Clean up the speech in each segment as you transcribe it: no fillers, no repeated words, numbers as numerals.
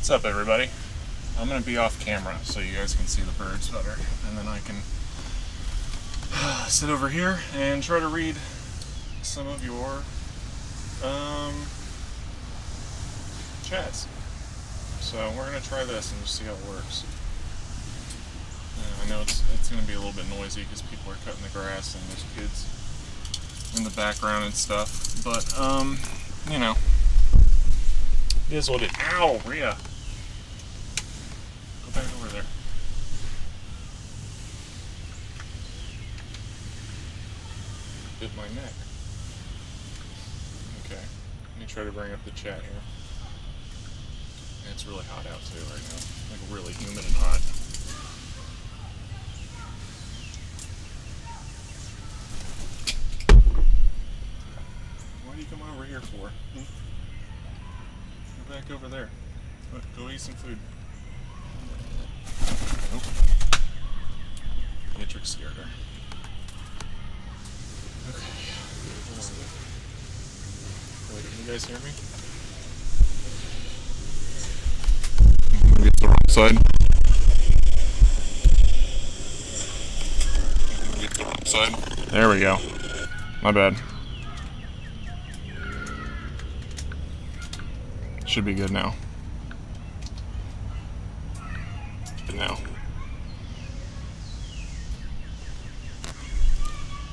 What's up, everybody? I'm going to be off camera so you guys can see the birds better, and then I can sit over here and try to read some of your chats. So we're going to try this and just see how it works. I know it's going to be a little bit noisy because people are cutting the grass and there's kids in the background and stuff, but you know, it is what it is. Ow, Rhea! Go back over there. Bit my neck. Okay, let me try to bring up the chat here. And it's really hot out too right now, like really humid and hot. What do you come over here for? Go back over there. Go eat some food. Nope. Beatrix scared her. Okay. Wait, can you guys hear me? Maybe it's the wrong side. Maybe it's the wrong side. There we go. My bad. Should be good now. Good now.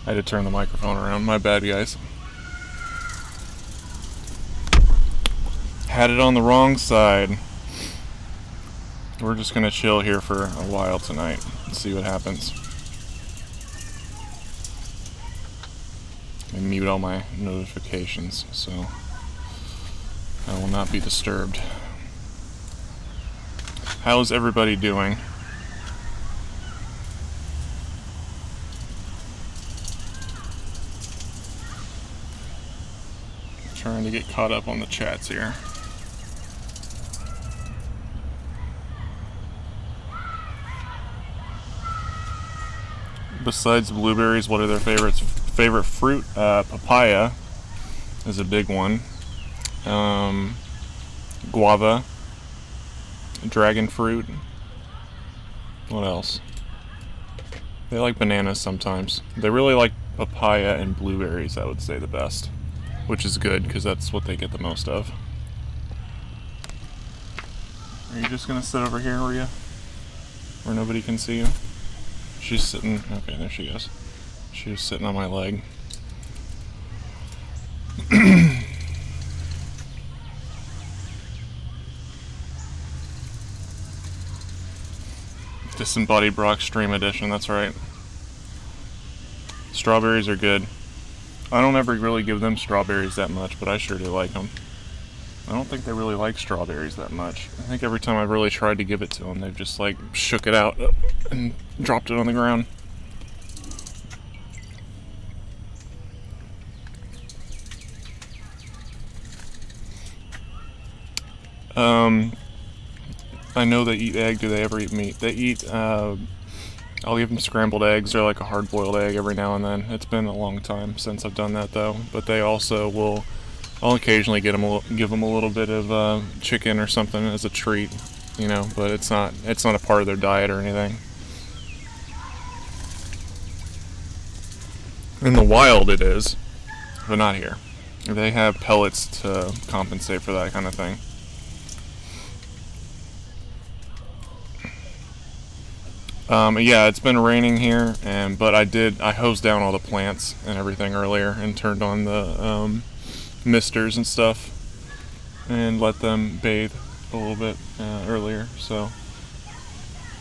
I had to turn the microphone around. My bad, guys. Had it on the wrong side. We're just gonna chill here for a while tonight and see what happens. And mute all my notifications so I will not be disturbed. How's everybody doing? Trying to get caught up on the chats here. Besides blueberries, what are their favorites? Favorite fruit? Papaya is a big one. Guava, dragon fruit. What else? They like bananas sometimes. They really like papaya and blueberries, I would say, the best. Which is good, because that's what they get the most of. Are you just going to sit over here, Rhea? Where nobody can see you? She's sitting... Okay, there she goes. She was sitting on my leg. Disembodied Brock Stream Edition, that's right. Strawberries are good. I don't ever really give them strawberries that much, but I sure do like them. I don't think they really like strawberries that much. I think every time I've really tried to give it to them, they've just like shook it out and dropped it on the ground. I know they eat egg. Do they ever eat meat? They eat, I'll give them scrambled eggs. They're like a hard-boiled egg every now and then. It's been a long time since I've done that, though. But they also will, I'll occasionally give them a little bit of chicken or something as a treat, you know, but it's not a part of their diet or anything. In the wild it is, but not here. They have pellets to compensate for that kind of thing. Yeah, it's been raining here, but I hosed down all the plants and everything earlier and turned on the misters and stuff and let them bathe a little bit earlier, so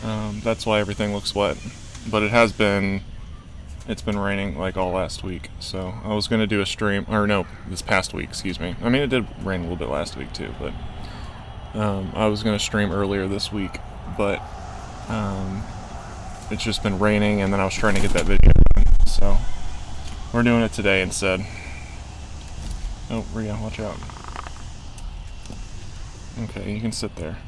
that's why everything looks wet. But it's been raining like all last week, so I was going to do a stream, or no, this past week, excuse me. I mean, it did rain a little bit last week too, but I was going to stream earlier this week, but it's just been raining, and then I was trying to get that video done, so we're doing it today instead. Oh, Rhea, watch out. Okay, you can sit there.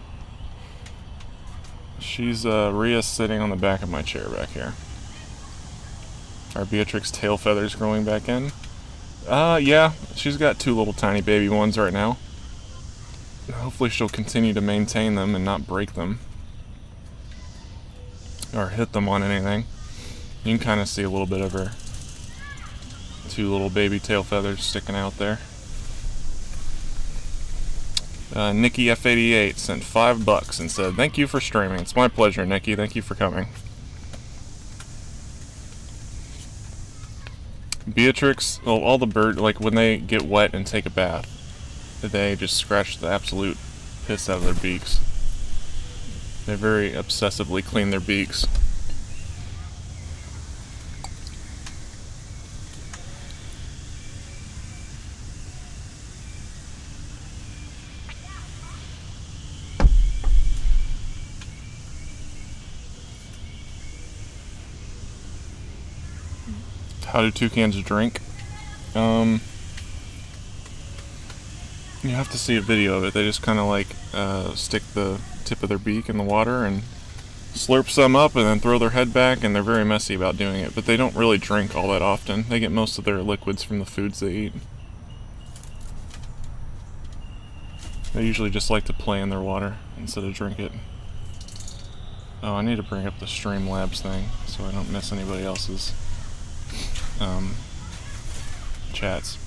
Rhea's sitting on the back of my chair back here. Are Beatrix tail feathers growing back in? Yeah, she's got 2 little tiny baby ones right now. hopefully she'll continue to maintain them and not break them or hit them on anything. You can kind of see a little bit of her 2 little baby tail feathers sticking out there. Nikki F88 sent $5 and said, "Thank you for streaming." It's my pleasure, Nikki. Thank you for coming. Beatrix, well, all the birds, like when they get wet and take a bath, they just scratch the absolute piss out of their beaks. They very obsessively clean their beaks. How do toucans drink? You have to see a video of it. They just kind of like stick the tip of their beak in the water and slurp some up and then throw their head back, and they're very messy about doing it, but they don't really drink all that often. They get most of their liquids from the foods they eat. They usually just like to play in their water instead of drink it. Oh, I need to bring up the Streamlabs thing so I don't miss anybody else's chats.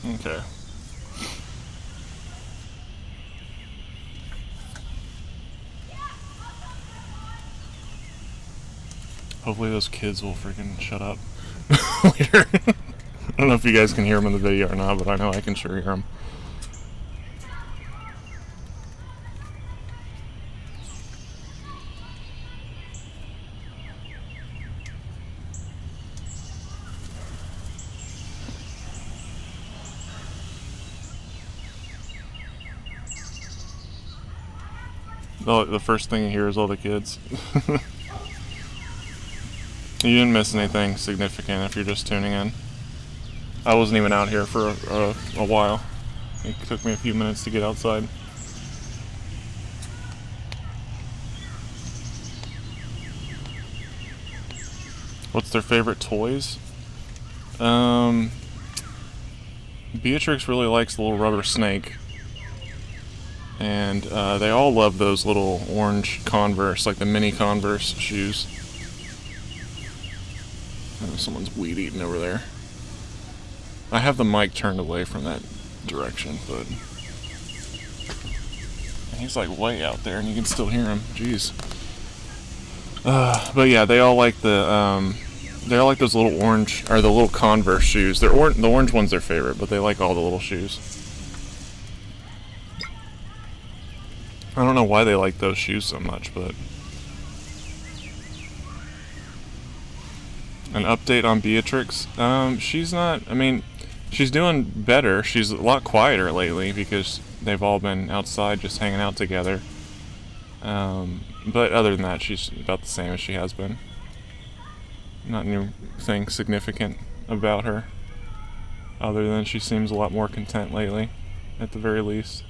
Okay. Hopefully those kids will freaking shut up later. I don't know if you guys can hear them in the video or not, but I know I can sure hear them. The first thing you hear is all the kids. You didn't miss anything significant if you're just tuning in. I wasn't even out here for a while. It took me a few minutes to get outside. What's their favorite toys? Beatrix really likes the little rubber snake. And they all love those little orange Converse, like the mini Converse shoes. Oh, someone's weed eating over there. I have the mic turned away from that direction, but he's like way out there, and you can still hear him. Jeez. But yeah, they all like those little orange, or the little Converse shoes. The orange one's their favorite, but they like all the little shoes. I don't know why they like those shoes so much, but... An update on Beatrix? She's not... I mean, she's doing better. She's a lot quieter lately because they've all been outside just hanging out together. But other than that, she's about the same as she has been. Not anything significant about her. Other than she seems a lot more content lately, at the very least.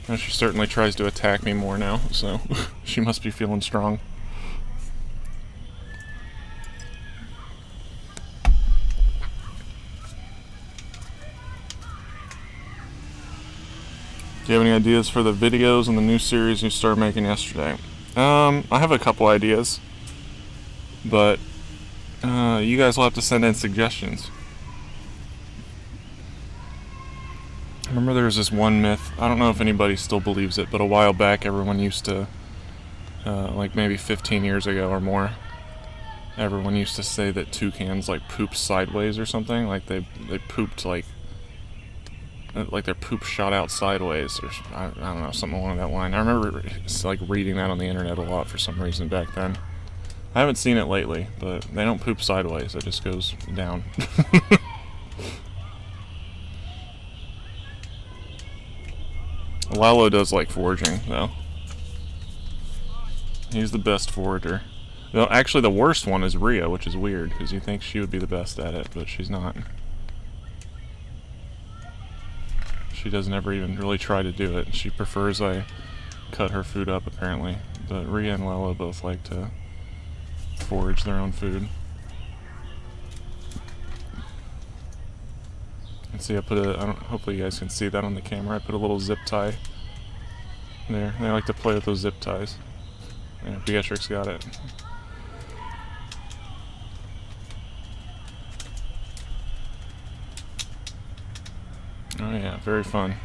And she certainly tries to attack me more now, so she must be feeling strong. Do you have any ideas for the videos and the new series you started making yesterday? I have a couple ideas, but you guys will have to send in suggestions. I remember there was this one myth, I don't know if anybody still believes it, but a while back everyone used to, like maybe 15 years ago or more, everyone used to say that toucans like pooped sideways or something, like they pooped like their poop shot out sideways, or I don't know, something along that line. I remember like reading that on the internet a lot for some reason back then. I haven't seen it lately, but they don't poop sideways, it just goes down. Lalo does like foraging, though. He's the best forager. No, actually, the worst one is Rhea, which is weird, because you think she would be the best at it, but she's not. She doesn't ever even really try to do it. She prefers I cut her food up, apparently. But Rhea and Lella both like to forage their own food. And see, I put hopefully you guys can see that on the camera. I put a little zip tie there. They like to play with those zip ties. Yeah, Beatrix got it. Oh yeah, very fun.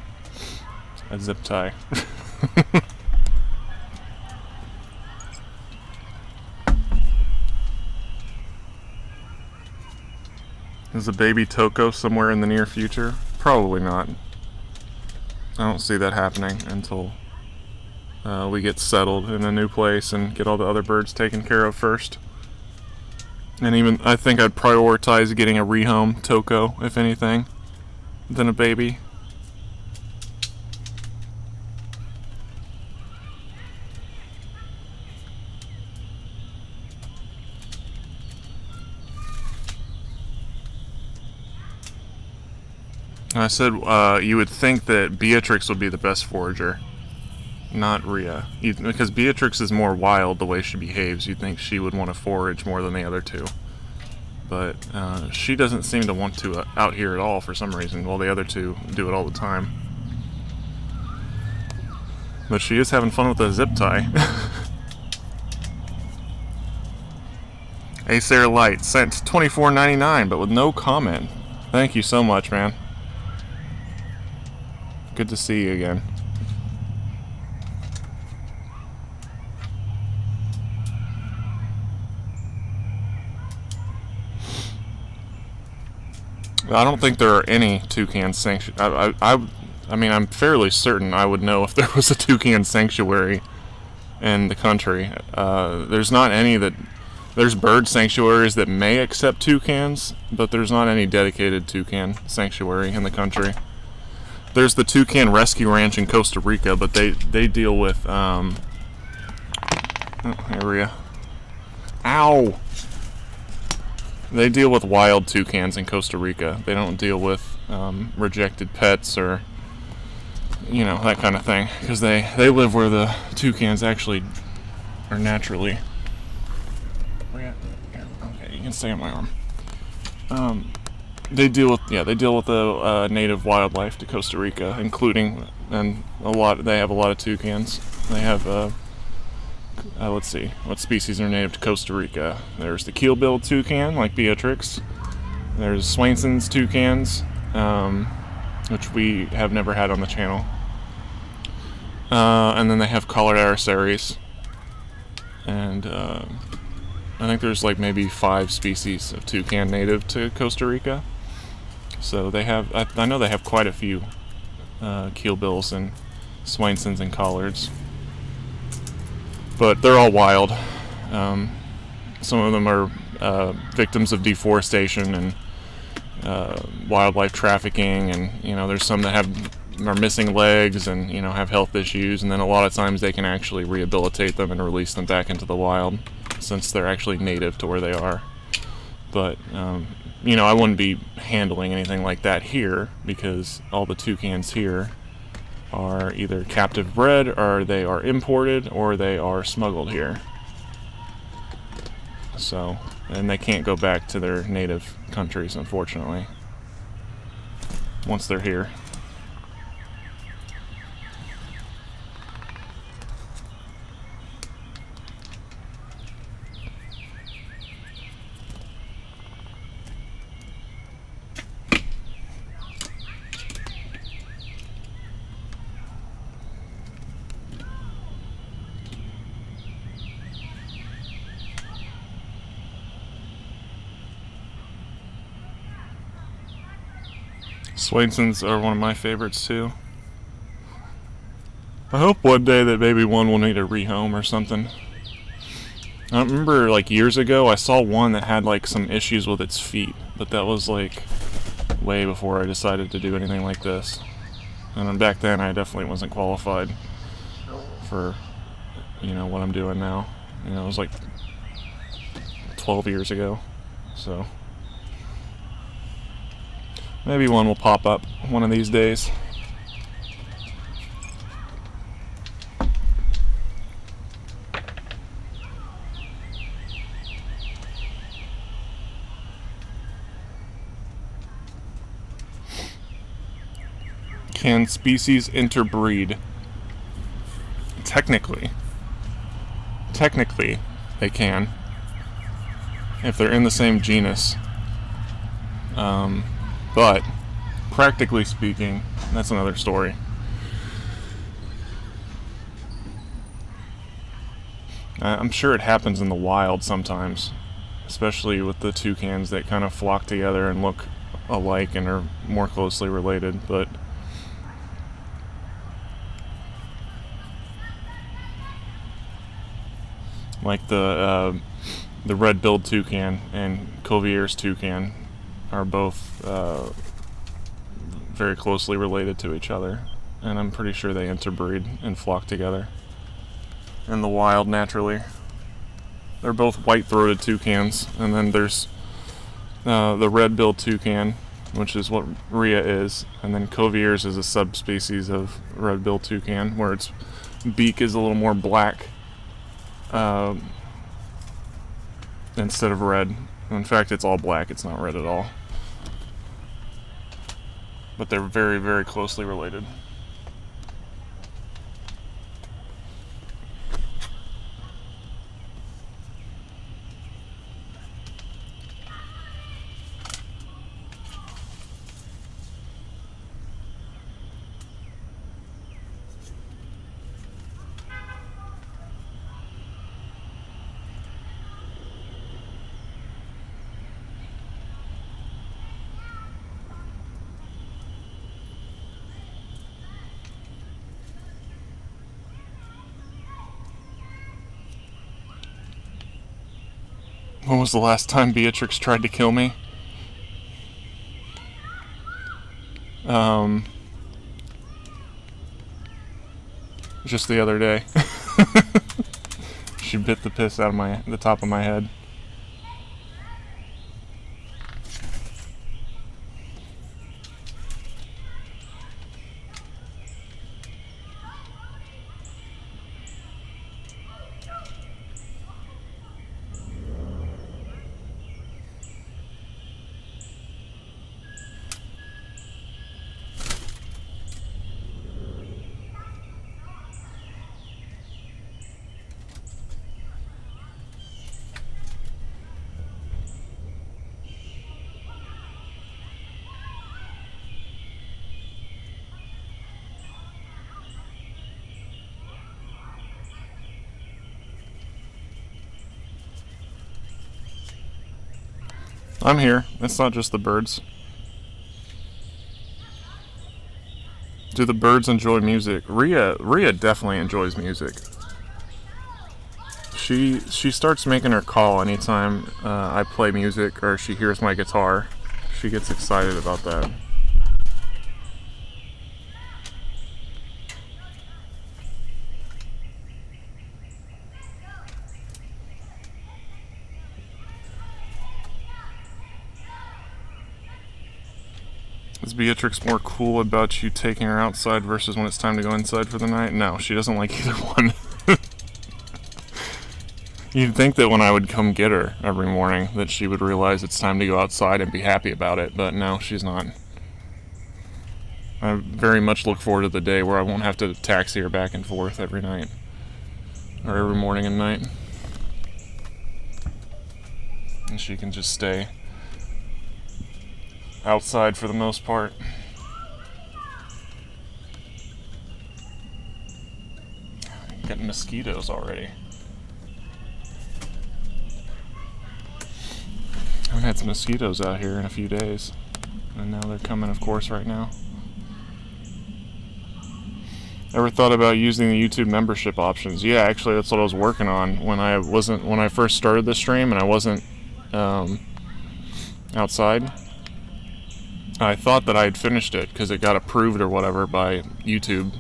A zip tie. Is a baby Toko somewhere in the near future? Probably not. I don't see that happening until we get settled in a new place and get all the other birds taken care of first. And even, I think I'd prioritize getting a rehome Toko, if anything, than a baby. I said you would think that Beatrix would be the best forager, not Rhea. Because Beatrix is more wild the way she behaves. You'd think she would want to forage more than the other two. But she doesn't seem to want to out here at all for some reason, while the other two do it all the time. But she is having fun with the zip tie. Acer Light sent $24.99, but with no comment. Thank you so much, man. Good to see you again. I don't think there are any toucan sanctuaries. I mean, I'm fairly certain I would know if there was a toucan sanctuary in the country. There's not any that... There's bird sanctuaries that may accept toucans, but there's not any dedicated toucan sanctuary in the country. There's the Toucan Rescue Ranch in Costa Rica, but they deal with area. Ow! They deal with wild toucans in Costa Rica. They don't deal with rejected pets or that kind of thing, because they live where the toucans actually are naturally. Okay, you can stay on my arm. They deal with the native wildlife to Costa Rica, including they have a lot of toucans. They have let's see, what species are native to Costa Rica? There's the keel-billed toucan, like Beatrix. There's Swainson's toucans, which we have never had on the channel. And then they have collared araceres, and I think there's like maybe 5 species of toucan native to Costa Rica. So they have, I know they have quite a few keelbills and Swainsons and collards, but they're all wild. Some of them are victims of deforestation and wildlife trafficking, and there's some that are missing legs and have health issues, and then a lot of times they can actually rehabilitate them and release them back into the wild, since they're actually native to where they are. But I wouldn't be handling anything like that here, because all the toucans here are either captive bred, or they are imported, or they are smuggled here. So, and they can't go back to their native countries, unfortunately, once they're here. Swainsons are one of my favorites too. I hope one day that maybe one will need a rehome or something. I remember like years ago I saw one that had like some issues with its feet, but that was like way before I decided to do anything like this. And then back then I definitely wasn't qualified for what I'm doing now. It was like 12 years ago. So maybe one will pop up one of these days. Can species interbreed? Technically, they can if they're in the same genus. But practically speaking, that's another story. I'm sure it happens in the wild sometimes, especially with the toucans that kind of flock together and look alike and are more closely related, but like the red-billed toucan and Cuvier's toucan are both very closely related to each other, and I'm pretty sure they interbreed and flock together in the wild naturally. They're both white-throated toucans, and then there's the red-billed toucan, which is what Rhea is, and then Cuvier's is a subspecies of red-billed toucan, where its beak is a little more black instead of red. In fact, it's all black, it's not red at all. But they're very, very closely related. When was the last time Beatrix tried to kill me? Just the other day. She bit the piss out of the top of my head. I'm here. It's not just the birds. Do the birds enjoy music? Rhea definitely enjoys music. She starts making her call anytime I play music or she hears my guitar. She gets excited about that. Is Beatrix more cool about you taking her outside versus when it's time to go inside for the night? No, she doesn't like either one. You'd think that when I would come get her every morning that she would realize it's time to go outside and be happy about it, but no, she's not. I very much look forward to the day where I won't have to taxi her back and forth every night. Or every morning and night. And she can just stay outside for the most part. Getting mosquitoes already. I haven't had some mosquitoes out here in a few days. And now they're coming, of course, right now. Ever thought about using the YouTube membership options? Yeah, actually, that's what I was working on when I first started the stream and I wasn't outside. I thought that I had finished it because it got approved or whatever by YouTube,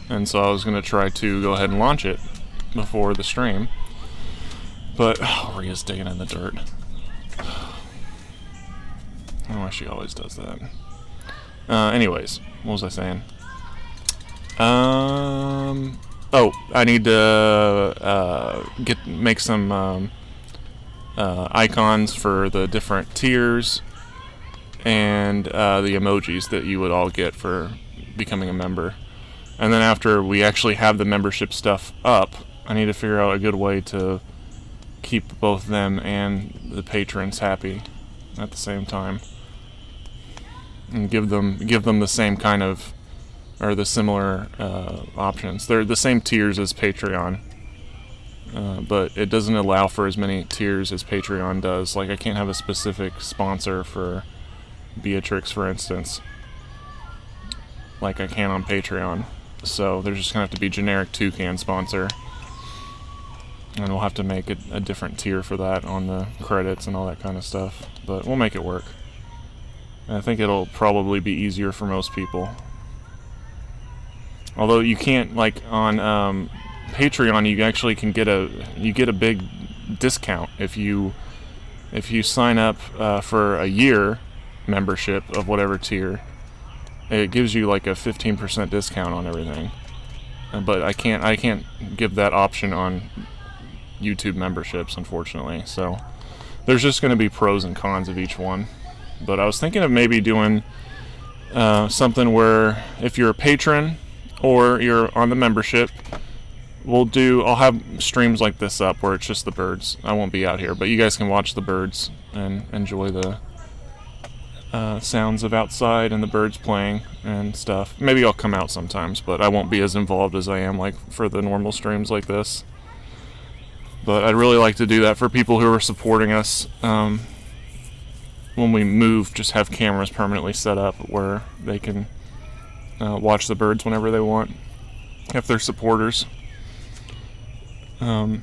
and so I was going to try to go ahead and launch it before the stream. But Rhea's digging in the dirt. I don't know why she always does that. Anyways, what was I saying? I need to make some icons for the different tiers and the emojis that you would all get for becoming a member. And then after we actually have the membership stuff up, I need to figure out a good way to keep both them and the patrons happy at the same time, and give them the same kind of, or the similar options. They're the same tiers as Patreon, but it doesn't allow for as many tiers as Patreon does. Like, I can't have a specific sponsor for Beatrix, for instance, like I can on Patreon. So there's just gonna have to be generic Toucan sponsor, and we'll have to make a different tier for that on the credits and all that kind of stuff. But we'll make it work. And I think it'll probably be easier for most people. Although you can't, like on Patreon, you actually can get a big discount if you sign up for a year membership of whatever tier. It gives you like a 15% discount on everything. But I can't give that option on YouTube memberships, unfortunately. So there's just going to be pros and cons of each one. But I was thinking of maybe doing something where if you're a patron or you're on the membership, I'll have streams like this up where it's just the birds. I won't be out here, but you guys can watch the birds and enjoy the sounds of outside and the birds playing and stuff. Maybe I'll come out sometimes, but I won't be as involved as I am like for the normal streams like this. But I'd really like to do that for people who are supporting us. When we move, just have cameras permanently set up where they can watch the birds whenever they want, if they're supporters. But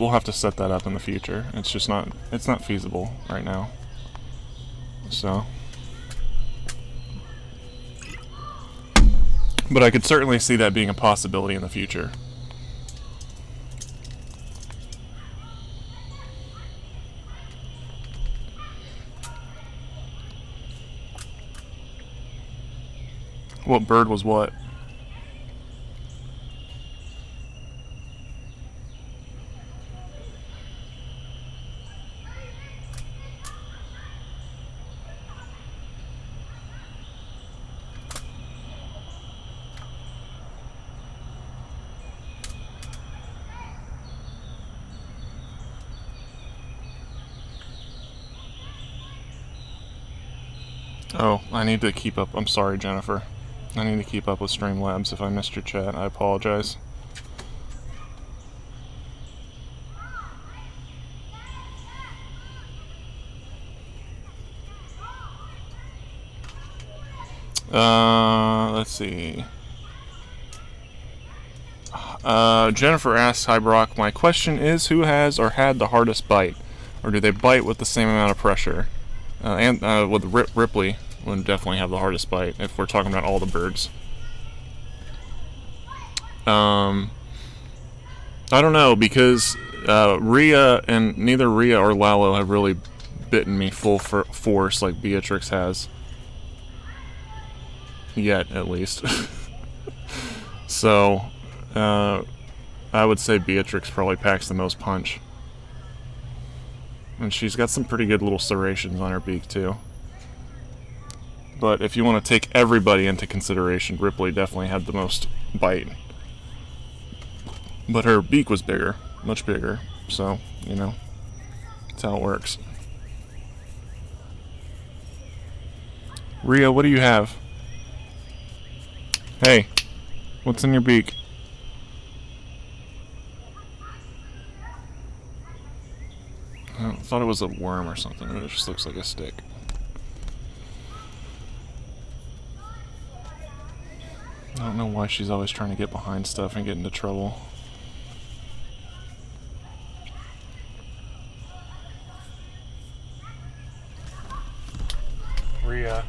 we'll have to set that up in the future. It's not feasible right now. So, but I could certainly see that being a possibility in the future. What bird was what? Oh, I need to keep up. I'm sorry, Jennifer. I need to keep up with Streamlabs. If I missed your chat, I apologize. Let's see. Jennifer asks, "Hi Brock, my question is, who has or had the hardest bite? Or do they bite with the same amount of pressure?" And with Ripley would definitely have the hardest bite if we're talking about all the birds. I don't know, because Rhea, and neither Rhea or Lalo have really bitten me full force like Beatrix has. Yet, at least. So, I would say Beatrix probably packs the most punch. And she's got some pretty good little serrations on her beak, too. But if you want to take everybody into consideration, Ripley definitely had the most bite. But her beak was bigger, much bigger. So, you know, that's how it works. Rhea, what do you have? Hey, what's in your beak? I thought it was a worm or something, but it just looks like a stick. I don't know why she's always trying to get behind stuff and get into trouble. Rhea.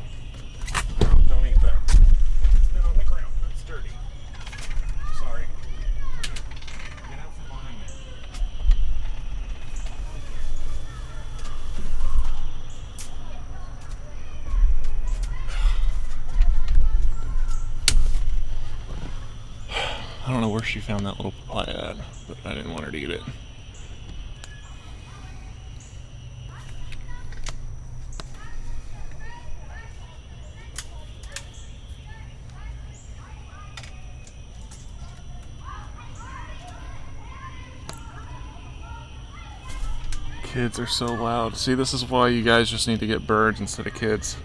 No, don't eat that. No, on the ground. That's dirty. Sorry. Get out from behind me. I don't know where she found that little papaya at, but I didn't want her to eat it. Kids are so loud. See, this is why you guys just need to get birds instead of kids.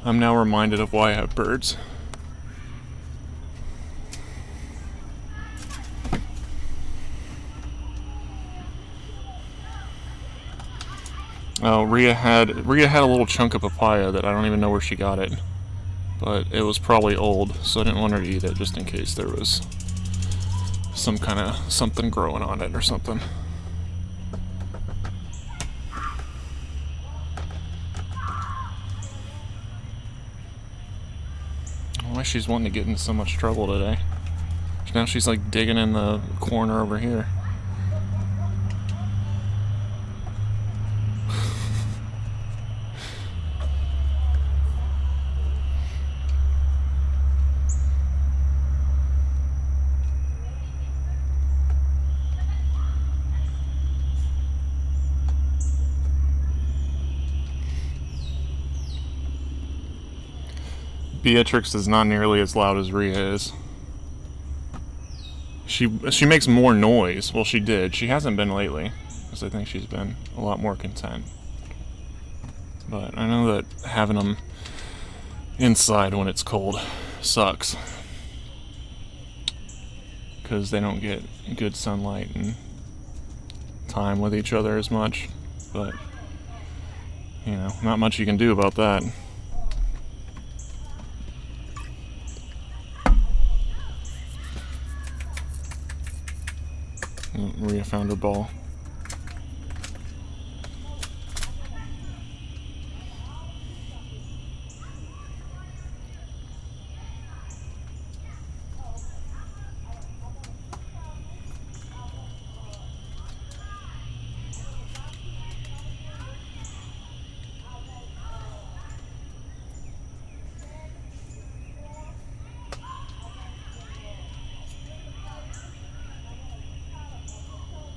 I'm now reminded of why I have birds. Oh, Rhea had a little chunk of papaya that I don't even know where she got it. But it was probably old, so I didn't want her to eat it just in case there was some kind of something growing on it or something. Why she's wanting to get into so much trouble today. Now she's like digging in the corner over here. Beatrix is not nearly as loud as Rhea is. She makes more noise. Well, she did. She hasn't been lately, because I think she's been a lot more content. But I know that having them inside when it's cold sucks, because they don't get good sunlight and time with each other as much. But, you know, not much you can do about that. Rhea found her ball.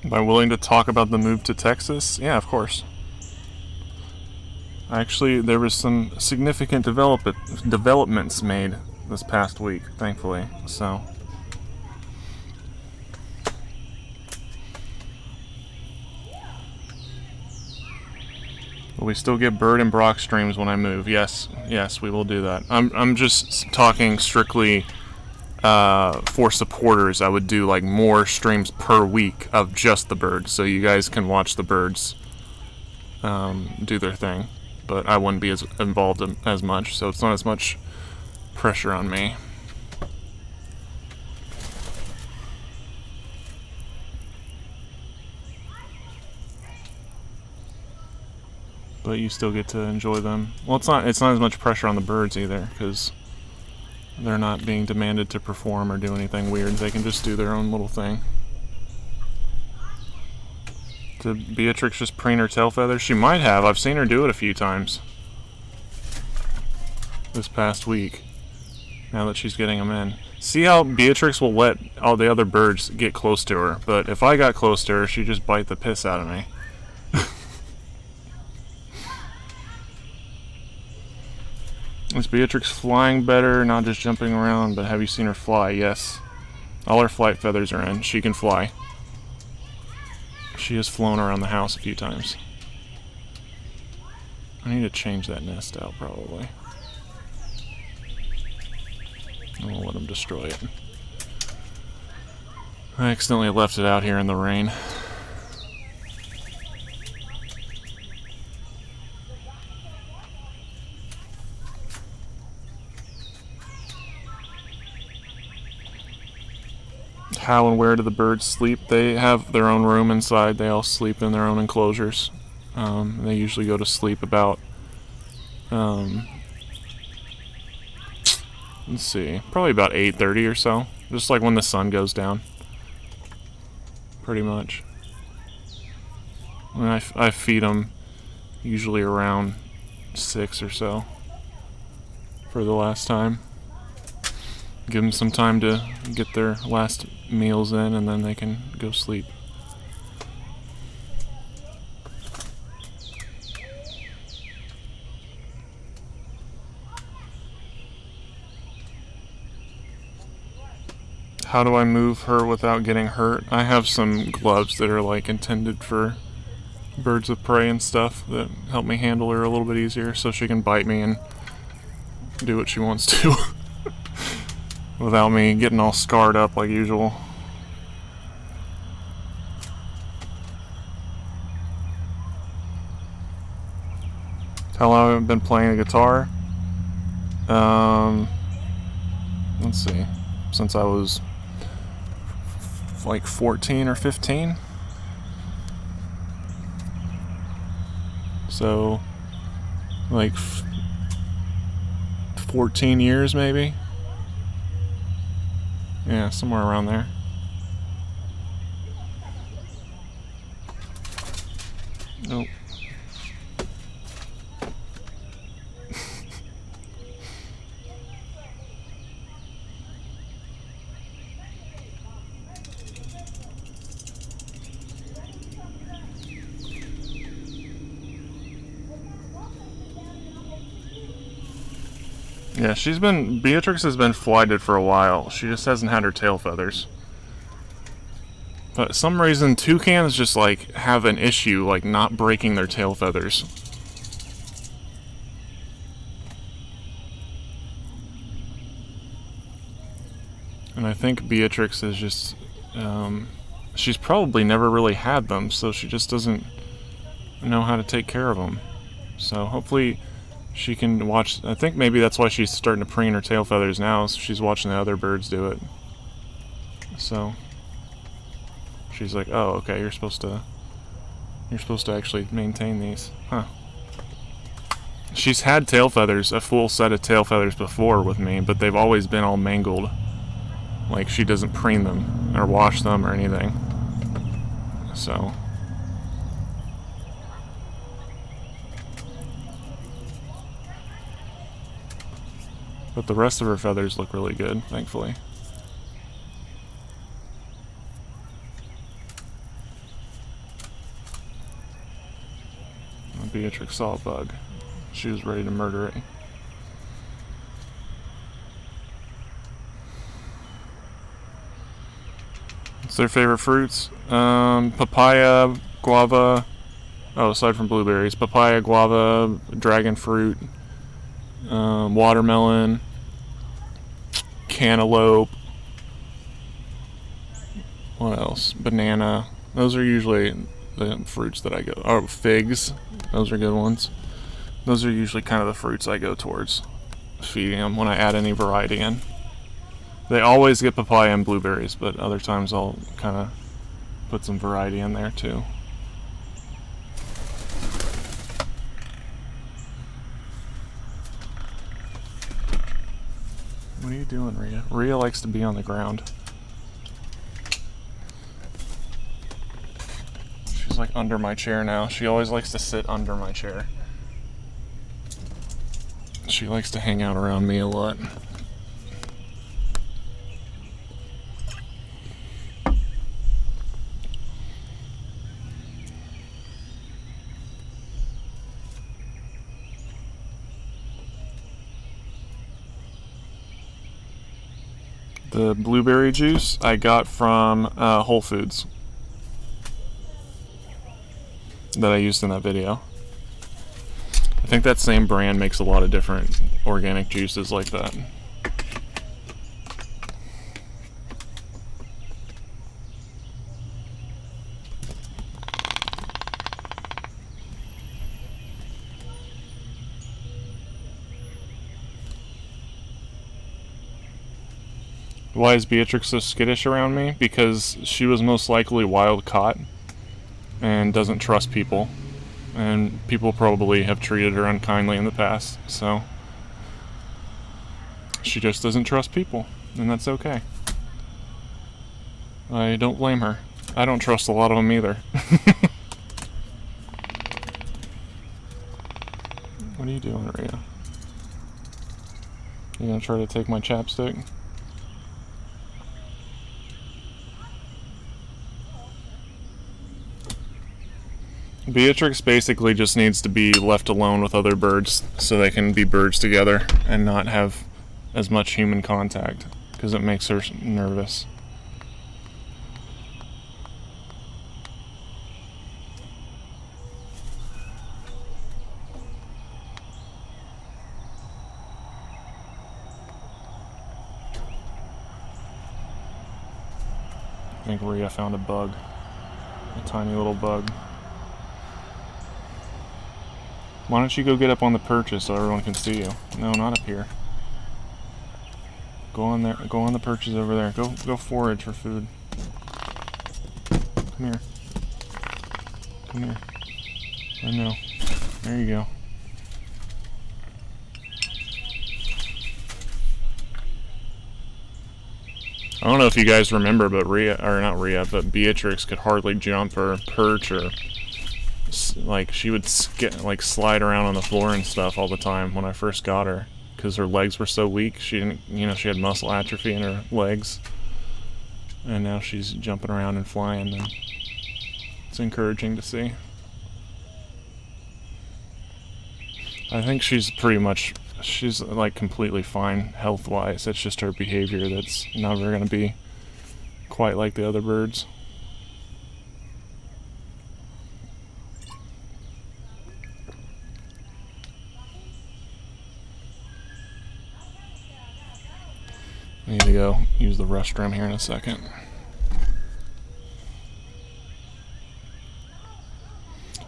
Am I willing to talk about the move to Texas? Yeah, of course. Actually, there was some significant developments made this past week, thankfully. So, but we still get Bird and Brock streams when I move. Yes, we will do that. I'm just talking strictly. For supporters, I would do like more streams per week of just the birds, so you guys can watch the birds do their thing. But I wouldn't be as involved as much, so it's not as much pressure on me. But you still get to enjoy them. Well, it's not as much pressure on the birds either, because they're not being demanded to perform or do anything weird. They can just do their own little thing. Did Beatrix just preen her tail feathers? She might have. I've seen her do it a few times this past week, now that she's getting them in. See how Beatrix will let all the other birds get close to her, but if I got close to her, she'd just bite the piss out of me. Is Beatrix flying better, not just jumping around, but have you seen her fly? Yes. All her flight feathers are in. She can fly. She has flown around the house a few times. I need to change that nest out, probably. I won't let them destroy it. I accidentally left it out here in the rain. How and where do the birds sleep? They have their own room inside. They all sleep in their own enclosures. They usually go to sleep about, let's see, probably about 8:30 or so. Just like when the sun goes down. Pretty much. And I feed them usually around 6 or so for the last time. Give them some time to get their last meals in, and then they can go sleep. How do I move her without getting hurt? I have some gloves that are like intended for birds of prey and stuff that help me handle her a little bit easier so she can bite me and do what she wants to without me getting all scarred up like usual. How long have I been playing the guitar? Let's see, since I was like 14 or 15. So, like 14 years maybe? Yeah, somewhere around there. Nope. Yeah, Beatrix has been flighted for a while. She just hasn't had her tail feathers. But for some reason, toucans just like have an issue like not breaking their tail feathers. And I think Beatrix is just, she's probably never really had them, so she just doesn't know how to take care of them. So hopefully she can watch. I think maybe that's why she's starting to preen her tail feathers now, so she's watching the other birds do it. So she's like, oh, okay, you're supposed to actually maintain these. Huh. She's had tail feathers, a full set of tail feathers before with me, but they've always been all mangled. Like, she doesn't preen them or wash them or anything. So but the rest of her feathers look really good, thankfully. Beatrix saw a bug. She was ready to murder it. What's their favorite fruits? Papaya, guava. Oh, aside from blueberries, papaya, guava, dragon fruit, watermelon, cantaloupe. What else? Banana. Those are usually the fruits that I go. Oh, figs. Those are good ones. Those are usually kind of the fruits I go towards feeding them when I add any variety in. They always get papaya and blueberries, but other times I'll kind of put some variety in there too. What are you doing, Rhea? Rhea likes to be on the ground. She's like under my chair now. She always likes to sit under my chair. She likes to hang out around me a lot. The blueberry juice I got from Whole Foods that I used in that video. I think that same brand makes a lot of different organic juices like that. Why is Beatrix so skittish around me? Because she was most likely wild caught and doesn't trust people. And people probably have treated her unkindly in the past, so she just doesn't trust people, and that's okay. I don't blame her. I don't trust a lot of them either. What are you doing, Rhea? You gonna try to take my chapstick? Beatrix basically just needs to be left alone with other birds so they can be birds together and not have as much human contact because it makes her nervous. think Rhea found a bug. A tiny little bug. Why don't you go get up on the perches so everyone can see you? No, not up here. Go on there. Go on the perches over there. Go forage for food. Come here. Come here. I know. There you go. I don't know if you guys remember, but but Beatrix could hardly jump or perch or like she would slide around on the floor and stuff all the time when I first got her because her legs were so weak. She didn't, she had muscle atrophy in her legs, and now she's jumping around and flying, and it's encouraging to see. I think she's like completely fine health-wise. It's just her behavior that's never going to be quite like the other birds. I need to go use the restroom here in a second.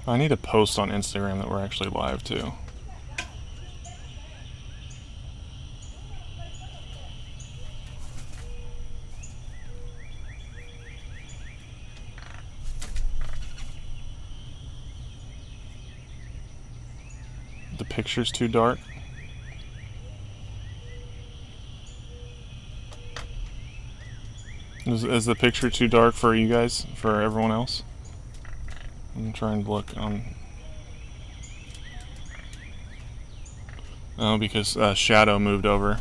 I need to post on Instagram that we're actually live too. The picture's too dark. Is the picture too dark for you guys, for everyone else? I'm trying to look on. Oh, because shadow moved over.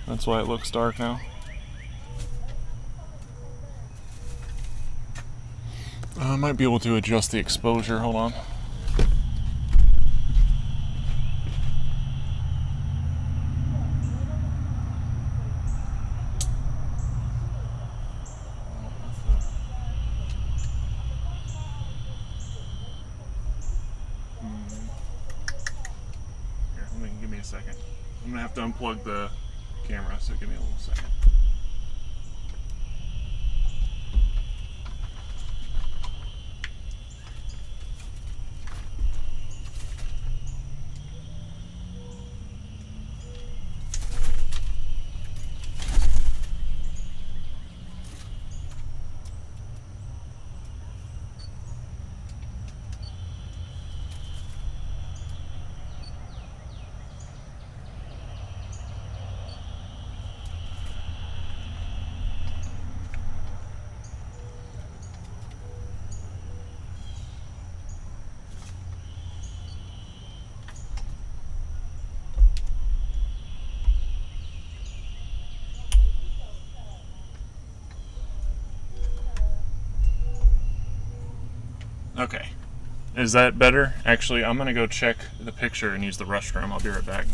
That's why it looks dark now. I might be able to adjust the exposure. Hold on. Give me a second. I'm gonna have to unplug the camera, so give me a little second. Okay. Is that better? Actually, I'm gonna go check the picture and use the restroom. I'll be right back.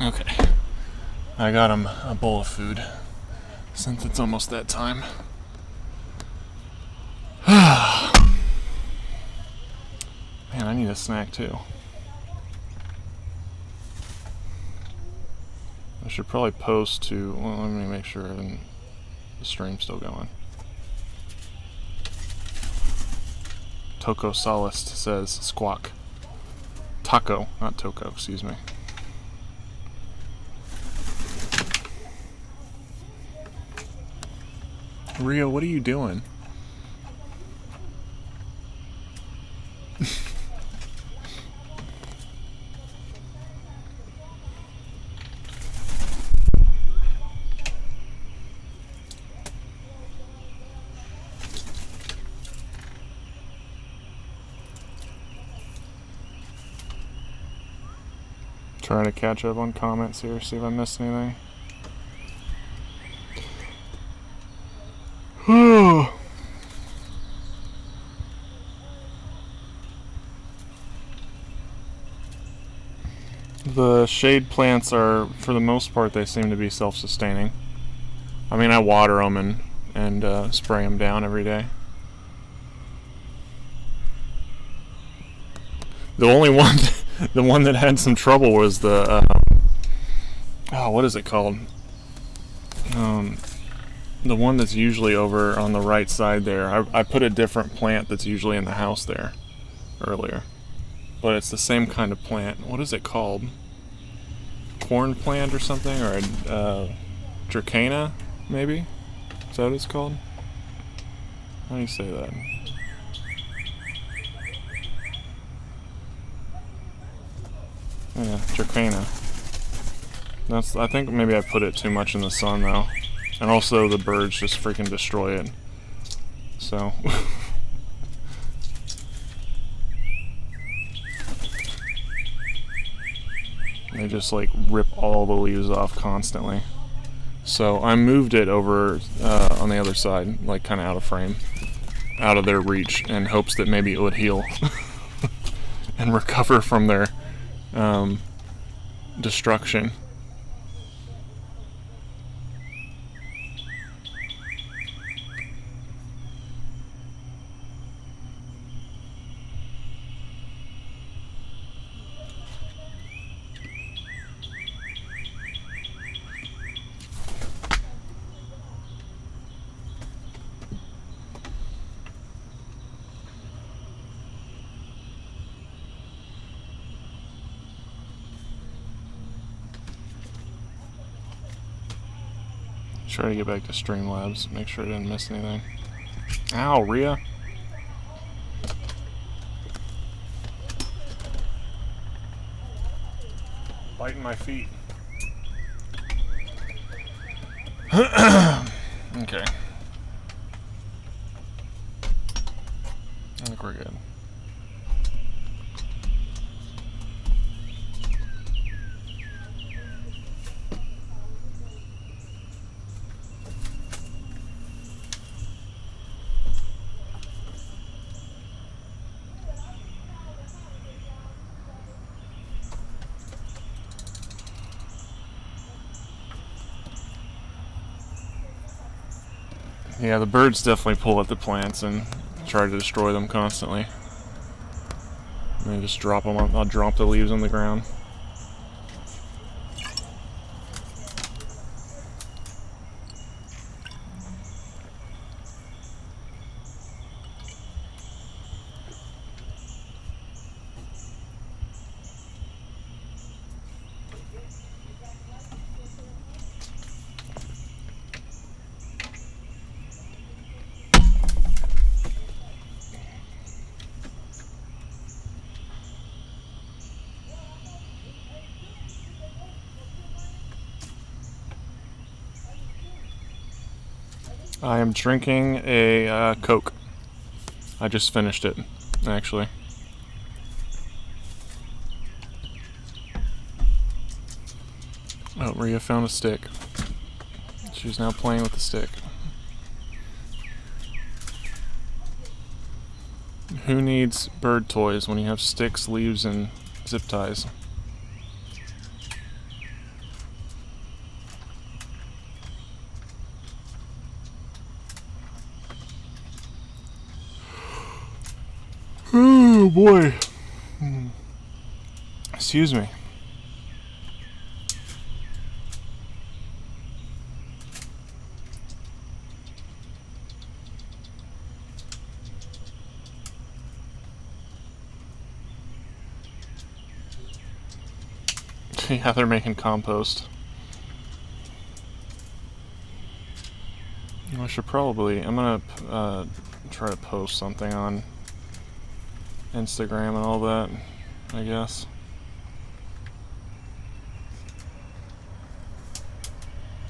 Okay. I got him a bowl of food since it's almost that time. Man, I need a snack too. I should probably post to. Well, let me make sure the stream's still going. Toco Solist says squawk. Taco, not Toco, excuse me. Rio, what are you doing? Trying to catch up on comments here, see if I missed anything. The shade plants are, for the most part, they seem to be self-sustaining. I mean, I water them and spray them down every day. The only one, the one that had some trouble was the, what is it called? The one that's usually over on the right side there. I put a different plant that's usually in the house there earlier. But it's the same kind of plant. What is it called? Corn plant or something? Or a Toucan, maybe? Is that what it's called? How do you say that? Yeah, Toucan. I think maybe I put it too much in the sun though. And also the birds just freaking destroy it. So they just like rip all the leaves off constantly. So I moved it over on the other side, like kind of out of frame, out of their reach, in hopes that maybe it would heal and recover from their destruction. Try to get back to Streamlabs, make sure I didn't miss anything. Ow, Rhea. Biting my feet. Okay. I think we're good. Yeah, the birds definitely pull at the plants and try to destroy them constantly. And just drop them on, I'll drop the leaves on the ground. I am drinking a Coke. I just finished it, actually. Oh, Rhea found a stick. She's now playing with the stick. Who needs bird toys when you have sticks, leaves, and zip ties? Oh boy. Excuse me. Yeah, they're making compost. I should probably... I'm gonna try to post something on Instagram and all that, I guess.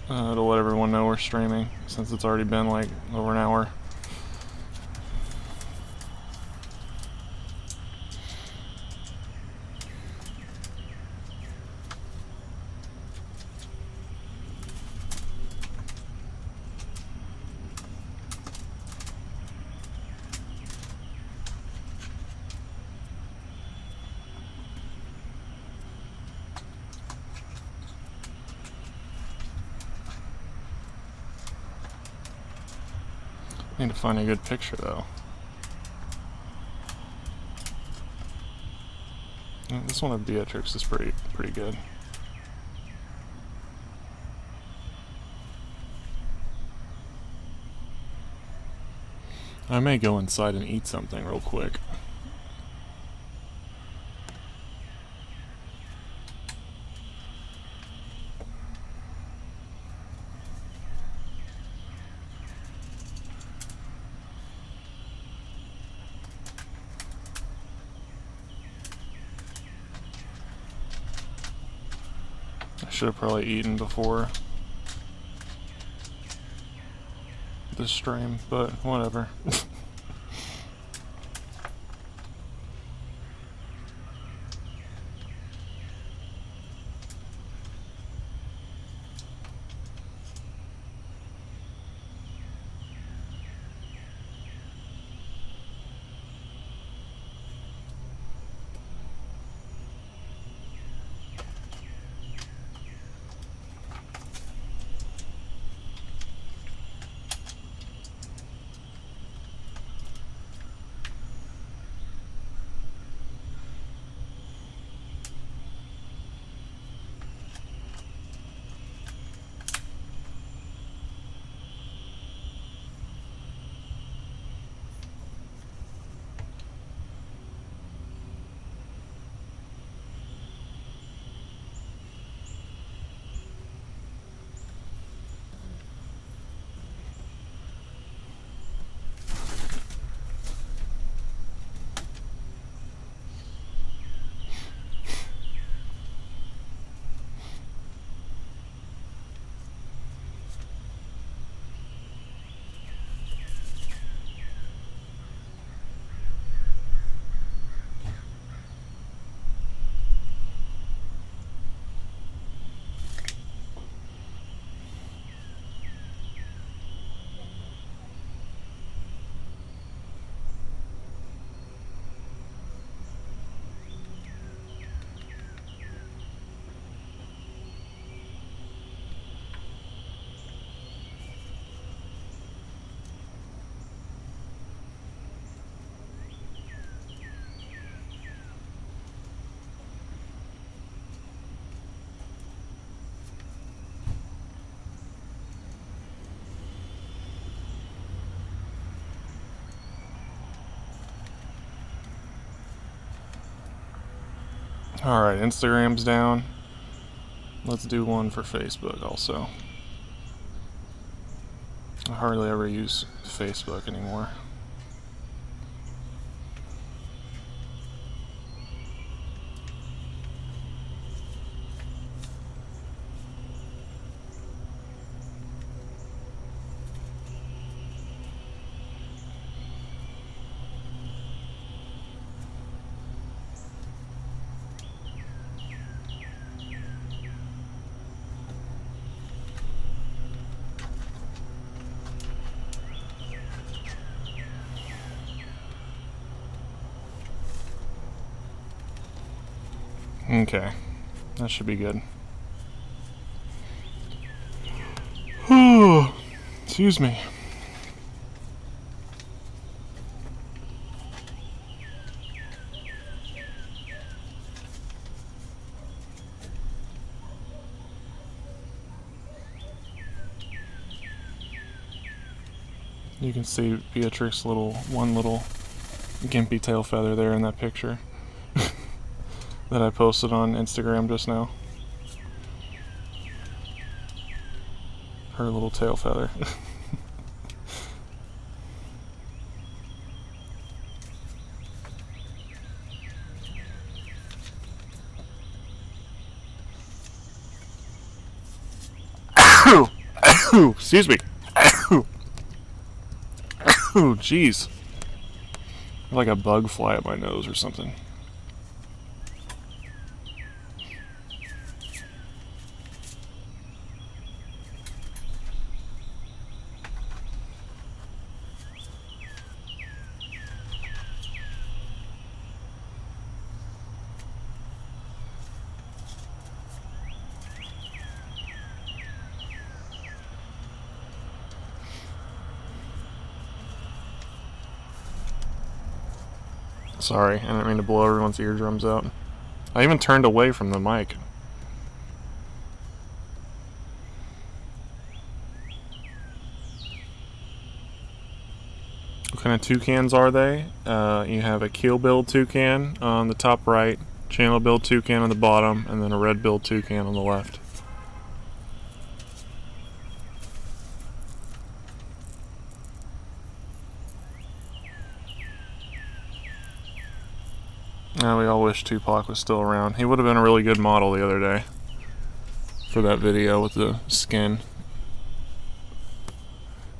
To let everyone know we're streaming, since it's already been like over an hour. Need to find a good picture though. This one of Beatrix is pretty good. I may go inside and eat something real quick. I should have probably eaten before this stream, but whatever. Alright, Instagram's down. Let's do one for Facebook also. I hardly ever use Facebook anymore. Okay, that should be good. Excuse me. You can see Beatrix's one little gimpy tail feather there in that picture that I posted on Instagram just now. Her little tail feather. Excuse me. Oh, jeez. Like a bug fly at my nose or something. Sorry, I didn't mean to blow everyone's eardrums out. I even turned away from the mic. What kind of toucans are they? You have a keel-billed toucan on the top right, channel-billed toucan on the bottom, and then a red-billed toucan on the left. Now we all wish Tupac was still around. He would have been a really good model the other day for that video with the skin.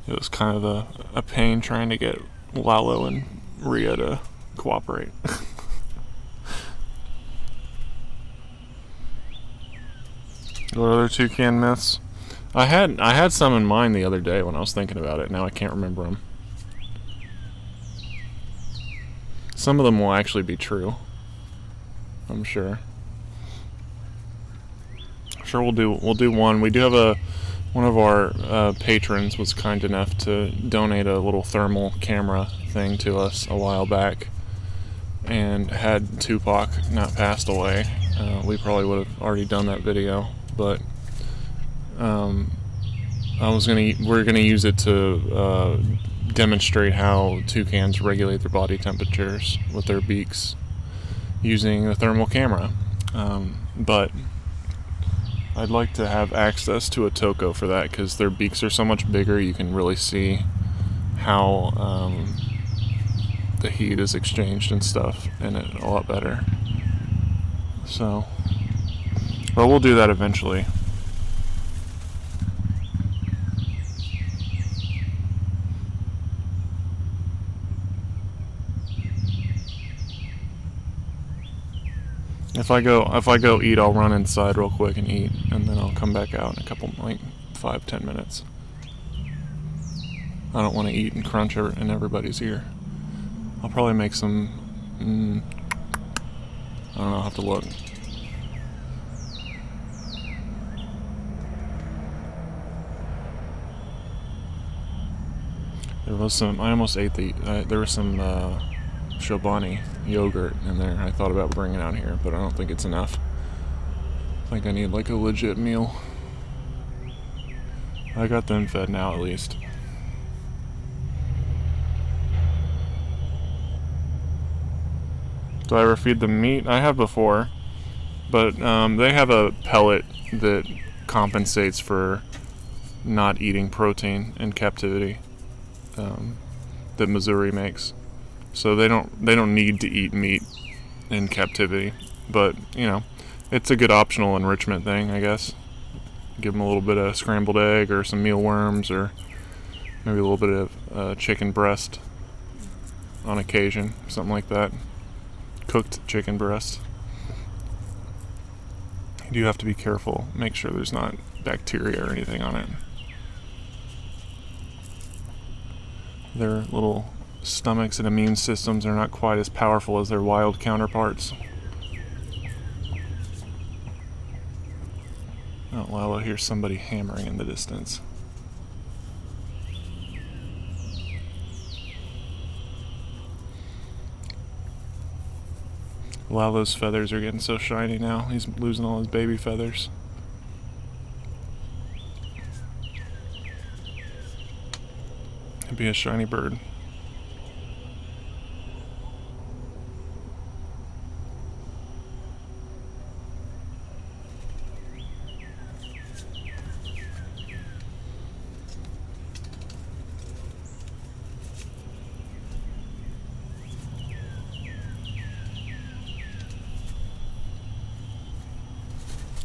It was kind of a pain trying to get Lalo and Rhea to cooperate. What other toucan myths? I had some in mind the other day when I was thinking about it. Now I can't remember them. Some of them will actually be true, I'm sure. I'm sure we'll do one. We do have one of our patrons was kind enough to donate a little thermal camera thing to us a while back, and had Tupac not passed away, we probably would have already done that video. But we're gonna use it to demonstrate how toucans regulate their body temperatures with their beaks using a thermal camera. But I'd like to have access to a toco for that, because their beaks are so much bigger. You can really see how the heat is exchanged and stuff in it a lot better. So, but we'll do that eventually. If I go eat, I'll run inside real quick and eat, and then I'll come back out in a couple, like 5-10 minutes. I don't want to eat and crunch in everybody's ear. I'll probably make some. I don't know. I'll have to look. There was some. I almost ate there was some Chobani yogurt in there. I thought about bringing it out here, but I don't think it's enough. I think I need like a legit meal. I got them fed now, at least. Do I ever feed them meat? I have before, but they have a pellet that compensates for not eating protein in captivity that Missouri makes. So they don't need to eat meat in captivity, but you know, it's a good optional enrichment thing, I guess. Give them a little bit of scrambled egg or some mealworms, or maybe a little bit of chicken breast on occasion, something like that. Cooked chicken breast. You do have to be careful, make sure there's not bacteria or anything on it. Their little stomachs and immune systems are not quite as powerful as their wild counterparts. Oh, Lalo hears somebody hammering in the distance. Lalo's feathers are getting so shiny now. He's losing all his baby feathers. Could be a shiny bird.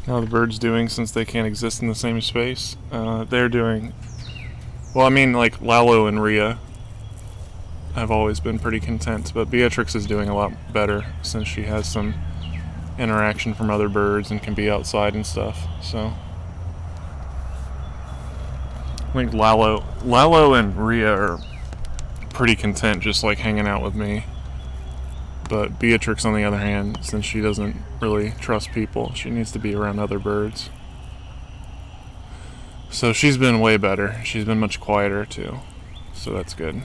How the birds doing since they can't exist in the same space? They're doing well. I mean, like Lalo and Rhea have always been pretty content, but Beatrix is doing a lot better since she has some interaction from other birds and can be outside and stuff. So I think Lalo and Rhea are pretty content just like hanging out with me. But Beatrix, on the other hand, since she doesn't really trust people, she needs to be around other birds. So she's been way better. She's been much quieter too. So that's good.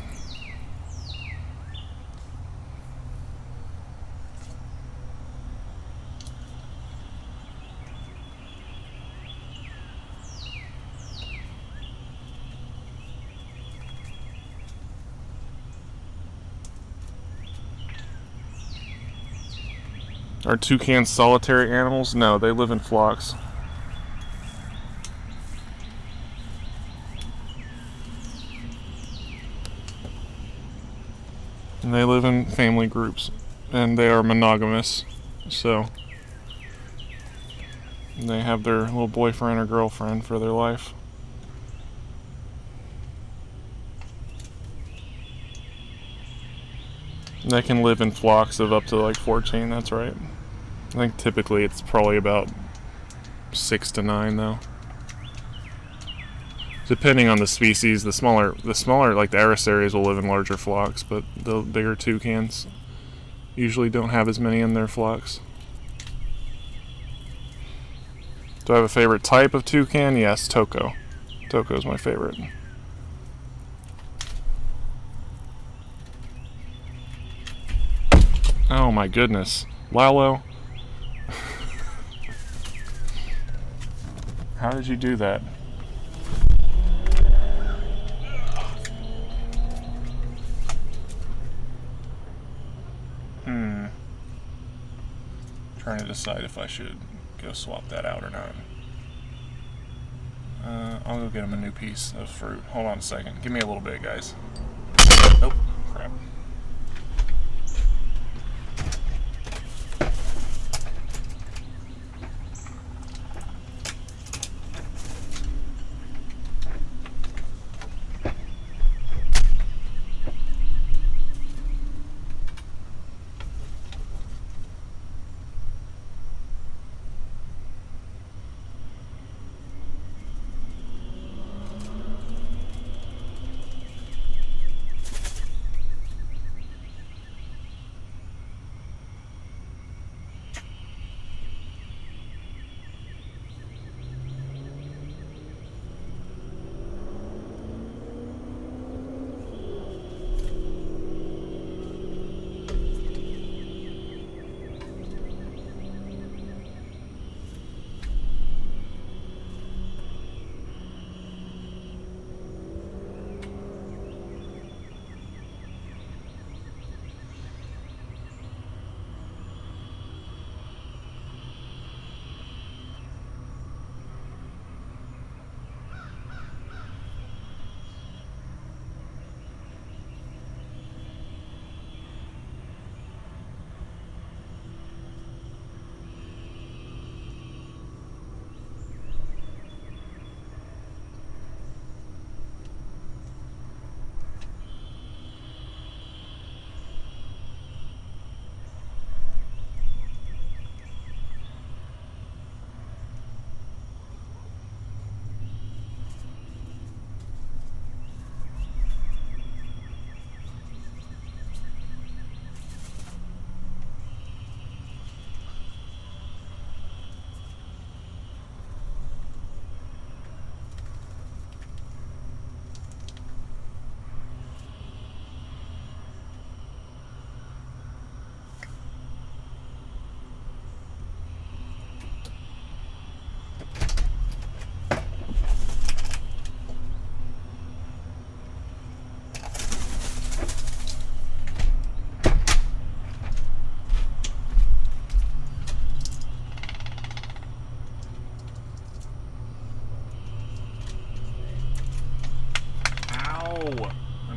Are toucans solitary animals? No, they live in flocks. And they live in family groups. And they are monogamous. So they have their little boyfriend or girlfriend for their life. They can live in flocks of up to like 14, that's right. I think typically it's probably about 6 to 9 though. Depending on the species, the smaller like the Arisaries will live in larger flocks, but the bigger toucans usually don't have as many in their flocks. Do I have a favorite type of toucan? Yes, Toko. Toko is my favorite. Oh my goodness. Lalo. How did you do that? Trying to decide if I should go swap that out or not. I'll go get him a new piece of fruit. Hold on a second. Give me a little bit, guys. Oh, crap.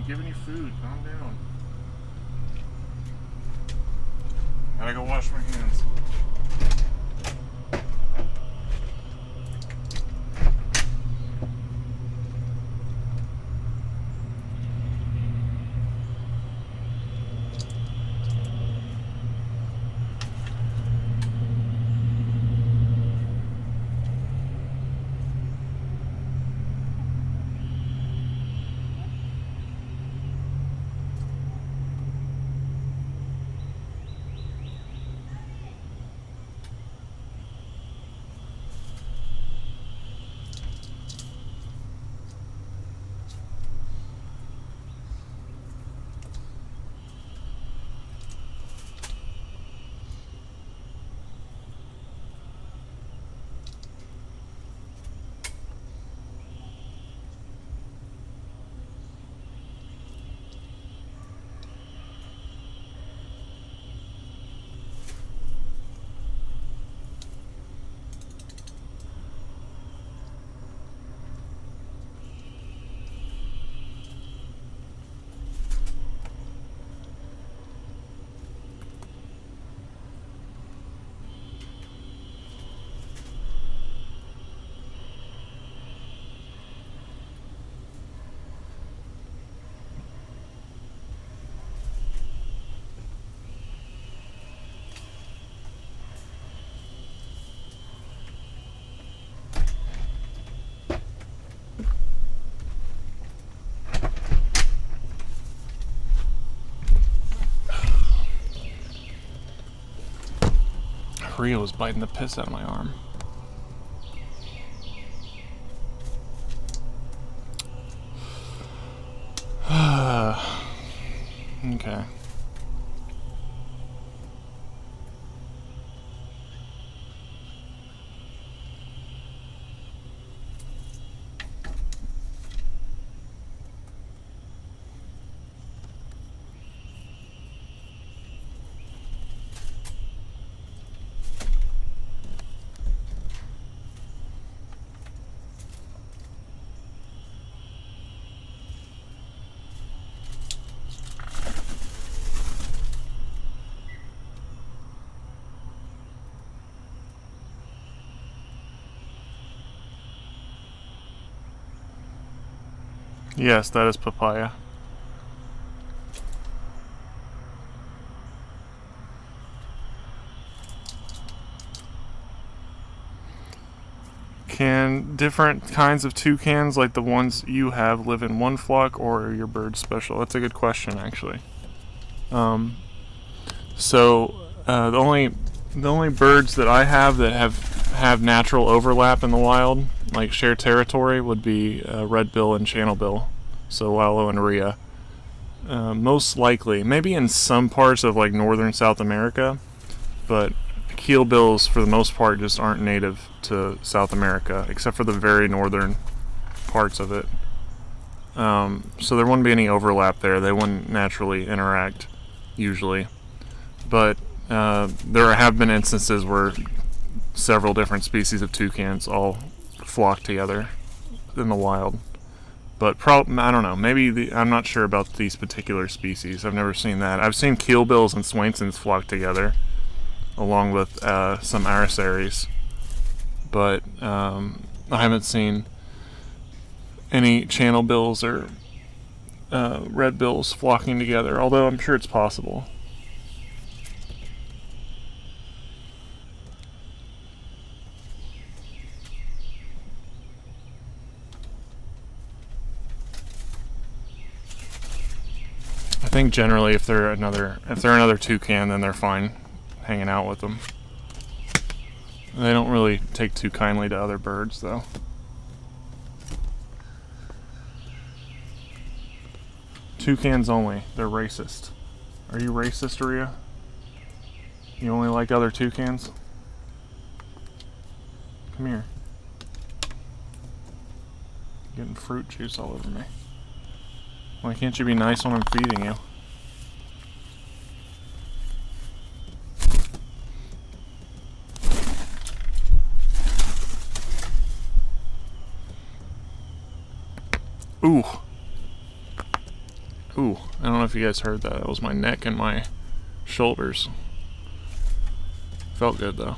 giving you food. Calm down. Gotta go wash my hands. Rio was biting the piss out of my arm. Okay. Yes, that is papaya. Can different kinds of toucans, like the ones you have, live in one flock, or are your birds special? That's a good question, actually. The only birds that I have that have natural overlap in the wild, like share territory, would be redbill and channelbill, so Wallow and Rhea. Most likely, maybe in some parts of like northern South America, but keelbills for the most part just aren't native to South America, except for the very northern parts of it. So there wouldn't be any overlap there. They wouldn't naturally interact usually, but there have been instances where several different species of toucans all flock together in the wild. But I don't know. Maybe I'm not sure about these particular species. I've never seen that. I've seen keelbills and Swainsons flock together, along with some Araceres. But I haven't seen any channelbills or redbills flocking together, although I'm sure it's possible. I think generally if they're another toucan, then they're fine hanging out with them. They don't really take too kindly to other birds, though. Toucans only. They're racist. Are you racist, Rhea? You only like other toucans? Come here. Getting fruit juice all over me. Why can't you be nice when I'm feeding you? Ooh. Ooh, I don't know if you guys heard that. That was my neck and my shoulders. Felt good though.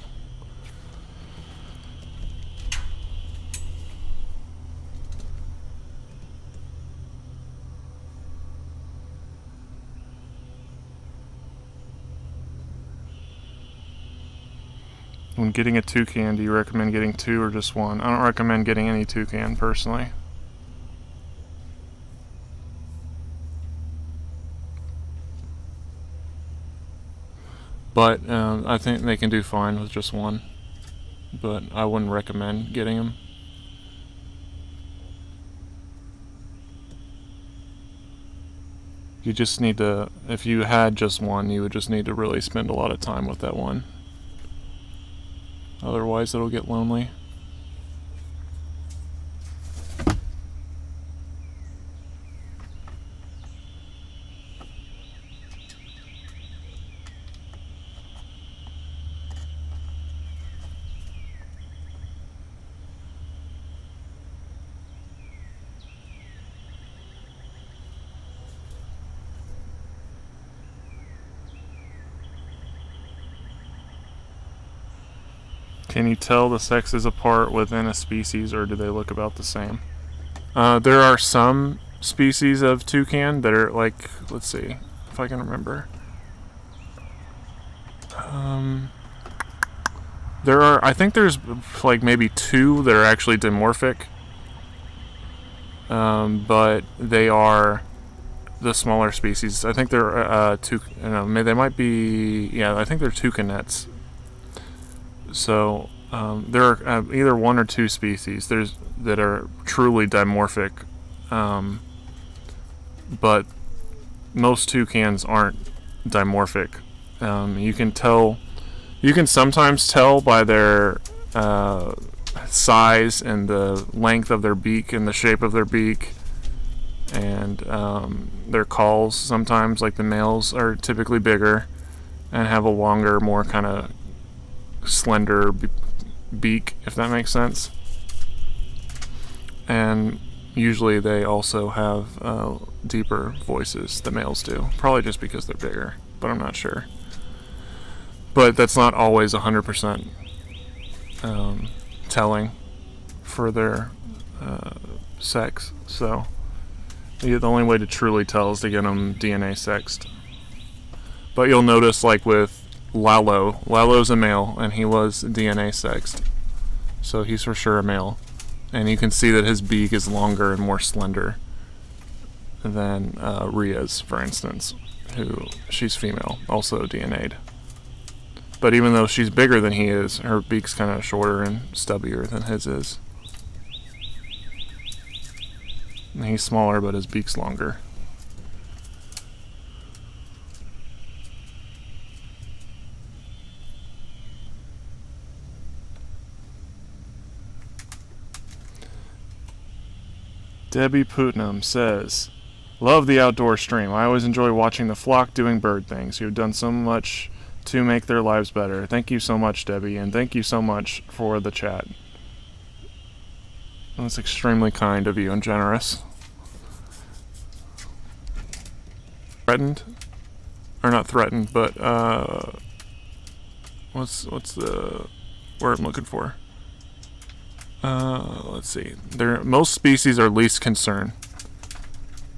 When getting a toucan, do you recommend getting 2 or just 1? I don't recommend getting any toucan personally. But I think they can do fine with just 1. But I wouldn't recommend getting them. You just need to, if you had just 1, you would just need to really spend a lot of time with that one. Otherwise, it'll get lonely. Can you tell the sexes apart within a species, or do they look about the same? There are some species of toucan that are like, let's see if I can remember. I think there's like maybe 2 that are actually dimorphic. But they are the smaller species. I think they're they might be, yeah, I think they're toucanets. So there are either 1 or 2 species that are truly dimorphic, but most toucans aren't dimorphic. You can sometimes tell by their size and the length of their beak and the shape of their beak, and their calls. Sometimes, like the males are typically bigger and have a longer, more kind of slender beak, if that makes sense. And usually they also have deeper voices, the males do. Probably just because they're bigger, but I'm not sure. But that's not always 100% telling for their sex. So the only way to truly tell is to get them DNA sexed. But you'll notice, like with Lalo's a male, and he was DNA sexed. So he's for sure a male. And you can see that his beak is longer and more slender than Rhea's, for instance, she's female, also DNA'd. But even though she's bigger than he is, her beak's kind of shorter and stubbier than his is. And he's smaller, but his beak's longer. Debbie Putnam says, "Love the outdoor stream. I always enjoy watching the flock doing bird things. You've done so much to make their lives better. Thank you so much, Debbie, and thank you so much for the chat." That's extremely kind of you and generous. Threatened? Or not threatened, but what's the word I'm looking for? Let's see. Most species are least concern.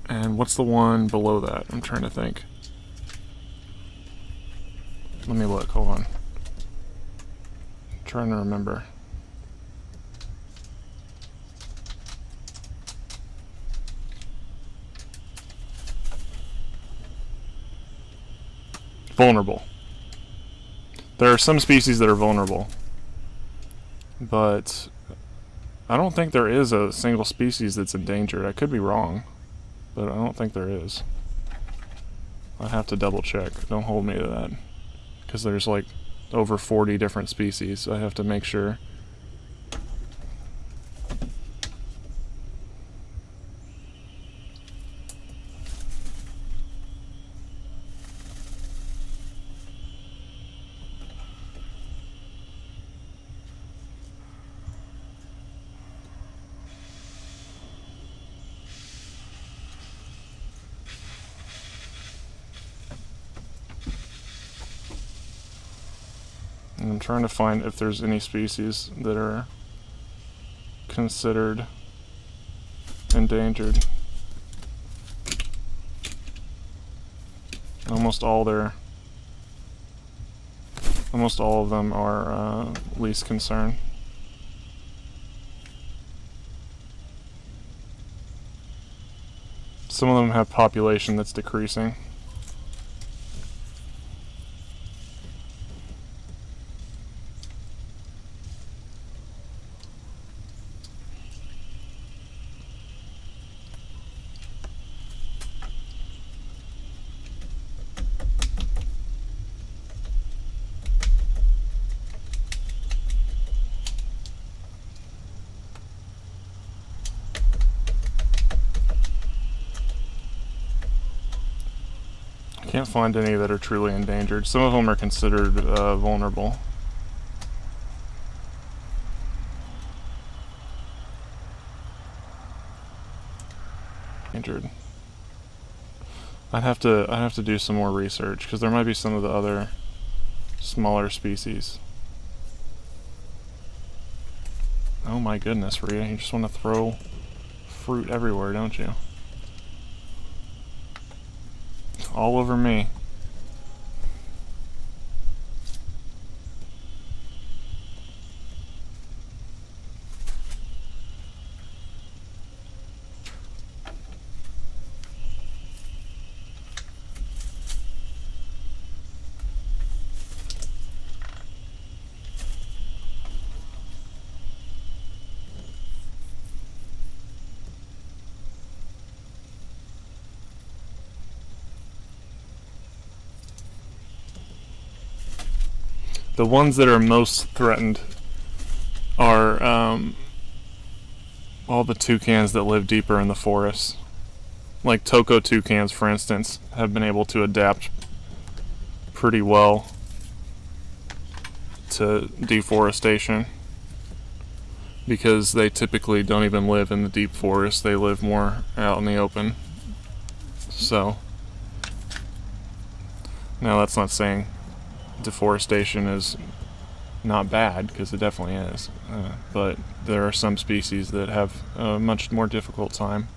And what's the one below that? I'm trying to think. Let me look, hold on. I'm trying to remember. Vulnerable. There are some species that are vulnerable, but I don't think there is a single species that's endangered. I could be wrong, but I don't think there is. I'd have to double check. Don't hold me to that, because there's like over 40 different species. I have to make sure. And I'm trying to find if there's any species that are considered endangered. Almost all of them are least concern. Some of them have population that's decreasing. Can't find any that are truly endangered. Some of them are considered vulnerable. Endangered. I'd have to do some more research because there might be some of the other smaller species. Oh my goodness, Rhea, you just want to throw fruit everywhere, don't you? All over me. The ones that are most threatened are all the toucans that live deeper in the forest. Like Toco toucans, for instance, have been able to adapt pretty well to deforestation because they typically don't even live in the deep forest. They live more out in the open. So, now that's not saying deforestation is not bad, because it definitely is, but there are some species that have a much more difficult time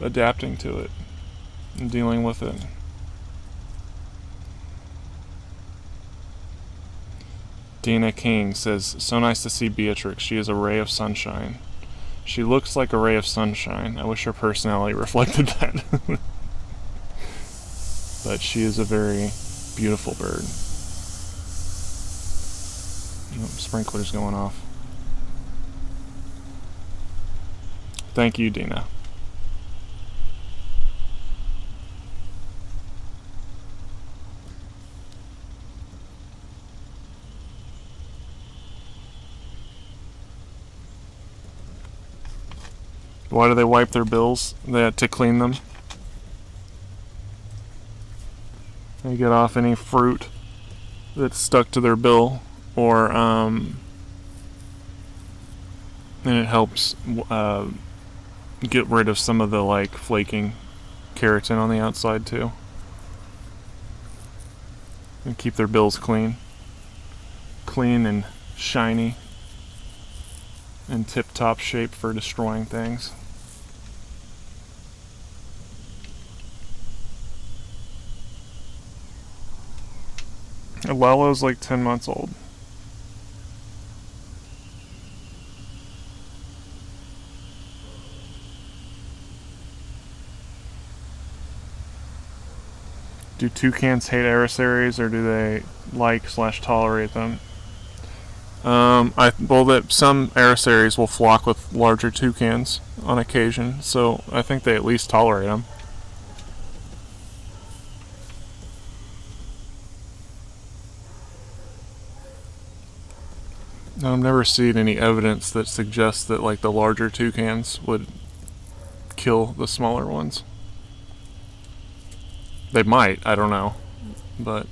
adapting to it and dealing with it. Dina King says, so nice to see Beatrix. She is a ray of sunshine. She looks like a ray of sunshine. I wish her personality reflected that. But she is a very beautiful bird. Oh, sprinkler's going off. Thank you, Dina. Why do they wipe their bills? They had to clean them. They get off any fruit that's stuck to their bill, or and it helps get rid of some of the like flaking keratin on the outside too, and keep their bills clean and shiny and tip-top shape for destroying things. Lalo's like 10 months old. Do toucans hate arasaries, or do they like/tolerate them? Some arasaries will flock with larger toucans on occasion, so I think they at least tolerate them. I've never seen any evidence that suggests that like the larger toucans would kill the smaller ones. They might, I don't know, but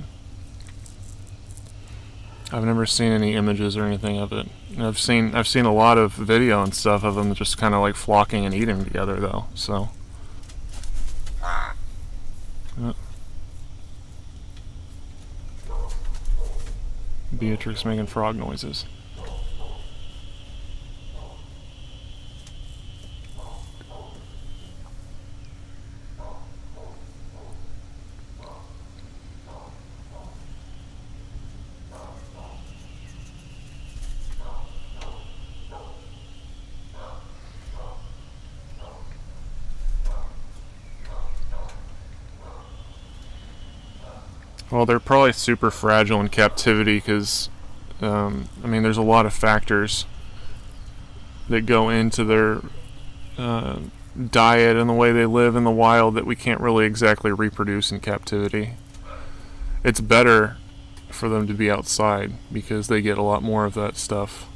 I've never seen any images or anything of it. I've seen a lot of video and stuff of them just kind of like flocking and eating together though. So. Beatrix making frog noises. Well, they're probably super fragile in captivity because, I mean, there's a lot of factors that go into their diet and the way they live in the wild that we can't really exactly reproduce in captivity. It's better for them to be outside because they get a lot more of that stuff,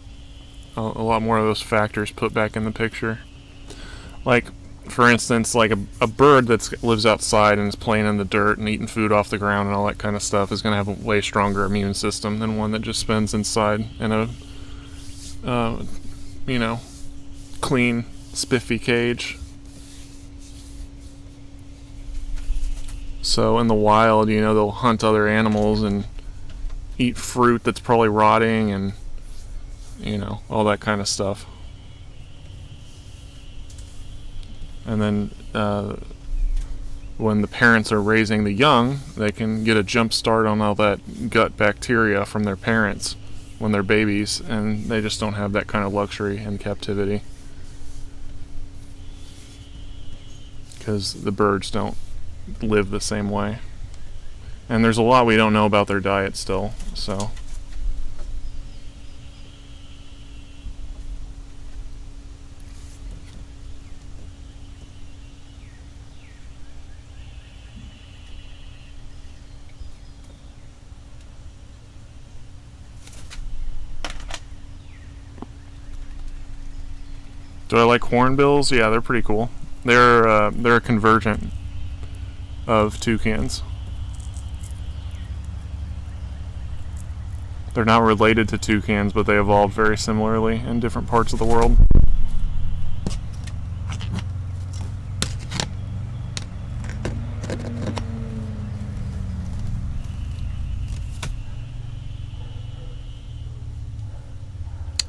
a lot more of those factors put back in the picture. Like, for instance, like a bird that lives outside and is playing in the dirt and eating food off the ground and all that kind of stuff is going to have a way stronger immune system than one that just spends inside in a, clean, spiffy cage. So in the wild, they'll hunt other animals and eat fruit that's probably rotting and, all that kind of stuff. And then when the parents are raising the young, they can get a jump start on all that gut bacteria from their parents when they're babies, and they just don't have that kind of luxury in captivity because the birds don't live the same way. And there's a lot we don't know about their diet still, so... Do I like hornbills? Yeah, they're pretty cool. They're a convergent of toucans. They're not related to toucans, but they evolved very similarly in different parts of the world.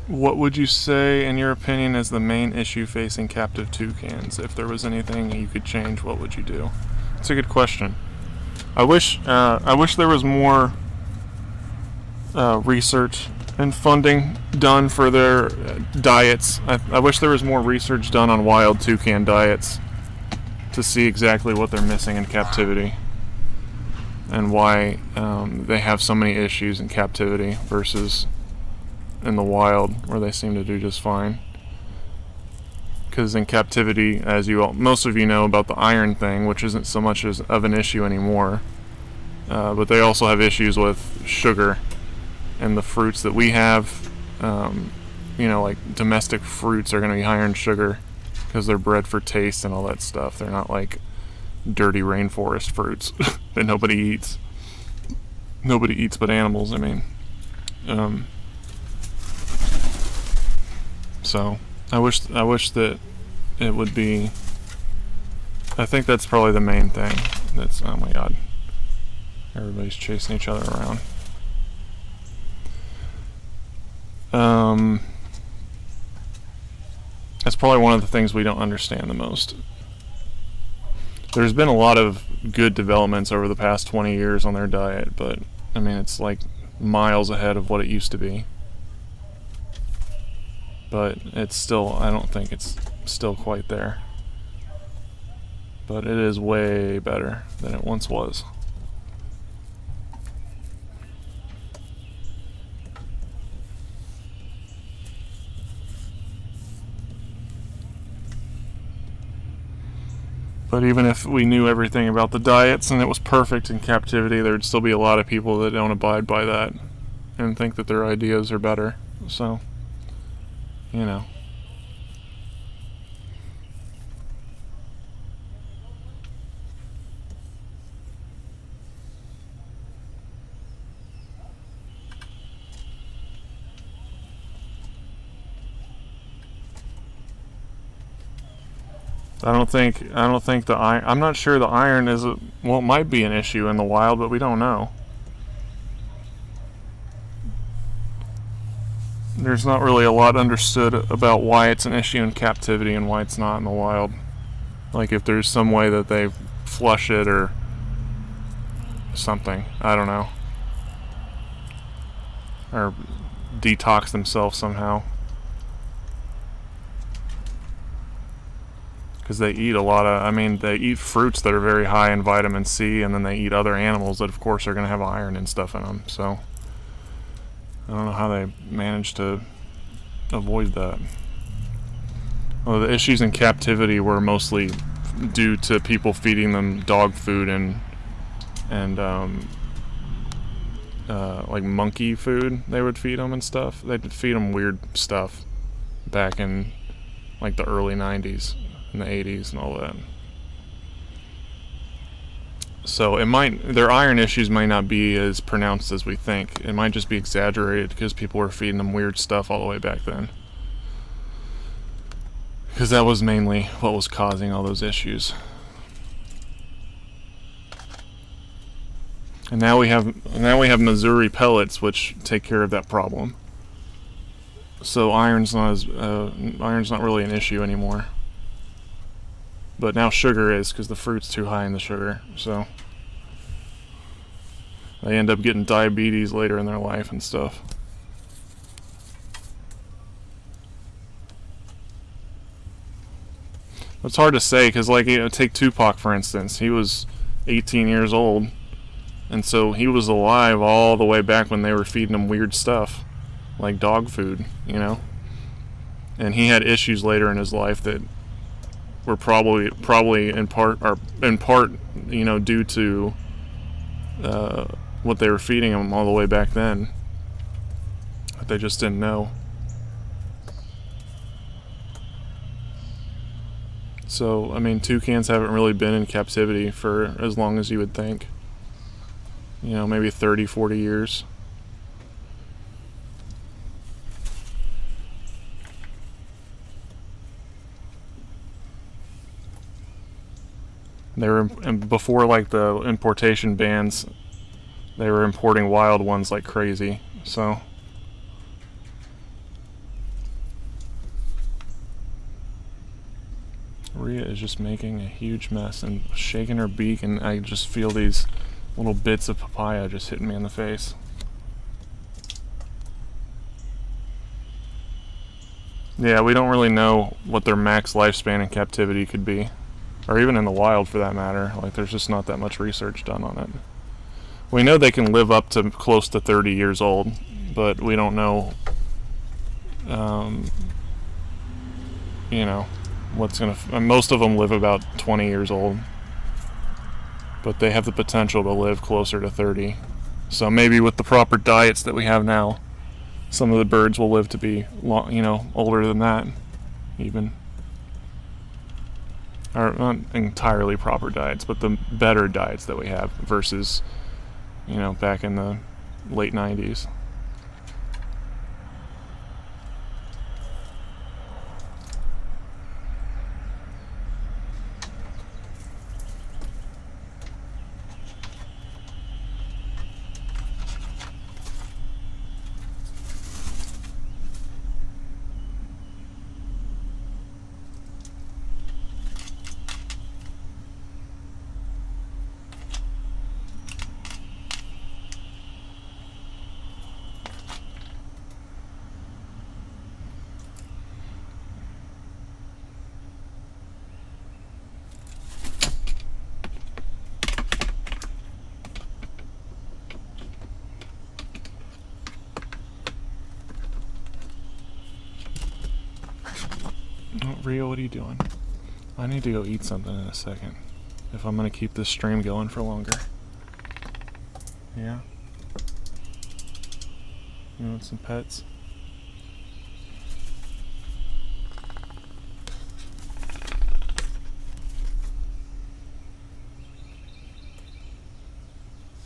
What would you say, in your opinion, is the main issue facing captive toucans? If there was anything you could change, what would you do? It's a good question. I wish there was more research and funding done for their diets. I wish there was more research done on wild toucan diets to see exactly what they're missing in captivity and why they have so many issues in captivity versus in the wild, where they seem to do just fine. Because in captivity, as most of you know about the iron thing, which isn't so much of an issue anymore, but they also have issues with sugar and the fruits that we have. Like domestic fruits are going to be higher in sugar because they're bred for taste and all that stuff. They're not like dirty rainforest fruits that nobody eats. Nobody eats but animals, I mean. So I wish that it would be. I think that's probably the main thing. Oh my god, everybody's chasing each other around. That's probably one of the things we don't understand the most. There's been a lot of good developments over the past 20 years on their diet, but I mean it's like miles ahead of what it used to be. But it's still, I don't think it's still quite there. But it is way better than it once was. But even if we knew everything about the diets and it was perfect in captivity, there would still be a lot of people that don't abide by that and think that their ideas are better. So... I don't think the iron. I'm not sure the iron is it might be an issue in the wild, but we don't know. there's not really a lot understood about why it's an issue in captivity and why it's not in the wild. Like if there's some way that they flush it or something, I don't know, or detox themselves somehow, because they eat a lot of, I mean, they eat fruits that are very high in vitamin C, and then they eat other animals that of course are going to have iron and stuff in them, so I don't know how they manage to avoid that. Well, the issues in captivity were mostly due to people feeding them dog food and like monkey food. They would feed them and stuff. They'd feed them weird stuff back in like the early 90s and the 80s and all that. So their iron issues might not be as pronounced as we think. It might just be exaggerated because people were feeding them weird stuff all the way back then. Because that was mainly what was causing all those issues. And now we have Missouri pellets, which take care of that problem. So iron's not really an issue anymore. But now sugar is, because the fruit's too high in the sugar. So they end up getting diabetes later in their life and stuff. It's hard to say, because like, take Tupac for instance. He was 18 years old, and so he was alive all the way back when they were feeding him weird stuff like dog food, you know. And he had issues later in his life that were probably in part, you know, due to what they were feeding him all the way back then, but they just didn't know. So, I mean, toucans haven't really been in captivity for as long as you would think. You know, maybe 30, 40 years. They were, and before like the importation bans, they were importing wild ones like crazy. So Rhea is just making a huge mess and shaking her beak, and I just feel these little bits of papaya just hitting me in the face. Yeah, we don't really know what their max lifespan in captivity could be, or even in the wild for that matter. Like, there's just not that much research done on it. We know they can live up to close to 30 years old, but we don't know, you know, most of them live about 20 years old, but they have the potential to live closer to 30. So maybe with the proper diets that we have now, some of the birds will live to be older than that, even. Or not entirely proper diets, but the better diets that we have versus, back in the late 90s. Oh, Rio, what are you doing? I need to go eat something in a second, if I'm going to keep this stream going for longer. Yeah? You want some pets?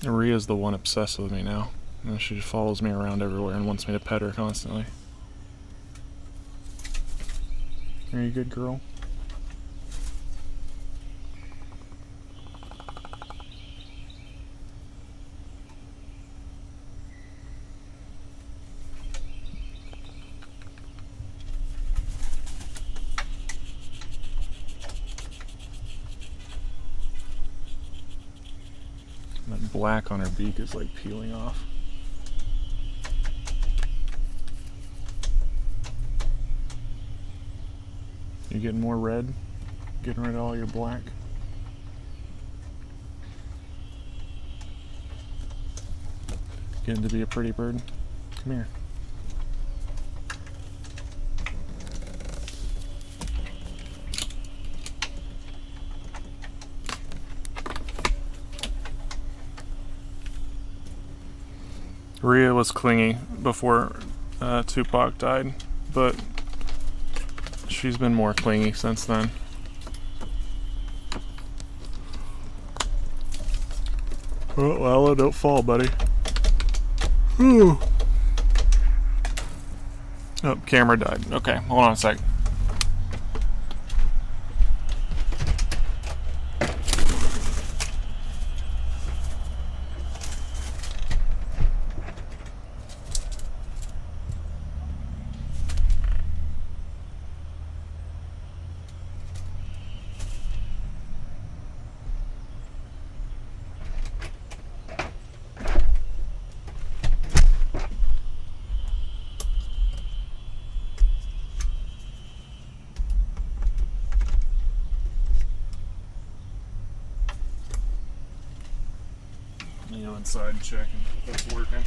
Ria's the one obsessed with me now. She just follows me around everywhere and wants me to pet her constantly. Are you a good girl? black on her beak is like peeling off. You getting more red? Getting rid of all your black? Getting to be a pretty bird? Come here. Rhea was clingy before Tupac died, but she's been more clingy since then. Oh, Lala, don't fall, buddy. Ooh. Oh, camera died. Okay, hold on a sec. Let me go inside and check if it's working.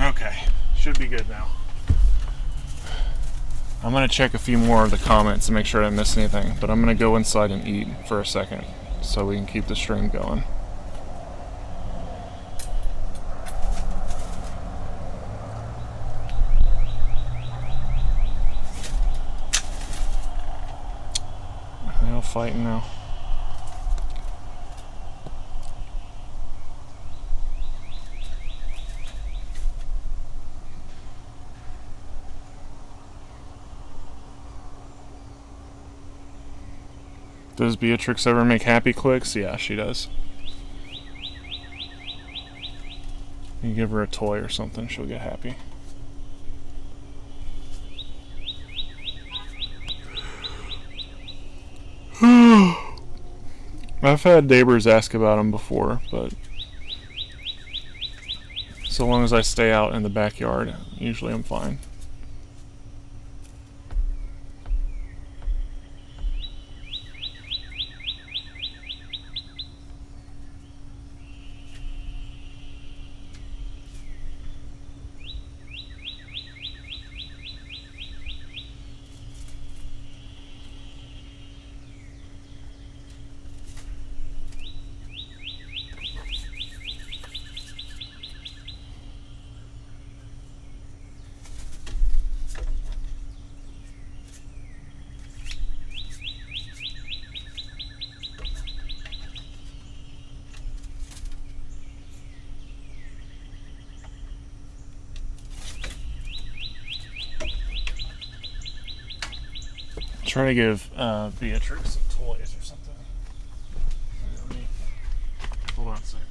Okay, should be good now. I'm gonna check a few more of the comments to make sure I didn't miss anything, but I'm gonna go inside and eat for a second so we can keep the stream going. Are they all fighting now? Does Beatrix ever make happy clicks? Yeah, she does. You give her a toy or something, she'll get happy. I've had neighbors ask about them before, but so long as I stay out in the backyard, usually I'm fine. try to give Beatrix some toys or something. Hold on a second.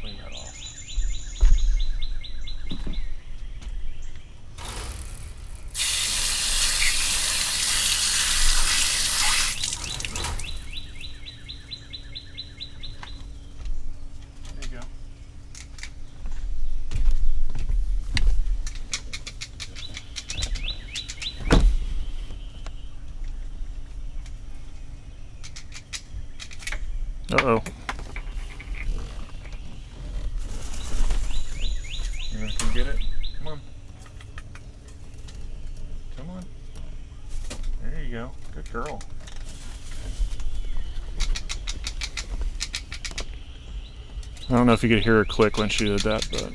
Clean that off. There you go. Uh-oh. You gonna come get it? Come on. Come on. There you go. Good girl. I don't know if you could hear her click when she did that, but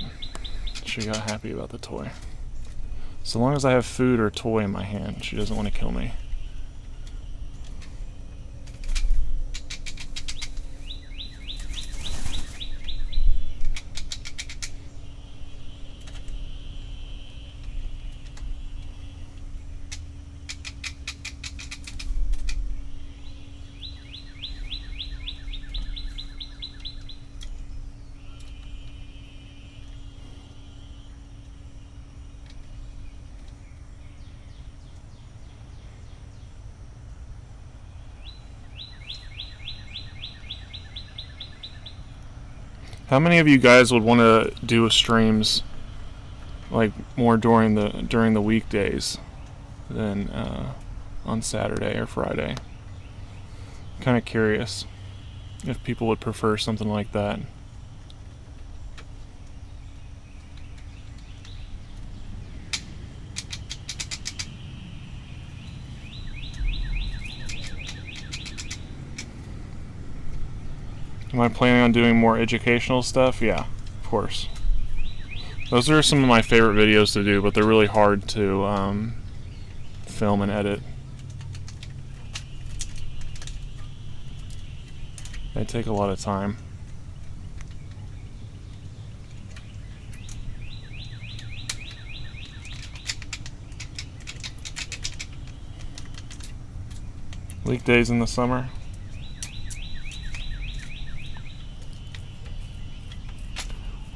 she got happy about the toy. So long as I have food or toy in my hand, she doesn't want to kill me. How many of you guys would want to do streams like more during the weekdays than on Saturday or Friday? Kind of curious if people would prefer something like that. Am I planning on doing more educational stuff? Yeah, of course. Those are some of my favorite videos to do, but they're really hard to film and edit. They take a lot of time. Weekdays in the summer.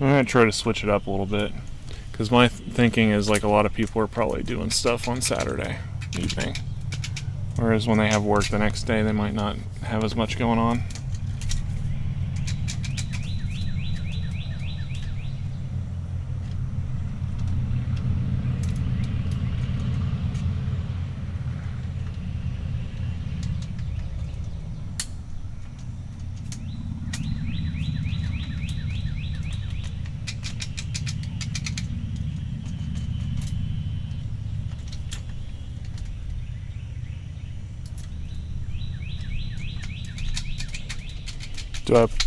I'm going to try to switch it up a little bit, because my thinking is like a lot of people are probably doing stuff on Saturday evening, whereas when they have work the next day they might not have as much going on.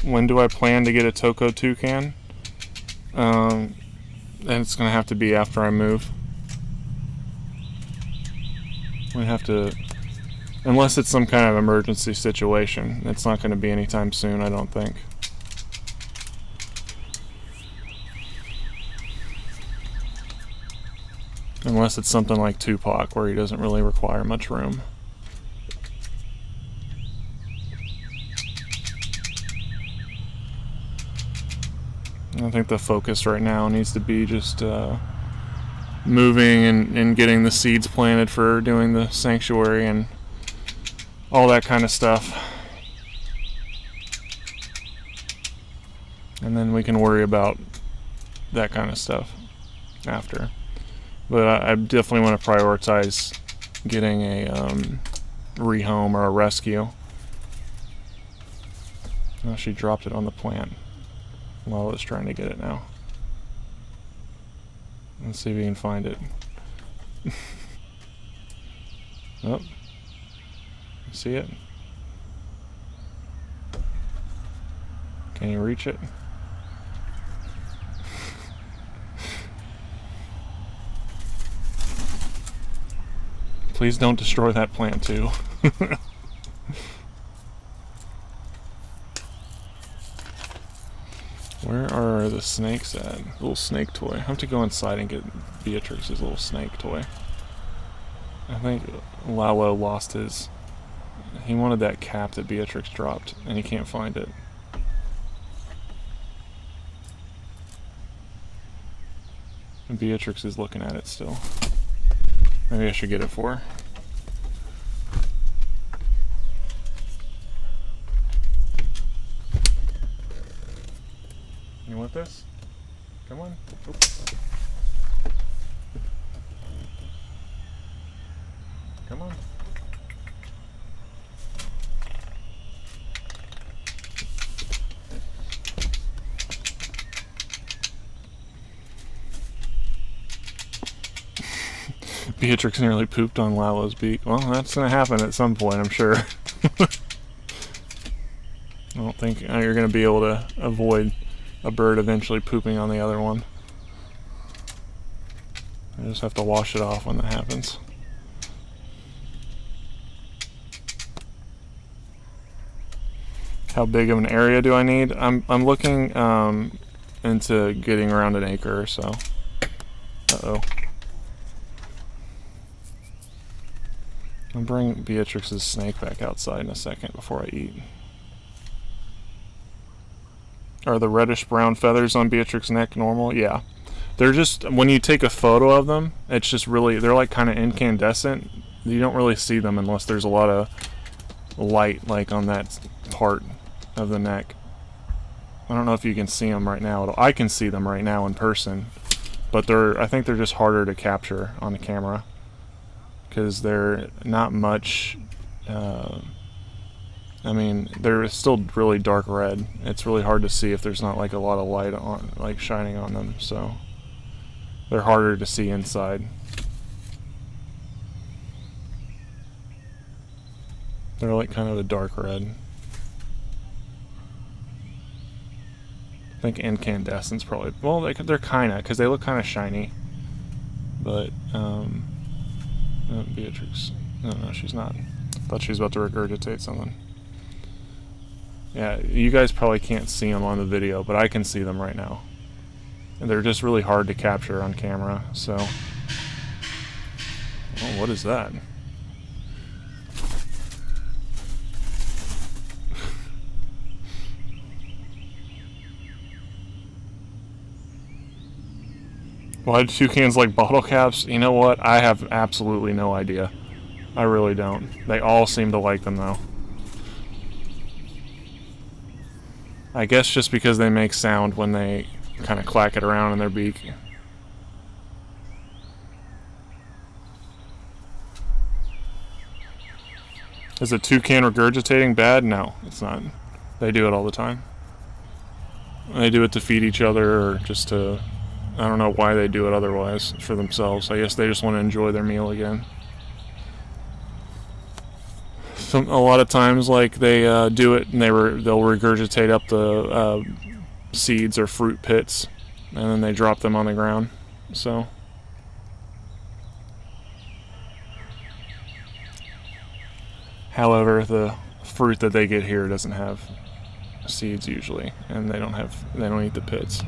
When do I plan to get a Toucan? And it's going to have to be after I move. We have to, unless it's some kind of emergency situation. It's not going to be anytime soon, I don't think. Unless it's something like Tupac, where he doesn't really require much room. I think the focus right now needs to be just moving and getting the seeds planted for doing the sanctuary and all that kind of stuff. And then we can worry about that kind of stuff after. But I definitely want to prioritize getting a rehome or a rescue. Oh, she dropped it on the plant while I was trying to get it now. Let's see if we can find it. Oh, you see it? Can you reach it? Please don't destroy that plant too. Where are the snakes at? Little snake toy. I have to go inside and get Beatrix's little snake toy. I think Lalo lost his... He wanted that cap that Beatrix dropped, and he can't find it. And Beatrix is looking at it still. Maybe I should get it for her. You want this? Come on. Oops. Come on. Beatrix nearly pooped on Lalo's beak. Well, that's going to happen at some point, I'm sure. I don't think you're going to be able to avoid a bird eventually pooping on the other one. I just have to wash it off when that happens. How big of an area do I need? I'm looking into getting around an acre or so. Uh-oh. I'll bring Beatrix's snake back outside in a second before I eat. Are the reddish brown feathers on Beatrix's neck normal? Yeah. They're just, when you take a photo of them, it's just really, they're like kind of incandescent. You don't really see them unless there's a lot of light like on that part of the neck. I don't know if you can see them right now. I can see them right now in person, but I think they're just harder to capture on the camera because they're not much, I mean, they're still really dark red. It's really hard to see if there's not like a lot of light on, like shining on them, so they're harder to see inside. They're like kind of a dark red. I think incandescent's probably, well, they're kind of, because they look kind of shiny. But, Beatrix, no, she's not. Thought she was about to regurgitate something. Yeah, you guys probably can't see them on the video, but I can see them right now. And they're just really hard to capture on camera, so... Oh, what is that? Why do toucans like bottle caps? You know what? I have absolutely no idea. I really don't. They all seem to like them, though. I guess just because they make sound when they kind of clack it around in their beak. Is a toucan regurgitating bad? No, it's not. They do it all the time. They do it to feed each other or just to... I don't know why they do it otherwise for themselves. I guess they just want to enjoy their meal again. A lot of times, like, they do it and they'll regurgitate up the seeds or fruit pits, and then they drop them on the ground. So, however, the fruit that they get here doesn't have seeds usually, and they don't eat the pits.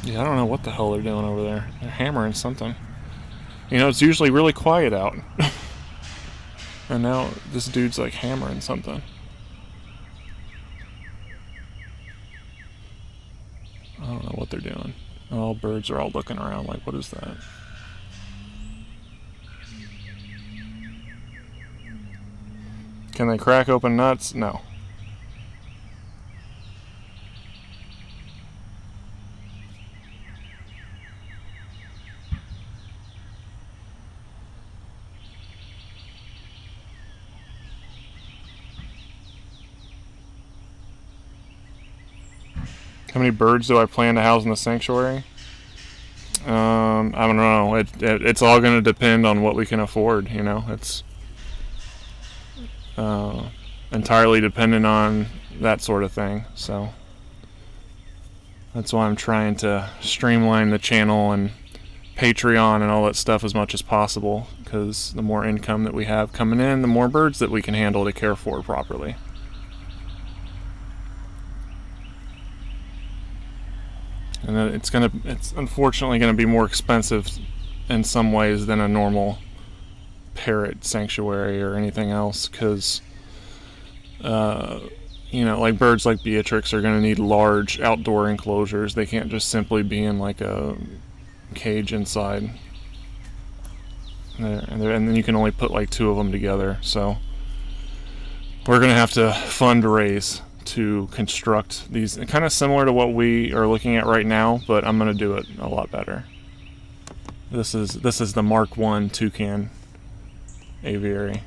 Yeah, I don't know what the hell they're doing over there. They're hammering something. You know, it's usually really quiet out. And now this dude's like hammering something. I don't know what they're doing. All birds are all looking around like, what is that? Can they crack open nuts? No. How many birds do I plan to house in the sanctuary? I don't know. It's all going to depend on what we can afford, you know. It's entirely dependent on that sort of thing. So that's why I'm trying to streamline the channel and Patreon and all that stuff as much as possible, because the more income that we have coming in, the more birds that we can handle to care for properly. And it's unfortunately gonna be more expensive in some ways than a normal parrot sanctuary or anything else, because like birds like Beatrix are gonna need large outdoor enclosures. They can't just simply be in like a cage inside there, and then you can only put like 2 of them together. So we're gonna have to fundraise to construct these, kind of similar to what we are looking at right now, but I'm gonna do it a lot better. This is the Mark I Toucan aviary.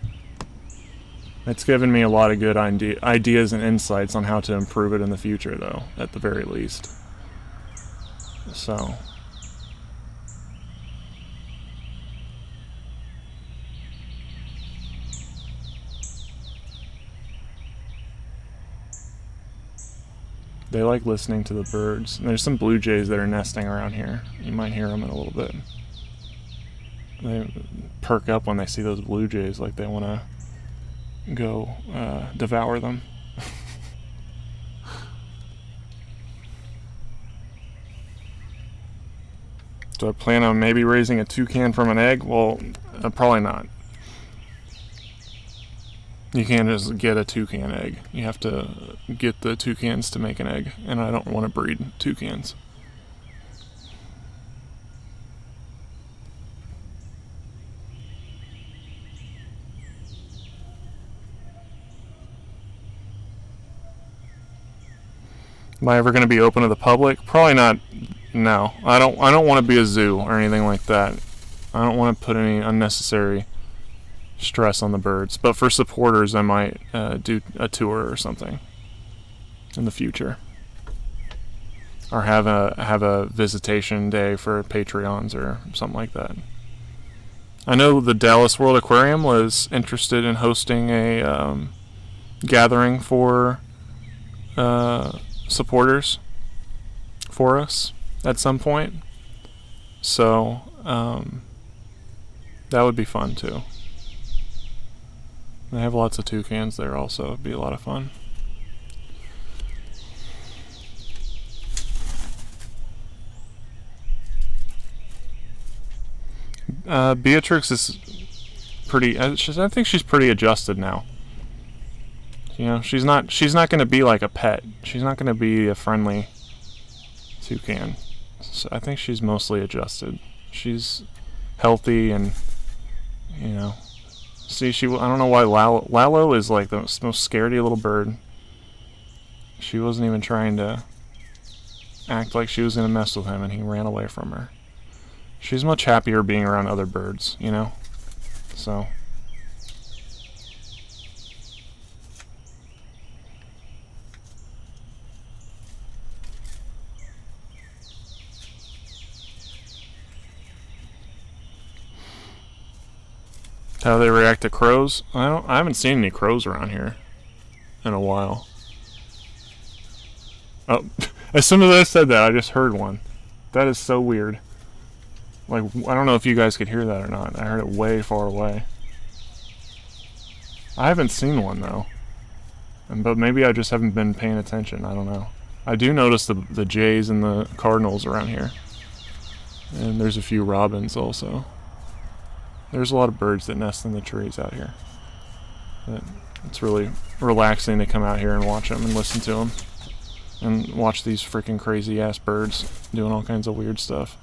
It's given me a lot of good ideas and insights on how to improve it in the future, though, at the very least. So they like listening to the birds. And there's some blue jays that are nesting around here. You might hear them in a little bit. They perk up when they see those blue jays, like they want to go devour them. Do I plan on maybe raising a toucan from an egg? Well, probably not. You can't just get a toucan egg. You have to get the toucans to make an egg, and I don't want to breed toucans. Am I ever going to be open to the public? Probably not. No, I don't want to be a zoo or anything like that. I don't want to put any unnecessary stress on the birds. But for supporters, I might do a tour or something in the future, or have a visitation day for Patreons or something like that. I know the Dallas World Aquarium was interested in hosting a gathering for supporters for us at some point, so that would be fun too. They have lots of toucans there also. It'd be a lot of fun. Beatrix is pretty. I think she's pretty adjusted now. You know, she's not going to be like a pet. She's not going to be a friendly toucan. So I think she's mostly adjusted. She's healthy, and see, I don't know why Lalo is like the most scaredy little bird. She wasn't even trying to act like she was going to mess with him, and he ran away from her. She's much happier being around other birds, so. How they react to crows? I haven't seen any crows around here in a while. Oh, as soon as I said that, I just heard one. That is so weird. Like, I don't know if you guys could hear that or not. I heard it way far away. I haven't seen one though, but maybe I just haven't been paying attention. I don't know. I do notice the jays and the cardinals around here, and there's a few robins also. There's a lot of birds that nest in the trees out here. It's really relaxing to come out here and watch them and listen to them. And watch these freaking crazy ass birds doing all kinds of weird stuff.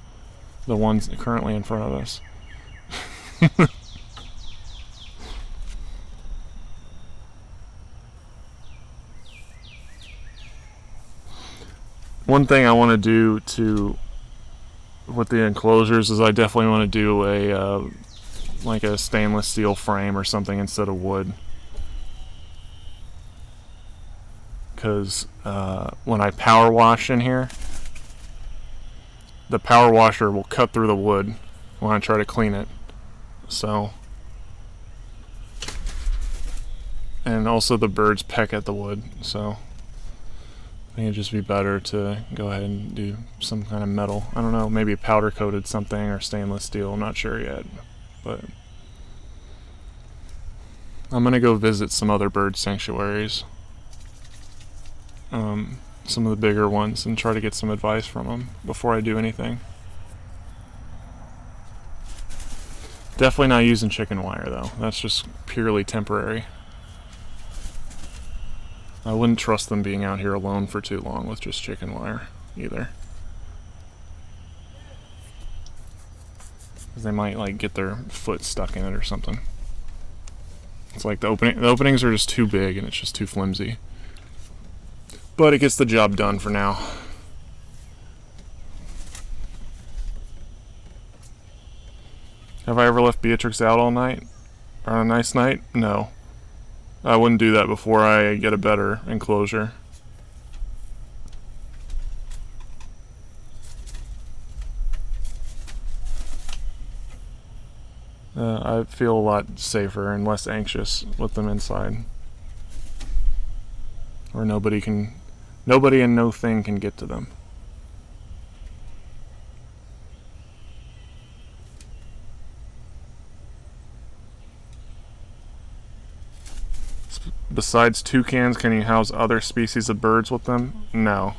The ones currently in front of us. One thing I want to do with the enclosures is I definitely want to do like a stainless steel frame or something instead of wood, because when I power wash in here, the power washer will cut through the wood when I try to clean it. So, and also the birds peck at the wood, so I think it'd just be better to go ahead and do some kind of metal. I don't know, maybe powder coated something or stainless steel. I'm not sure yet, but I'm gonna go visit some other bird sanctuaries, some of the bigger ones, and try to get some advice from them before I do anything. Definitely not using chicken wire though. That's just purely temporary. I wouldn't trust them being out here alone for too long with just chicken wire either. Because they might like get their foot stuck in it or something. It's like the openings are just too big and it's just too flimsy. But it gets the job done for now. Have I ever left Beatrix out all night? On a nice night? No. I wouldn't do that before I get a better enclosure. I feel a lot safer and less anxious with them inside. Where nobody and no thing can get to them. Besides toucans, can you house other species of birds with them? No.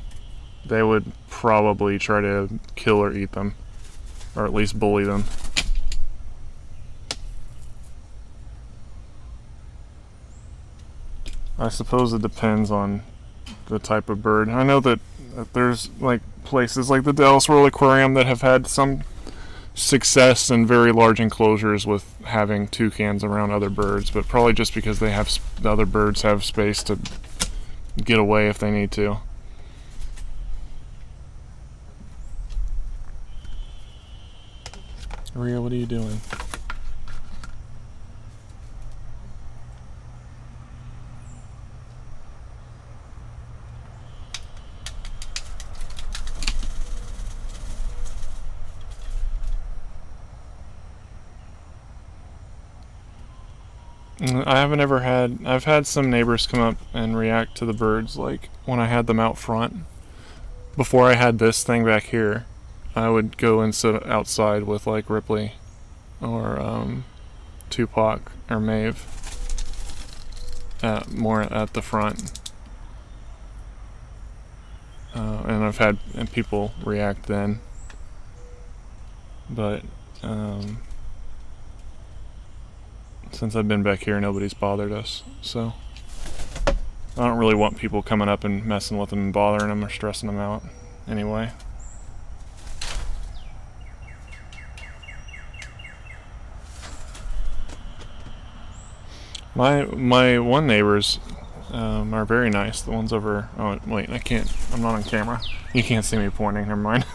They would probably try to kill or eat them. Or at least bully them. I suppose it depends on the type of bird. I know that there's like places like the Dallas World Aquarium that have had some success in very large enclosures with having toucans around other birds, but probably just because they have the other birds have space to get away if they need to. Rhea, what are you doing? I've had some neighbors come up and react to the birds, like when I had them out front. Before I had this thing back here, I would go and sit outside with like Ripley or Tupac or Maeve more at the front. And I've had people react then. But since I've been back here, nobody's bothered us. So I don't really want people coming up and messing with them and bothering them or stressing them out anyway. My one neighbors are very nice. The ones over... Oh, wait, I'm not on camera. You can't see me pointing, never mind.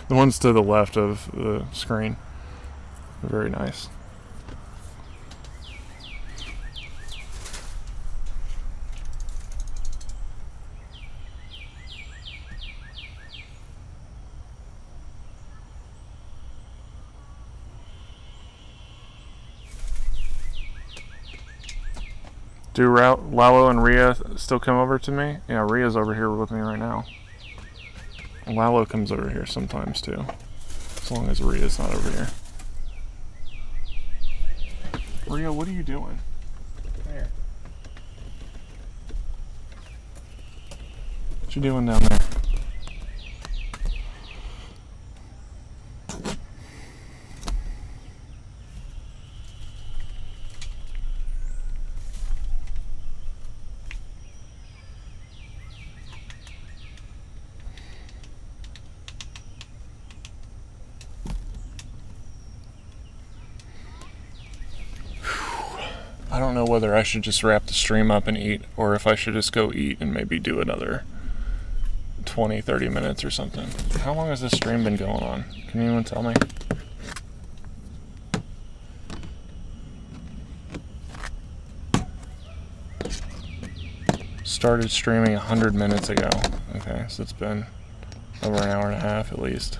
The ones to the left of the screen are very nice. Do Lalo and Rhea still come over to me? Yeah, Rhea's over here with me right now. Lalo comes over here sometimes too, as long as Rhea's not over here. Rhea, what are you doing? There. What you doing down there? I don't know whether I should just wrap the stream up and eat, or if I should just go eat and maybe do another 20-30 minutes or something. How long has this stream been going on? Can anyone tell me? Started streaming 100 minutes ago. Okay, so it's been over an hour and a half at least.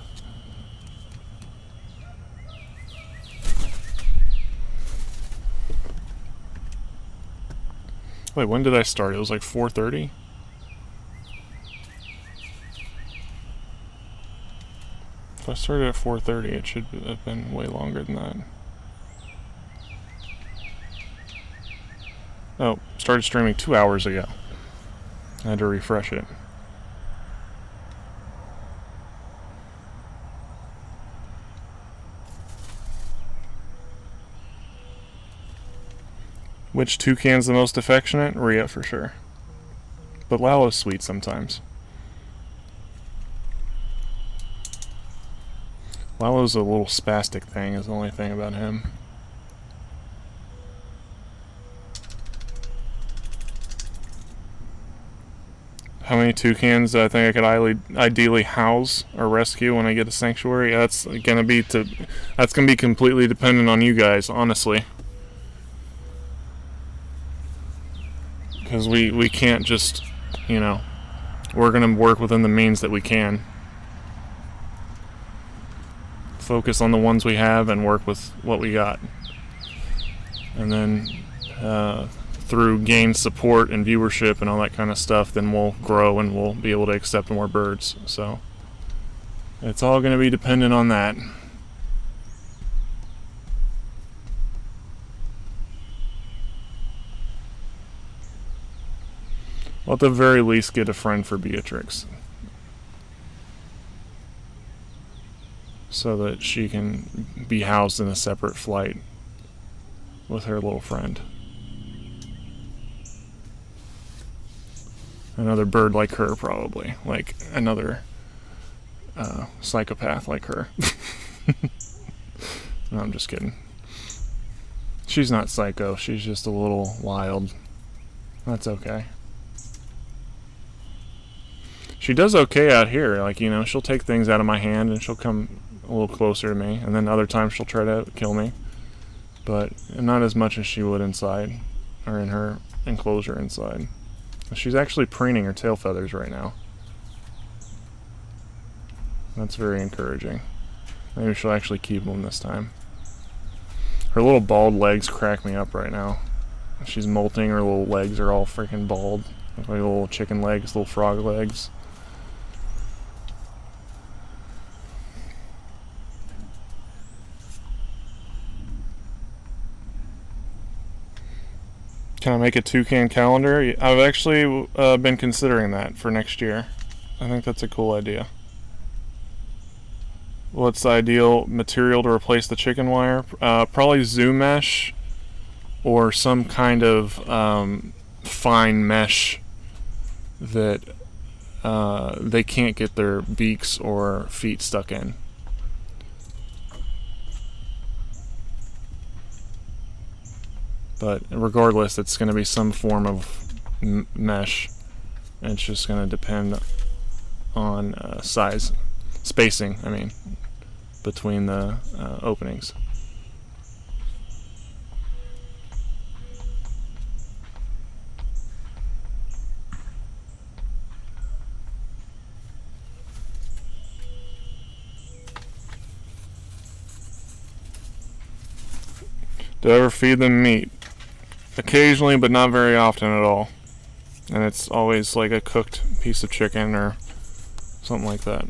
Wait, when did I start? It was like 4:30? If I started at 4:30, it should have been way longer than that. Oh, started streaming 2 hours ago. I had to refresh it. Which Toucan's the most affectionate? Rhea, for sure. But Lalo's sweet sometimes. Lalo's a little spastic thing, is the only thing about him. How many toucans do I think I could ideally house or rescue when I get a sanctuary? That's gonna be completely dependent on you guys, honestly. Because we can't just, we're gonna work within the means that we can. Focus on the ones we have and work with what we got. And then through gained support and viewership and all that kind of stuff, then we'll grow and we'll be able to accept more birds. So it's all going to be dependent on that. Well, at the very least, get a friend for Beatrix, so that she can be housed in a separate flight with her little friend. Another bird like her, probably. Like another psychopath like her. No, I'm just kidding. She's not psycho, she's just a little wild. That's okay. She does okay out here. Like, she'll take things out of my hand and she'll come a little closer to me, and then other times she'll try to kill me, but not as much as she would inside, or in her enclosure inside. She's actually preening her tail feathers right now. That's very encouraging. Maybe she'll actually keep them this time. Her little bald legs crack me up right now. She's molting, her little legs are all freaking bald. Like little chicken legs, little frog legs. Can I make a toucan calendar? I've actually been considering that for next year. I think that's a cool idea. What's the ideal material to replace the chicken wire? Probably zoo mesh or some kind of fine mesh that they can't get their beaks or feet stuck in. But regardless, it's going to be some form of mesh, and it's just going to depend on spacing, between the openings. Do I ever feed them meat? Occasionally, but not very often at all. And it's always like a cooked piece of chicken or something like that.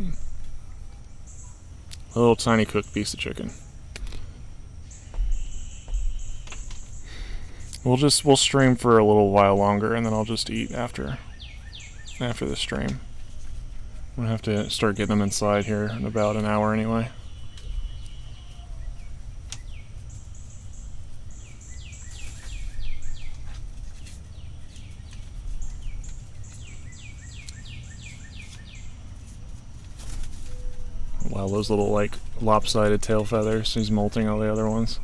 A little tiny cooked piece of chicken. We'll stream for a little while longer, and then I'll just eat after the stream. I'm gonna have to start getting them inside here in about an hour anyway. Wow, those little like lopsided tail feathers. He's molting all the other ones.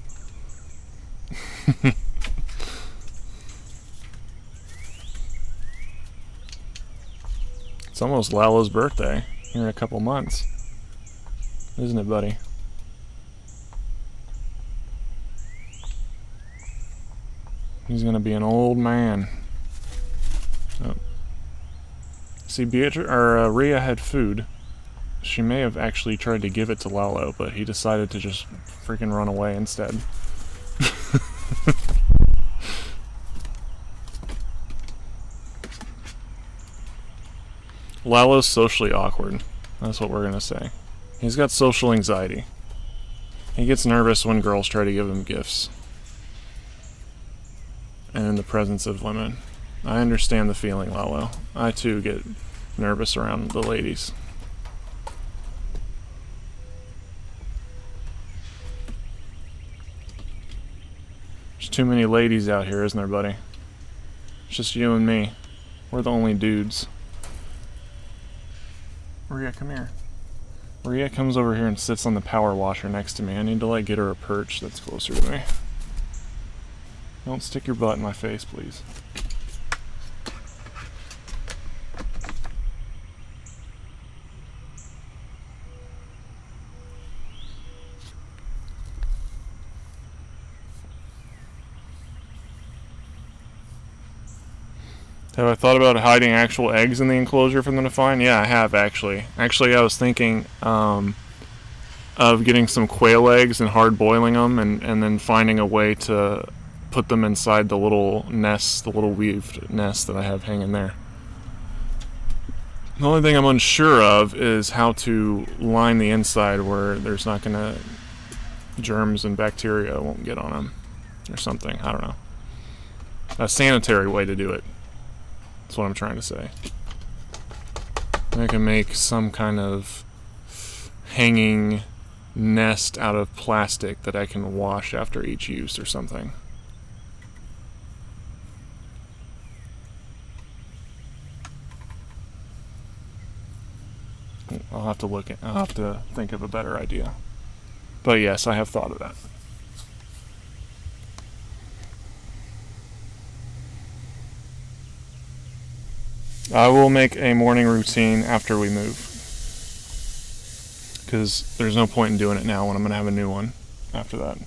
It's almost Lalo's birthday here in a couple months, isn't it, buddy? He's gonna be an old man. Oh. See, Rhea had food. She may have actually tried to give it to Lalo, but he decided to just freaking run away instead. Lalo's socially awkward. That's what we're gonna say. He's got social anxiety. He gets nervous when girls try to give him gifts. And in the presence of women. I understand the feeling, Lalo. I too get nervous around the ladies. There's too many ladies out here, isn't there, buddy? It's just you and me. We're the only dudes. Maria, come here. Maria comes over here and sits on the power washer next to me. I need to, like, get her a perch that's closer to me. Don't stick your butt in my face, please. Have I thought about hiding actual eggs in the enclosure for them to find? Yeah, I have, actually. Actually, I was thinking of getting some quail eggs and hard boiling them and then finding a way to put them inside the little nests, the little weaved nests that I have hanging there. The only thing I'm unsure of is how to line the inside where there's not going to... germs and bacteria won't get on them or something. I don't know. A sanitary way to do it. That's what I'm trying to say. I can make some kind of hanging nest out of plastic that I can wash after each use or something. I'll have to think of a better idea. But yes, I have thought of that. I will make a morning routine after we move. Because there's no point in doing it now when I'm going to have a new one after that.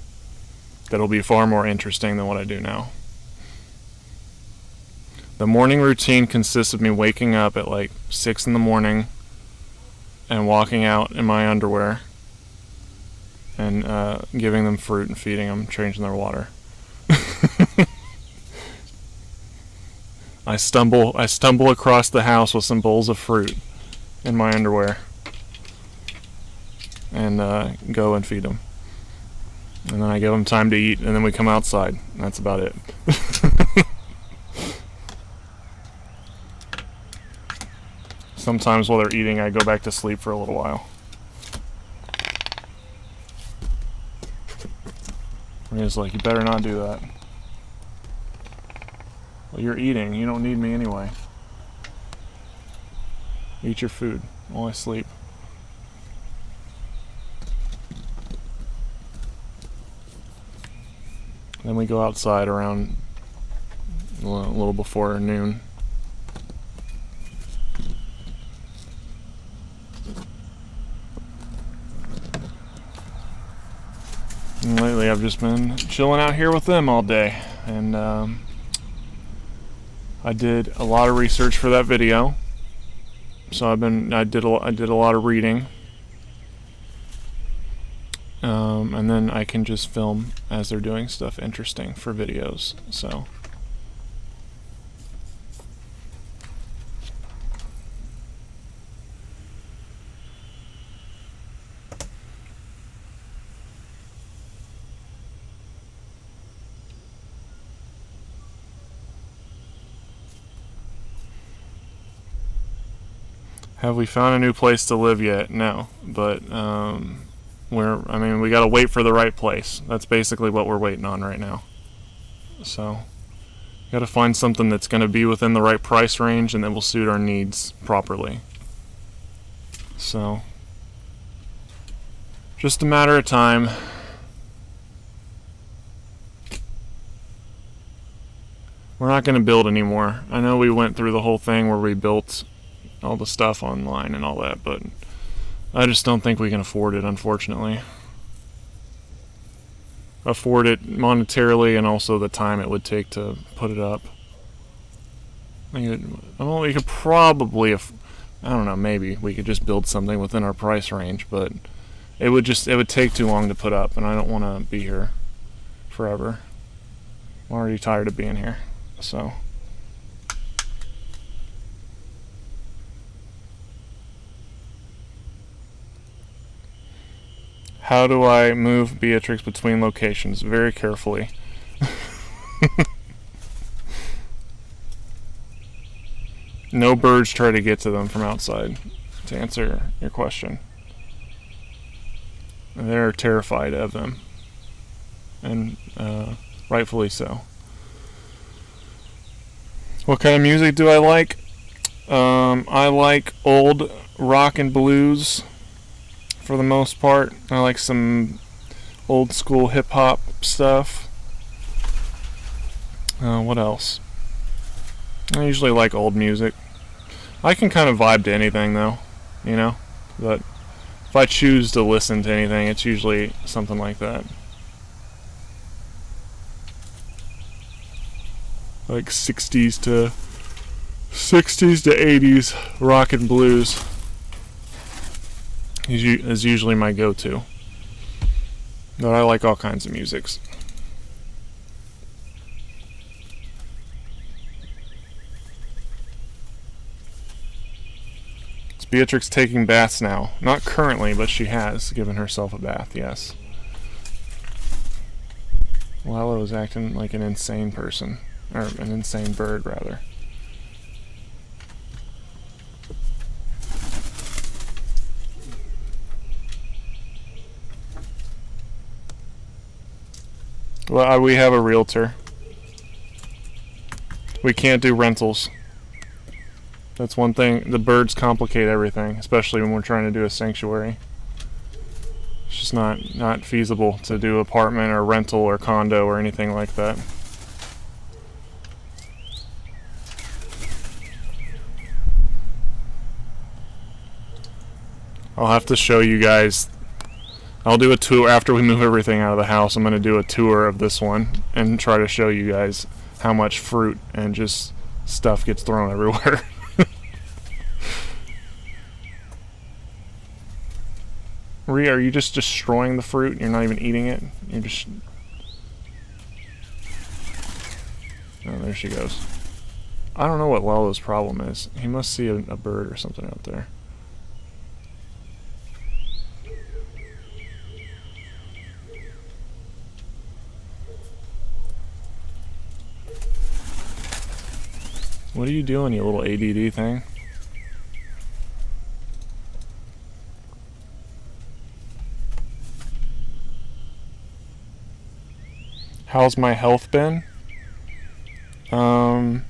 That'll be far more interesting than what I do now. The morning routine consists of me waking up at like 6 in the morning and walking out in my underwear and giving them fruit and feeding them, changing their water. I stumble across the house with some bowls of fruit in my underwear and go and feed them. And then I give them time to eat, and then we come outside. That's about it. Sometimes while they're eating, I go back to sleep for a little while. Maria's like, you better not do that. Well, you're eating. You don't need me anyway. Eat your food while I sleep. Then we go outside around a little before noon. And lately I've just been chilling out here with them all day. And I did a lot of research for that video. So I did a lot of reading. And then I can just film as they're doing stuff interesting for videos. So have we found a new place to live yet? No, but we gotta wait for the right place. That's basically what we're waiting on right now. So, gotta find something that's gonna be within the right price range and that will suit our needs properly. So, just a matter of time. We're not gonna build anymore. I know we went through the whole thing where we built all the stuff online and all that, but I just don't think we can afford it, unfortunately. Afford it monetarily and also the time it would take to put it up. We could probably, I don't know, maybe we could just build something within our price range, but it would take too long to put up, and I don't want to be here forever. I'm already tired of being here, so. How do I move Beatrix between locations? Very carefully. No birds try to get to them from outside, to answer your question. They're terrified of them. And rightfully so. What kind of music do I like? I like old rock and blues for the most part. I like some old school hip hop stuff. What else? I usually like old music. I can kind of vibe to anything though, you know? But if I choose to listen to anything, it's usually something like that. Like 60s to 80s rock and blues is usually my go-to. But I like all kinds of musics. Is Beatrix taking baths now? Not currently, but she has given herself a bath, yes. Lalo is acting like an insane person. Or an insane bird, rather. Well, we have a realtor. We can't do rentals. That's one thing. The birds complicate everything, especially when we're trying to do a sanctuary. It's just not feasible to do apartment or rental or condo or anything like that. I'll have to show you guys. I'll do a tour after we move everything out of the house. I'm going to do a tour of this one and try to show you guys how much fruit and just stuff gets thrown everywhere. Rhea, are you just destroying the fruit? You're not even eating it? You're just... Oh, there she goes. I don't know what Lalo's problem is. He must see a bird or something out there. What are you doing, you little ADD thing? How's my health been? I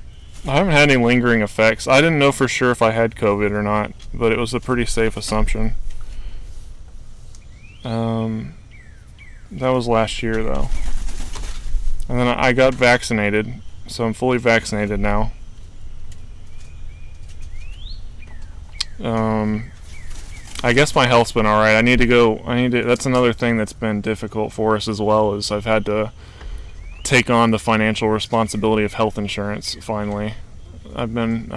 haven't had any lingering effects. I didn't know for sure if I had COVID or not, but it was a pretty safe assumption. That was last year, though. And then I got vaccinated, so I'm fully vaccinated now. I guess my health's been alright. That's another thing that's been difficult for us as well, is I've had to take on the financial responsibility of health insurance, finally. I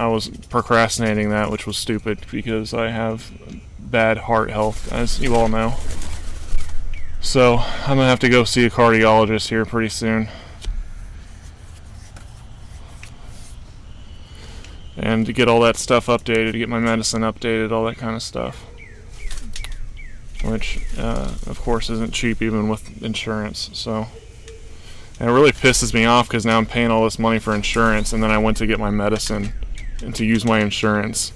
was procrastinating that, which was stupid, because I have bad heart health, as you all know. So, I'm gonna have to go see a cardiologist here pretty soon. And to get all that stuff updated, to get my medicine updated, all that kind of stuff. Which, of course, isn't cheap even with insurance, so... And it really pisses me off, because now I'm paying all this money for insurance, and then I went to get my medicine and to use my insurance.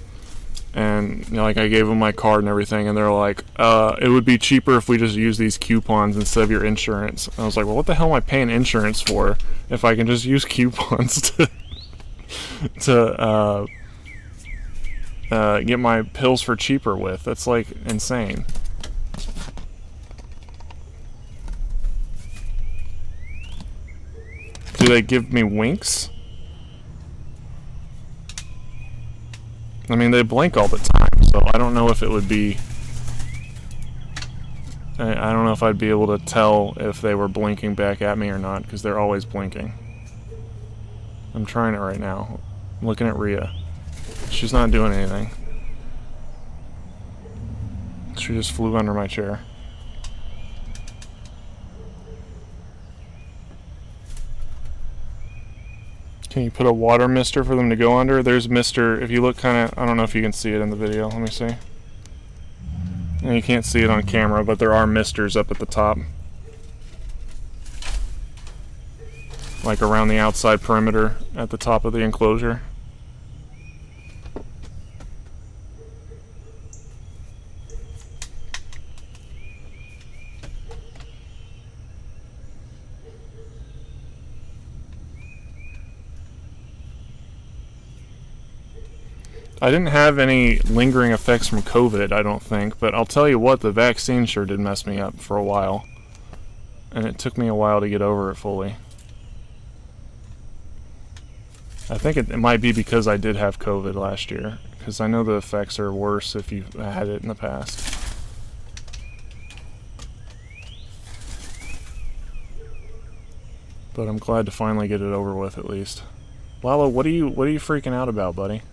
And, you know, like, I gave them my card and everything, and they're like, it would be cheaper if we just use these coupons instead of your insurance. And I was like, well, what the hell am I paying insurance for if I can just use coupons to get my pills for cheaper with? That's, like, insane. Do they give me winks? I mean, they blink all the time, so I don't know if it would be... I don't know if I'd be able to tell if they were blinking back at me or not, because they're always blinking. I'm trying it right now. I'm looking at Rhea. She's not doing anything. She just flew under my chair. Can you put a water mister for them to go under? There's mister, if you look kind of, I don't know if you can see it in the video. Let me see. And you can't see it on camera, but there are misters up at the top. Like around the outside perimeter at the top of the enclosure. I didn't have any lingering effects from COVID, I don't think, but I'll tell you what, the vaccine sure did mess me up for a while. And it took me a while to get over it fully. I think it might be because I did have COVID last year, because I know the effects are worse if you've had it in the past. But I'm glad to finally get it over with at least. Lalo, what are you freaking out about, buddy?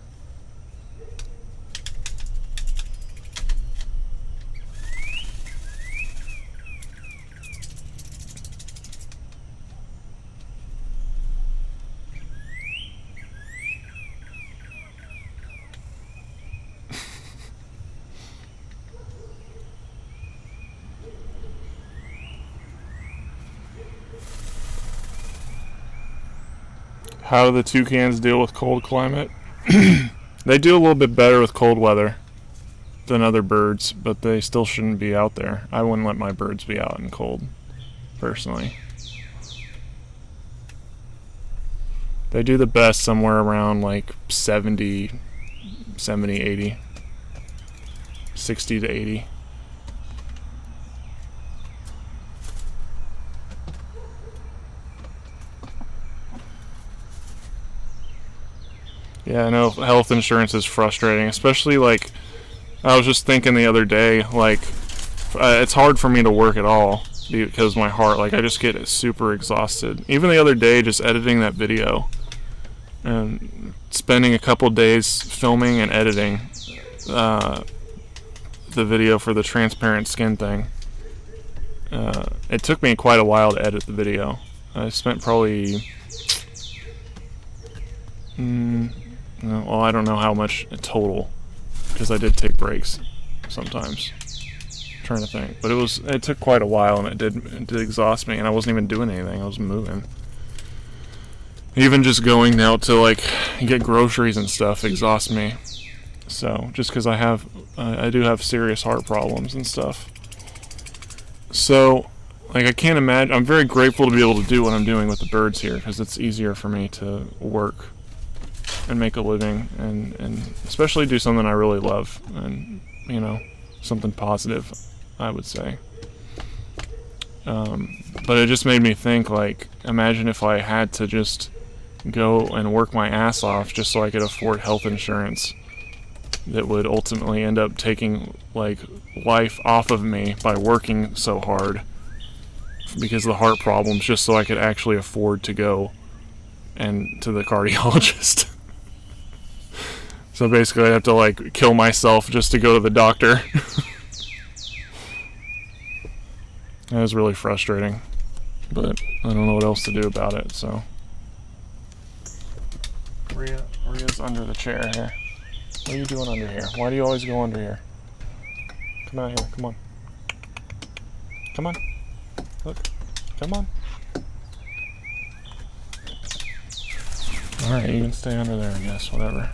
How do the toucans deal with cold climate? They do a little bit better with cold weather than other birds, but they still shouldn't be out there. I wouldn't let my birds be out in cold, personally. They do the best somewhere around like 70, 80, 60 to 80. Yeah, I know health insurance is frustrating, especially like, I was just thinking the other day, like, it's hard for me to work at all because my heart, like, I just get super exhausted. Even the other day, just editing that video and spending a couple days filming and editing the video for the transparent skin thing. It took me quite a while to edit the video. I spent probably... well, I don't know how much total, because I did take breaks sometimes. I'm trying to think, but it took quite a while, and it did exhaust me, and I wasn't even doing anything. I was moving. Even just going out to like get groceries and stuff exhausts me. So just because I do have serious heart problems and stuff. So like I can't imagine. I'm very grateful to be able to do what I'm doing with the birds here, because it's easier for me to work and make a living, and especially do something I really love, and something positive, I would say. But it just made me think, like, imagine if I had to just go and work my ass off just so I could afford health insurance that would ultimately end up taking like life off of me by working so hard because of the heart problems, just so I could actually afford to go and to the cardiologist. So basically I have to like kill myself just to go to the doctor. That was really frustrating, but I don't know what else to do about it, so. Rhea's under the chair here. What are you doing under here? Why do you always go under here? Come out here, come on. Come on. Look, come on. Alright, you can stay under there, I guess, whatever.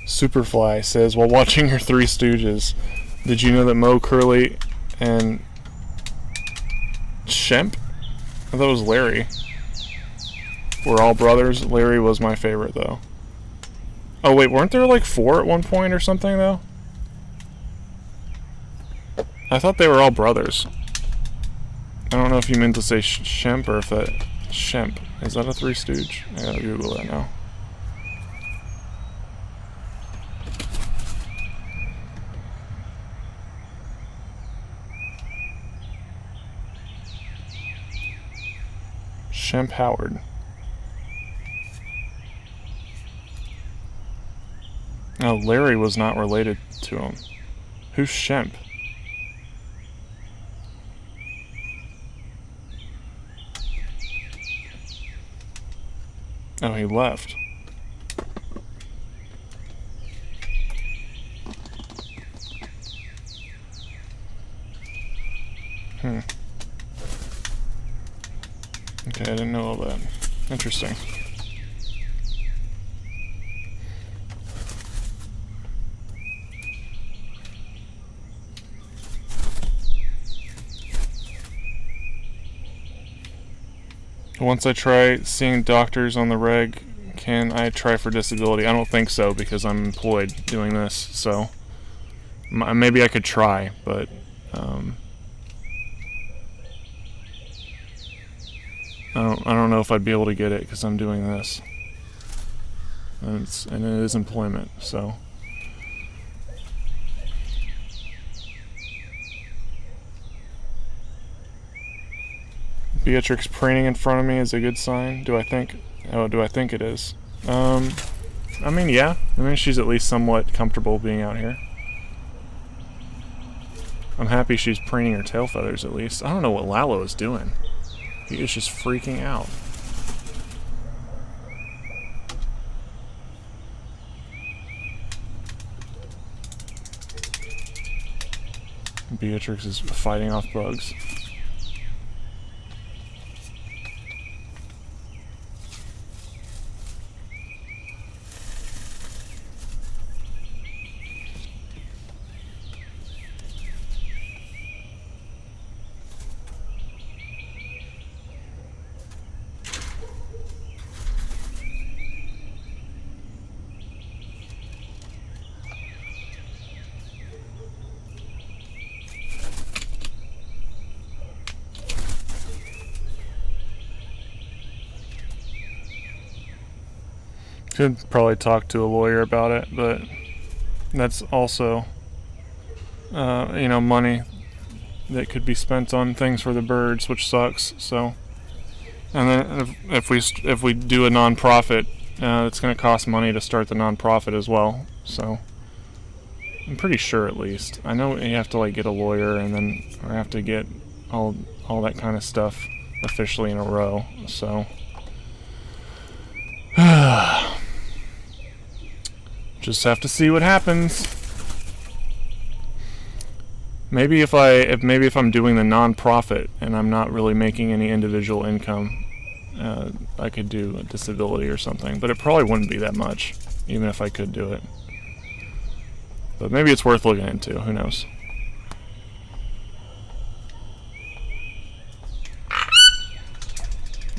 Superfly says, while watching your Three Stooges, did you know that Mo, Curly, and Shemp? I thought it was Larry. We're all brothers. Larry was my favorite, though. Oh, wait, weren't there like 4 at one point or something, though? I thought they were all brothers. I don't know if you meant to say Shemp or if that... Shemp. Is that a Three Stooge? I gotta Google that now. Shemp Howard. No, Larry was not related to him. Who's Shemp? Oh, he left. Okay, I didn't know all that. Interesting. Once I try seeing doctors on the reg, can I try for disability? I don't think so because I'm employed doing this, so maybe I could try, but I don't know if I'd be able to get it because I'm doing this, and it is employment, so. Beatrix preening in front of me is a good sign. Do I think it is? I mean, yeah. I mean, she's at least somewhat comfortable being out here. I'm happy she's preening her tail feathers at least. I don't know what Lalo is doing. He is just freaking out. Beatrix is fighting off bugs. Could probably talk to a lawyer about it, but that's also, money that could be spent on things for the birds, which sucks. So, and then if we do a nonprofit, it's going to cost money to start the nonprofit as well. So, I'm pretty sure at least. I know you have to get a lawyer and then have to get all that kind of stuff officially in a row. So. Just have to see what happens. Maybe if I'm doing the non-profit and I'm not really making any individual income, I could do a disability or something. But it probably wouldn't be that much, even if I could do it. But maybe it's worth looking into. Who knows?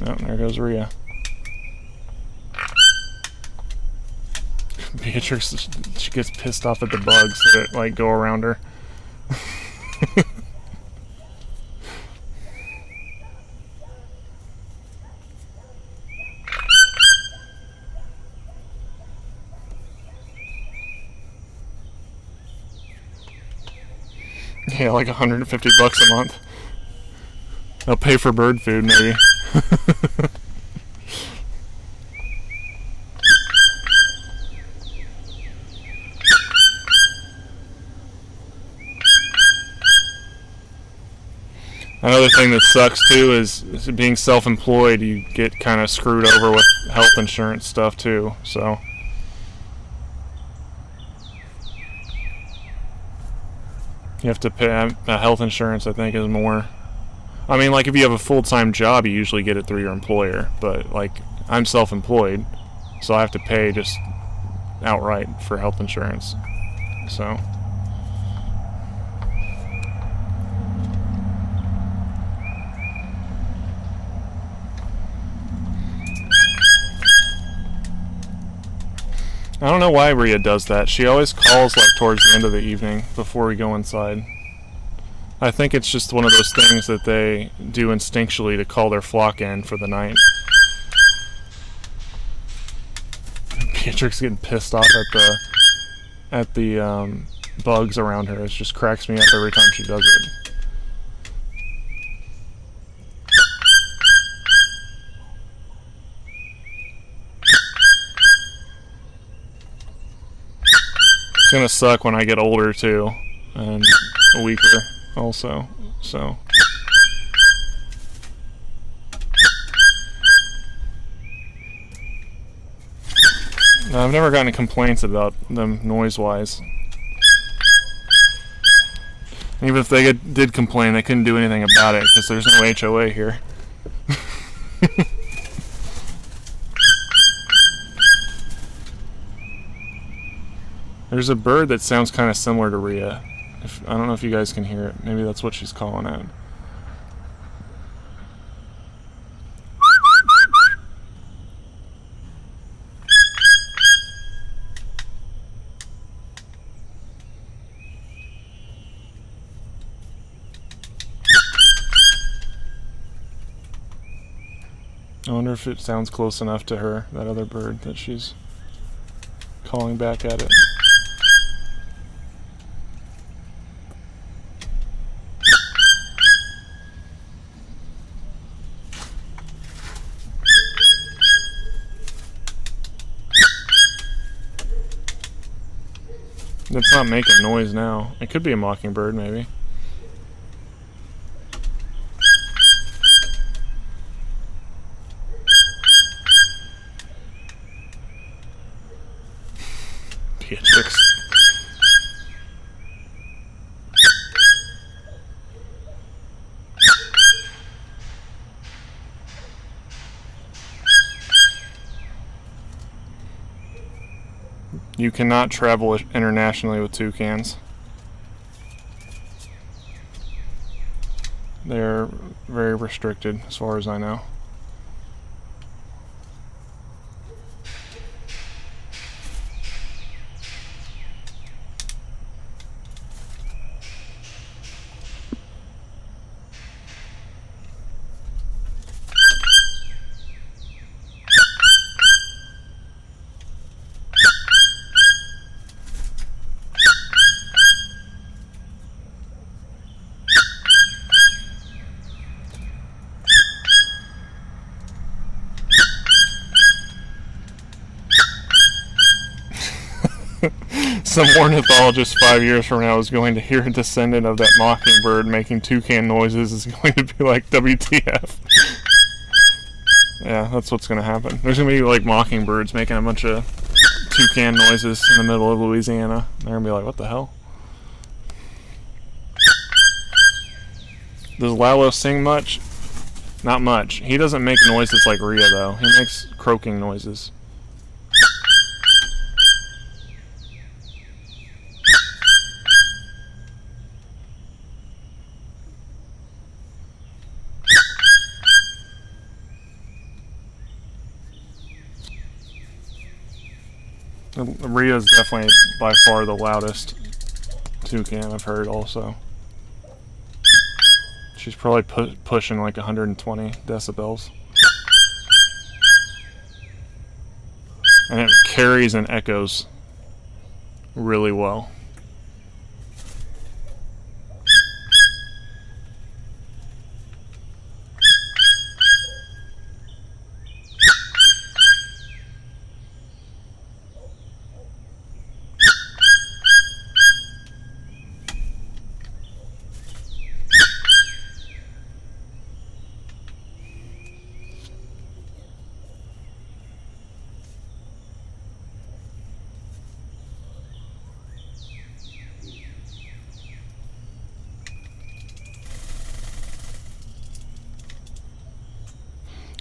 Oh, there goes Rhea. Beatrix, she gets pissed off at the bugs that go around her. Yeah, like $150 a month. I'll pay for bird food, maybe. Another thing that sucks too is being self-employed. You get kind of screwed over with health insurance stuff too. So you have to pay health insurance. I think is more. I mean, if you have a full-time job, you usually get it through your employer. But I'm self-employed, so I have to pay just outright for health insurance. So. I don't know why Rhea does that. She always calls towards the end of the evening before we go inside. I think it's just one of those things that they do instinctually to call their flock in for the night. Beatrix getting pissed off at the bugs around her. It just cracks me up every time she does it. It's gonna suck when I get older too, and weaker also, so. I've never gotten complaints about them noise-wise. Even if they did complain, they couldn't do anything about it because there's no HOA here. There's a bird that sounds kind of similar to Rhea. I don't know if you guys can hear it. Maybe that's what she's calling out. I wonder if it sounds close enough to her, that other bird, that she's calling back at it. It's not making noise now. It could be a mockingbird, maybe. Beatrix. You cannot travel internationally with toucans. They're very restricted, as far as I know. Some ornithologist 5 years from now is going to hear a descendant of that mockingbird making toucan noises is going to be like, WTF. Yeah, that's what's going to happen. There's going to be like mockingbirds making a bunch of toucan noises in the middle of Louisiana. They're going to be like, what the hell? Does Lalo sing much? Not much. He doesn't make noises like Rhea, though. He makes croaking noises. Rhea is definitely by far the loudest toucan I've heard also. She's probably pushing like 120 decibels. And it carries and echoes really well.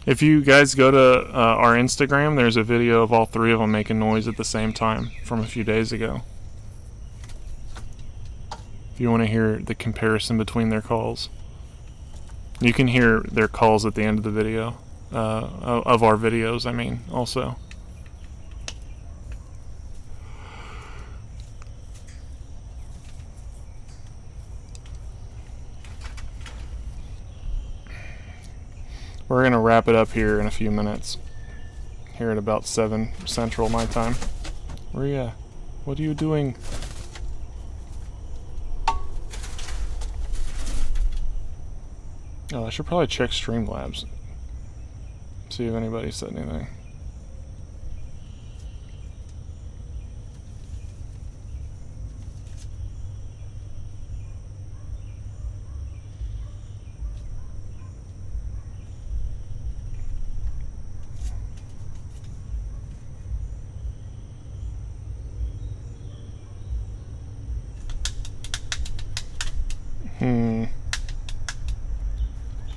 If you guys go to our Instagram, there's a video of all three of them making noise at the same time from a few days ago. If you want to hear the comparison between their calls. You can hear their calls at the end of the video. Of our videos, I mean, also. We're going to wrap it up here in a few minutes. Here at about 7 Central my time. Rhea, what are you doing? Oh, I should probably check Streamlabs. See if anybody said anything.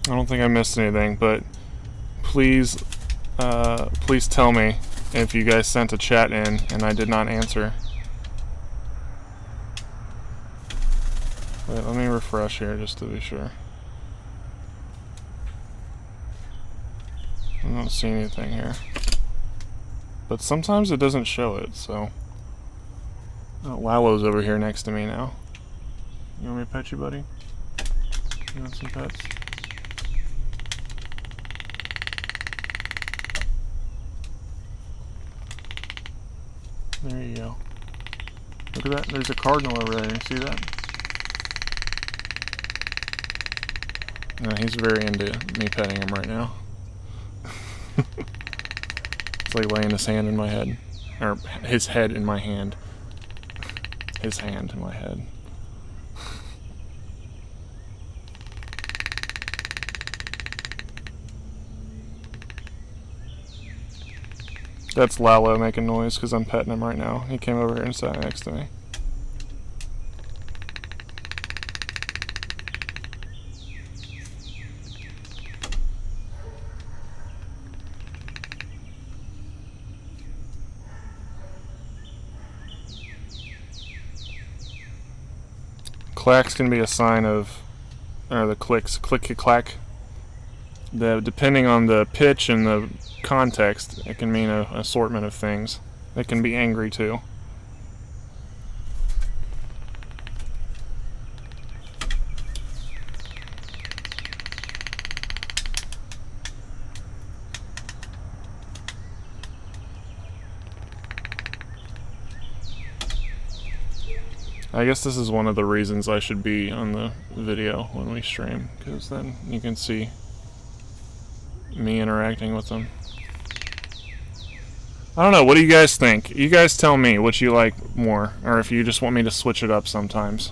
I don't think I missed anything, but please tell me if you guys sent a chat in and I did not answer. Wait, let me refresh here just to be sure. I don't see anything here. But sometimes it doesn't show it, so... Oh, Lalo's over here next to me now. You want me to pet you, buddy? You want some pets? There you go. Look at that. There's a cardinal over there. You see that? No, he's very into me petting him right now. It's like laying his hand in my head. Or his head in my hand. His hand in my head. That's Lalo making noise because I'm petting him right now. He came over here and sat next to me. Clacks can be a sign of, or the clicks, click-clack. Depending on the pitch and the context, it can mean an assortment of things. It can be angry too. I guess this is one of the reasons I should be on the video when we stream, because then you can see me interacting with them. I don't know, what do you guys think? You guys tell me what you like more, or if you just want me to switch it up sometimes.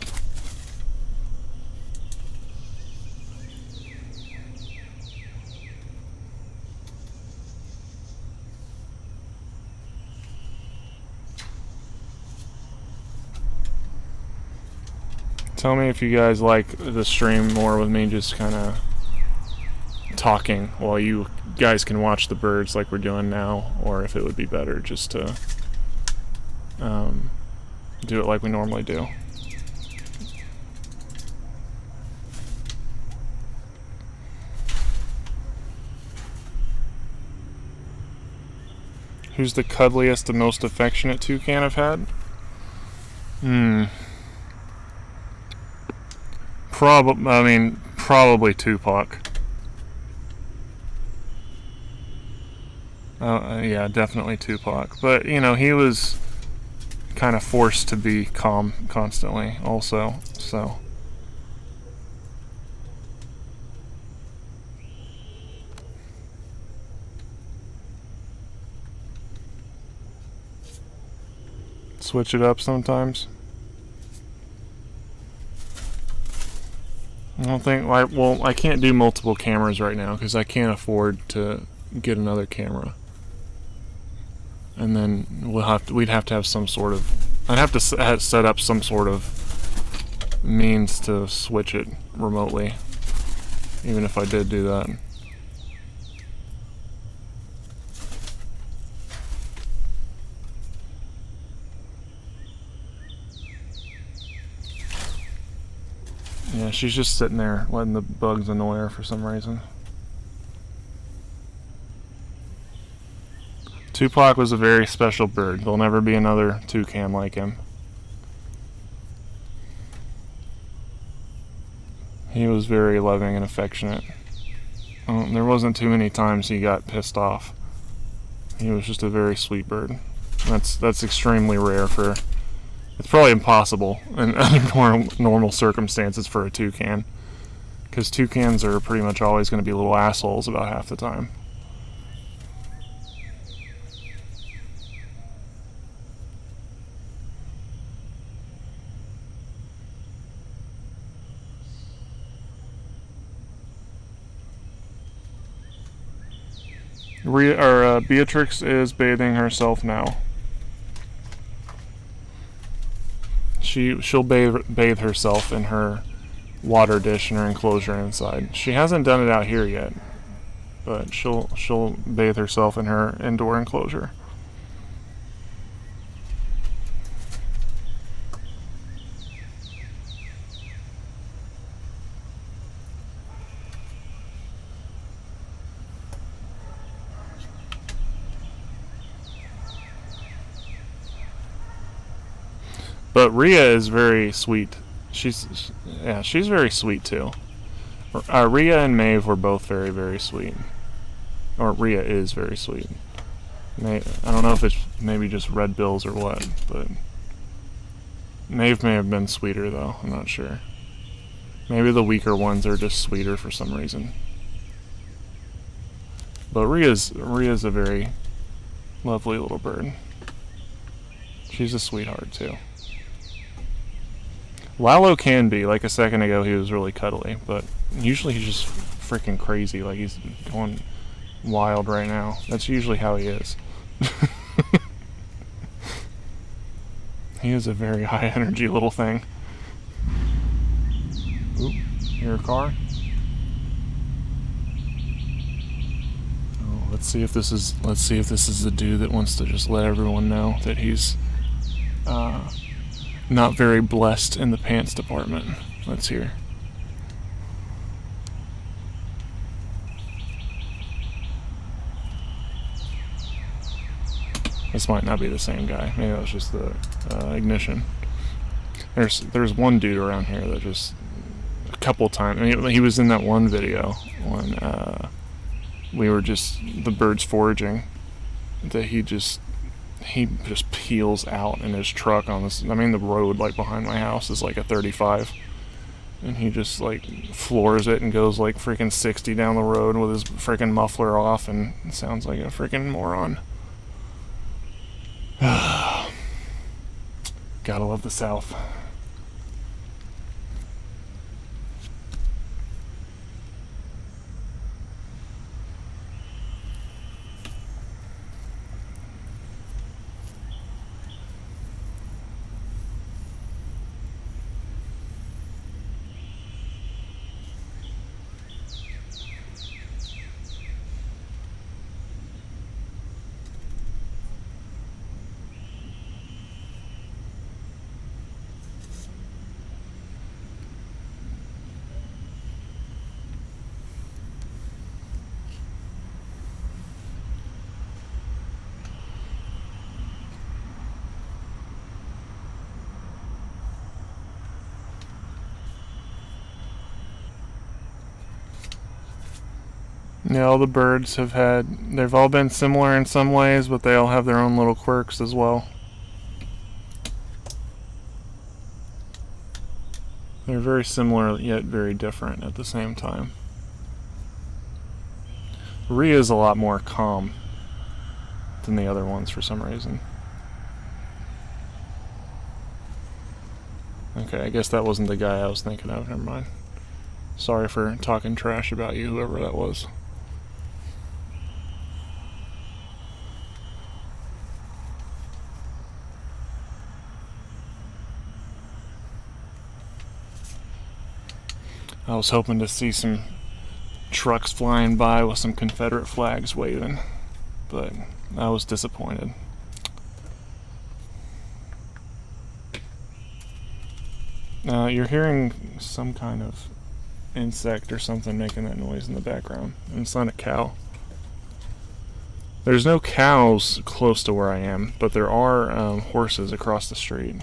Tell me if you guys like the stream more with me just kind of talking while you guys can watch the birds like we're doing now, or if it would be better just to do it like we normally do. Who's the cuddliest and most affectionate toucan I've had? Probably Tupac. Yeah, definitely Tupac. But, you know, he was kind of forced to be calm constantly also, so... Switch it up sometimes. I don't think, well, I can't do multiple cameras right now because I can't afford to get another camera. And then we'd have to have some sort of, I'd have to set up some sort of means to switch it remotely, even if I did do that. Yeah, she's just sitting there letting the bugs annoy her for some reason. Tupac was a very special bird. There'll never be another toucan like him. He was very loving and affectionate. There wasn't too many times he got pissed off. He was just a very sweet bird. That's extremely rare for... It's probably impossible in other normal circumstances for a toucan. Because toucans are pretty much always going to be little assholes about half the time. Beatrix is bathing herself now. She'll bathe herself in her water dish in her enclosure inside. She hasn't done it out here yet, but she'll bathe herself in her indoor enclosure. But Rhea is very sweet. She's very sweet too. Rhea and Maeve were both very, very sweet. Or Rhea is very sweet. I don't know if it's maybe just red bills or what, but Maeve may have been sweeter though. I'm not sure. Maybe the weaker ones are just sweeter for some reason. But Rhea's a very lovely little bird. She's a sweetheart too. Lalo can be, like a second ago he was really cuddly, but usually he's just freaking crazy, like he's going wild right now. That's usually how he is. He is a very high energy little thing. Oop, hear a car? Oh, let's see if this is the dude that wants to just let everyone know that he's not very blessed in the pants department. Let's hear. This might not be the same guy. Maybe that was just the ignition. There's one dude around here that just a couple times. I mean, he was in that one video when we were just the birds foraging. That he just peels out in his truck on this. I mean, the road like behind my house is like a 35, and he just like floors it and goes like freaking 60 down the road with his freaking muffler off, and sounds like a freaking moron. Gotta love the South. Yeah, all the birds they've all been similar in some ways, but they all have their own little quirks as well. They're very similar, yet very different at the same time. Rhea's a lot more calm than the other ones for some reason. Okay, I guess that wasn't the guy I was thinking of, never mind. Sorry for talking trash about you, whoever that was. I was hoping to see some trucks flying by with some Confederate flags waving, but I was disappointed. You're hearing some kind of insect or something making that noise in the background, and it's not a cow. There's no cows close to where I am, but there are horses across the street.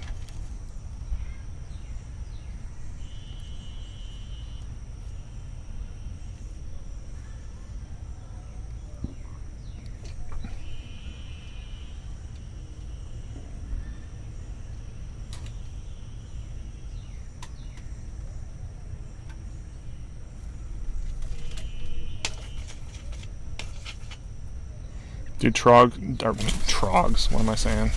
Do trogs, what am I saying?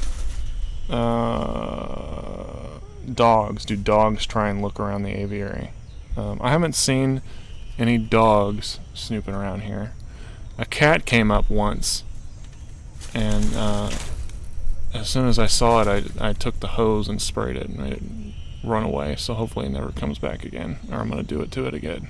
Dogs. Do dogs try and look around the aviary? I haven't seen any dogs snooping around here. A cat came up once, and as soon as I saw it, I took the hose and sprayed it, and it run away, so hopefully it never comes back again, or I'm going to do it to it again.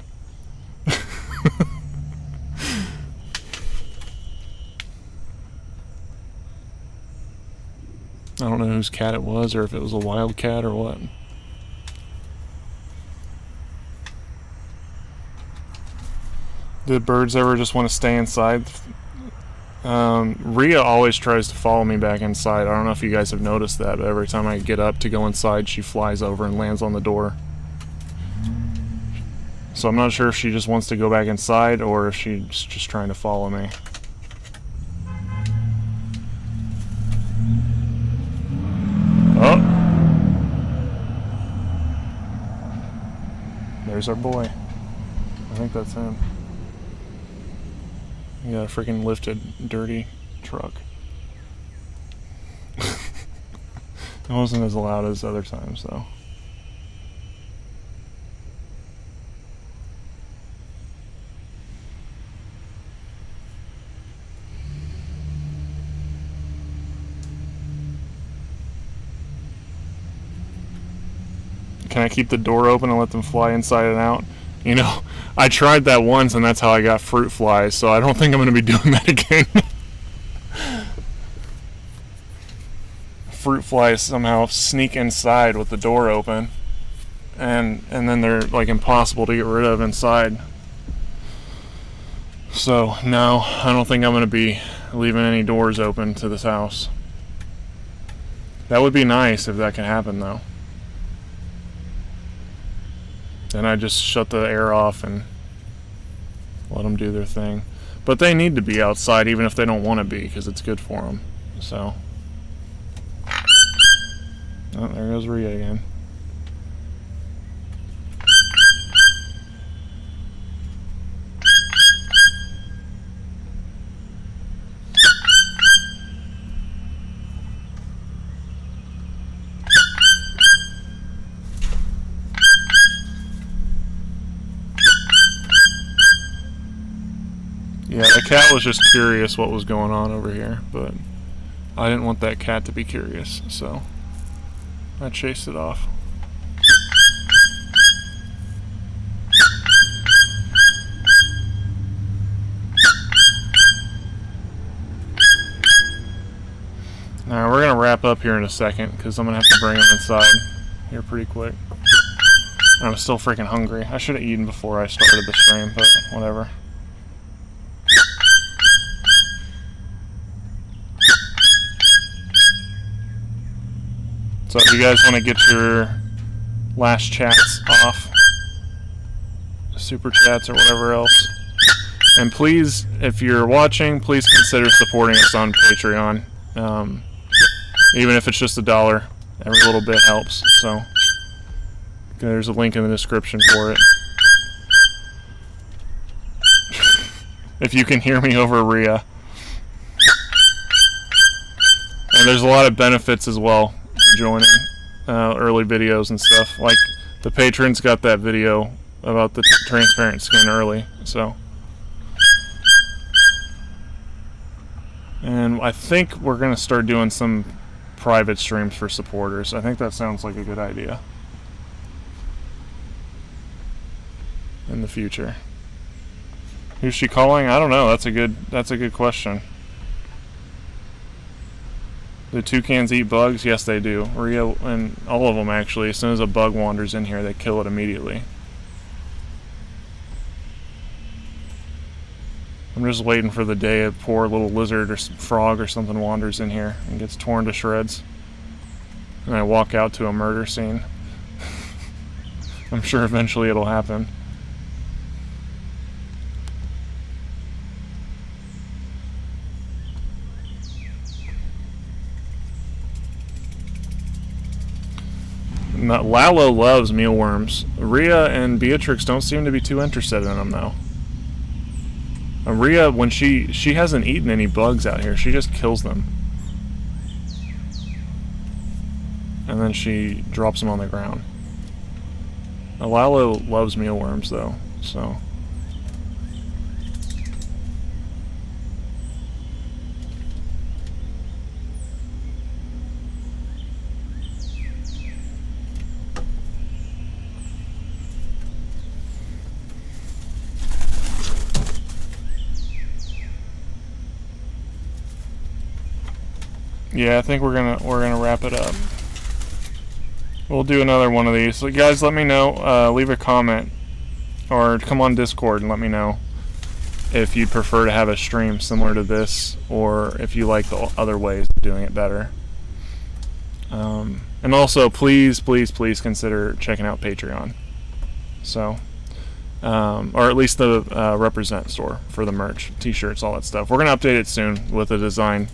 I don't know whose cat it was, or if it was a wild cat or what. Do birds ever just want to stay inside? Rhea always tries to follow me back inside. I don't know if you guys have noticed that, but every time I get up to go inside, she flies over and lands on the door. So I'm not sure if she just wants to go back inside or if she's just trying to follow me. Oh! There's our boy. I think that's him. You got a freaking lifted, dirty truck. It wasn't as loud as other times, though. Can I keep the door open and let them fly inside and out? You know, I tried that once and that's how I got fruit flies, so I don't think I'm going to be doing that again. Fruit flies somehow sneak inside with the door open, and then they're like impossible to get rid of inside. So no, I don't think I'm going to be leaving any doors open to this house. That would be nice if that could happen, though. Then I just shut the air off and let them do their thing. But they need to be outside even if they don't want to be, because it's good for them. So. Oh, there goes Rhea again. Yeah, the cat was just curious what was going on over here, but I didn't want that cat to be curious, so I chased it off. Now we're gonna wrap up here in a second because I'm gonna have to bring him inside here pretty quick. I'm still freaking hungry. I should have eaten before I started the stream, but whatever. So if you guys want to get your last chats off, super chats or whatever else, and please, if you're watching, please consider supporting us on Patreon. Even if it's just $1, every little bit helps. So there's a link in the description for it. If you can hear me over Rhea. And there's a lot of benefits as well for joining early videos and stuff. Like the patrons got that video about the transparent skin early, so. And I think we're going to start doing some private streams for supporters. I think that sounds like a good idea in the future. Who's she calling? I don't know. That's a good question. Do toucans eat bugs? Yes, they do. Rhea and all of them, actually. As soon as a bug wanders in here, they kill it immediately. I'm just waiting for the day a poor little lizard or frog or something wanders in here and gets torn to shreds. And I walk out to a murder scene. I'm sure eventually it'll happen. Lalo loves mealworms. Rhea and Beatrix don't seem to be too interested in them, though. Rhea, when she hasn't eaten any bugs out here, she just kills them. And then she drops them on the ground. Lalo loves mealworms, though, so. Yeah, I think we're gonna wrap it up. We'll do another one of these. So guys, let me know. Leave a comment or come on Discord and let me know if you'd prefer to have a stream similar to this, or if you like the other ways of doing it better. And also, please consider checking out Patreon. So, or at least the Represent store for the merch, t-shirts, all that stuff. We're gonna update it soon with a design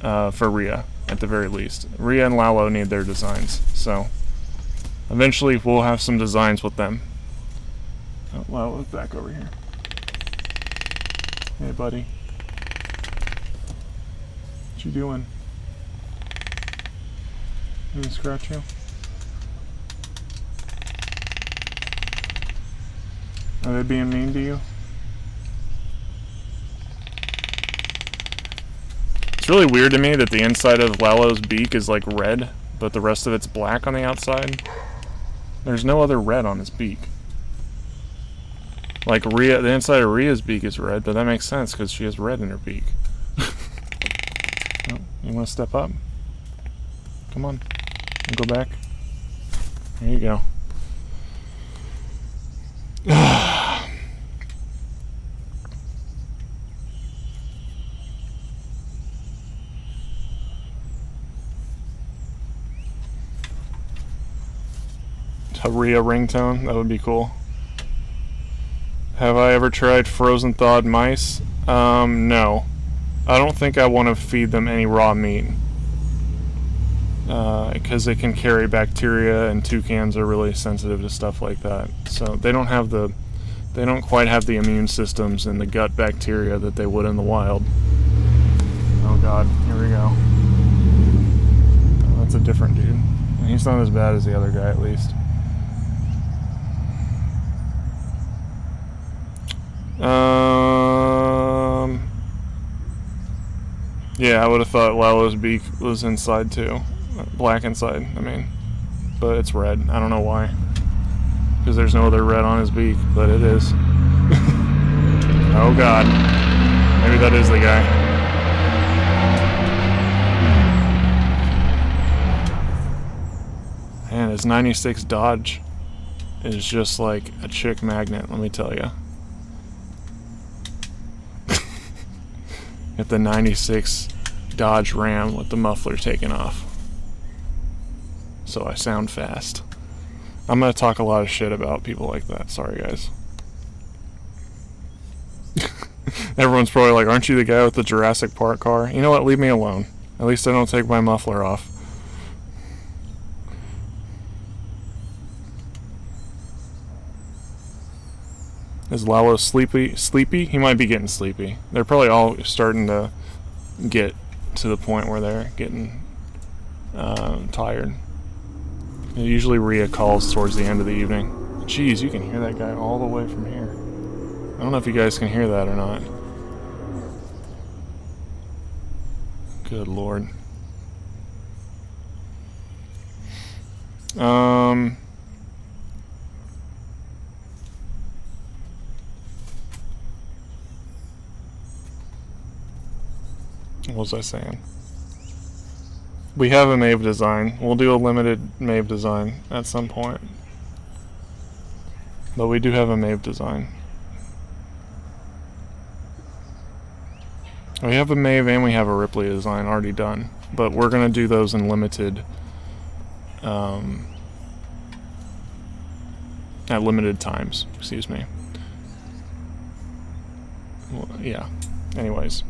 for Rhea, at the very least. Rhea and Lalo need their designs, so eventually we'll have some designs with them. Oh, Lalo's back over here. Hey, buddy. What you doing? Did he scratch you? Are they being mean to you? It's really weird to me that the inside of Lalo's beak is like red, but the rest of it's black on the outside. There's no other red on his beak. Like Rhea, the inside of Rhea's beak is red, but that makes sense because she has red in her beak. Oh, you want to step up? Come on. Go back. There you go. A Rhea ringtone, that would be cool. Have I ever tried frozen thawed mice? No. I don't think I want to feed them any raw meat. Because it can carry bacteria, and toucans are really sensitive to stuff like that. So they don't quite have the immune systems and the gut bacteria that they would in the wild. Oh god, here we go. Oh, that's a different dude. He's not as bad as the other guy, at least. Yeah, I would have thought Lalo's beak was inside too. Black inside, I mean. But it's red. I don't know why. Because there's no other red on his beak, but it is. Oh god. Maybe that is the guy. Man, his 96 Dodge is just like a chick magnet, let me tell you. At the 96 Dodge Ram with the muffler taken off. So I sound fast. I'm gonna talk a lot of shit about people like that. Sorry, guys. Everyone's probably like, aren't you the guy with the Jurassic Park car? You know what? Leave me alone. At least I don't take my muffler off. Is Lalo sleepy? Sleepy? He might be getting sleepy. They're probably all starting to get to the point where they're getting tired. And usually Rhea calls towards the end of the evening. Jeez, you can hear that guy all the way from here. I don't know if you guys can hear that or not. Good lord. What was I saying? We have a Maeve design. We'll do a limited Maeve design at some point. But we do have a Maeve design. We have a Maeve and we have a Ripley design already done. But we're going to do those in limited... at limited times. Excuse me. Well, yeah. Anyways.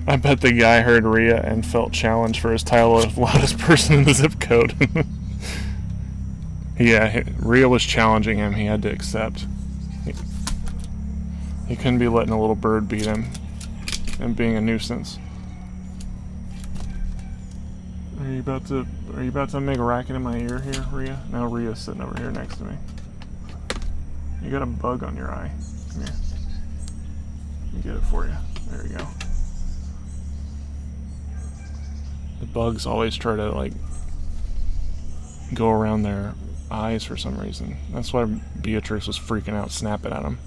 I bet the guy heard Rhea and felt challenged for his title of loudest person in the zip code. Yeah, Rhea was challenging him. He had to accept. He couldn't be letting a little bird beat him and being a nuisance. Are you about to make a racket in my ear here, Rhea? Now Rhea's sitting over here next to me. You got a bug on your eye. Come here. Let me get it for you. There you go. The bugs always try to, like, go around their eyes for some reason. That's why Beatrix was freaking out, snapping at him.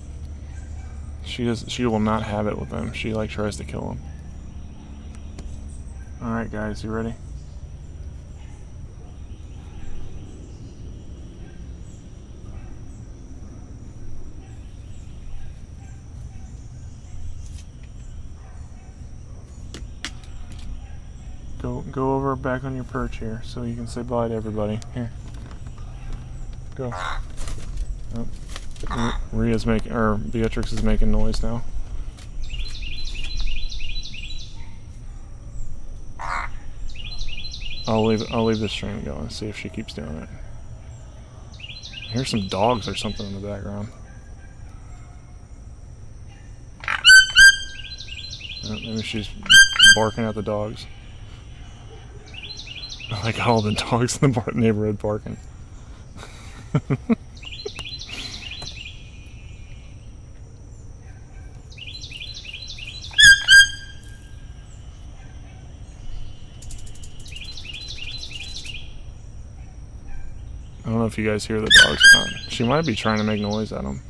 She will not have it with them. She like tries to kill them. All right, guys, you ready? Go over back on your perch here so you can say bye to everybody. Here. Go. Oh. Beatrix is making noise now. I'll leave the stream going and see if she keeps doing it. I hear some dogs or something in the background. Oh, maybe she's barking at the dogs. I got all the dogs in the neighborhood barking. I don't know if you guys hear the dogs or not. She might be trying to make noise at them.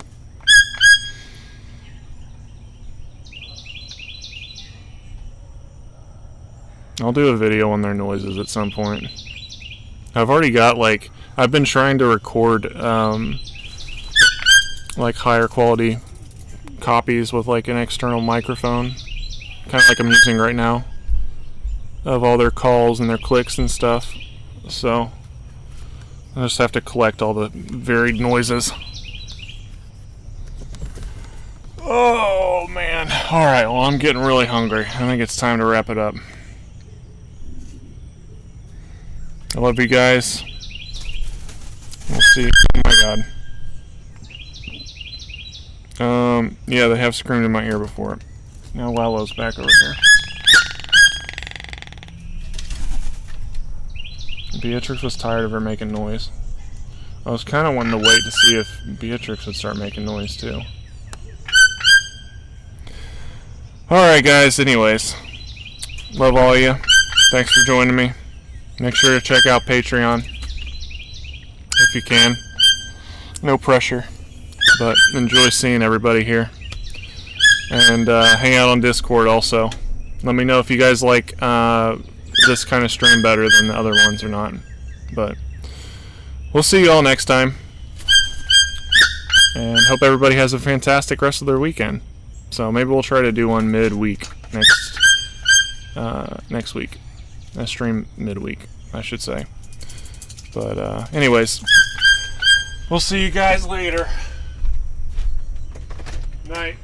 I'll do a video on their noises at some point. I've already got I've been trying to record like higher quality copies with like an external microphone, kind of like I'm using right now, of all their calls and their clicks and stuff. So I just have to collect all the varied noises. Oh man. Alright, well I'm getting really hungry. I think it's time to wrap it up. I love you guys. We'll see. Oh my god. Yeah, they have screamed in my ear before. Now Lalo's back over here. Beatrix was tired of her making noise. I was kind of wanting to wait to see if Beatrix would start making noise too. Alright guys, anyways. Love all of you. Thanks for joining me. Make sure to check out Patreon if you can. No pressure, but enjoy seeing everybody here. And hang out on Discord also. Let me know if you guys like this kind of stream better than the other ones or not. But we'll see you all next time. And hope everybody has a fantastic rest of their weekend. So maybe we'll try to do one midweek next week. I stream midweek, I should say. But anyways, we'll see you guys later. Night.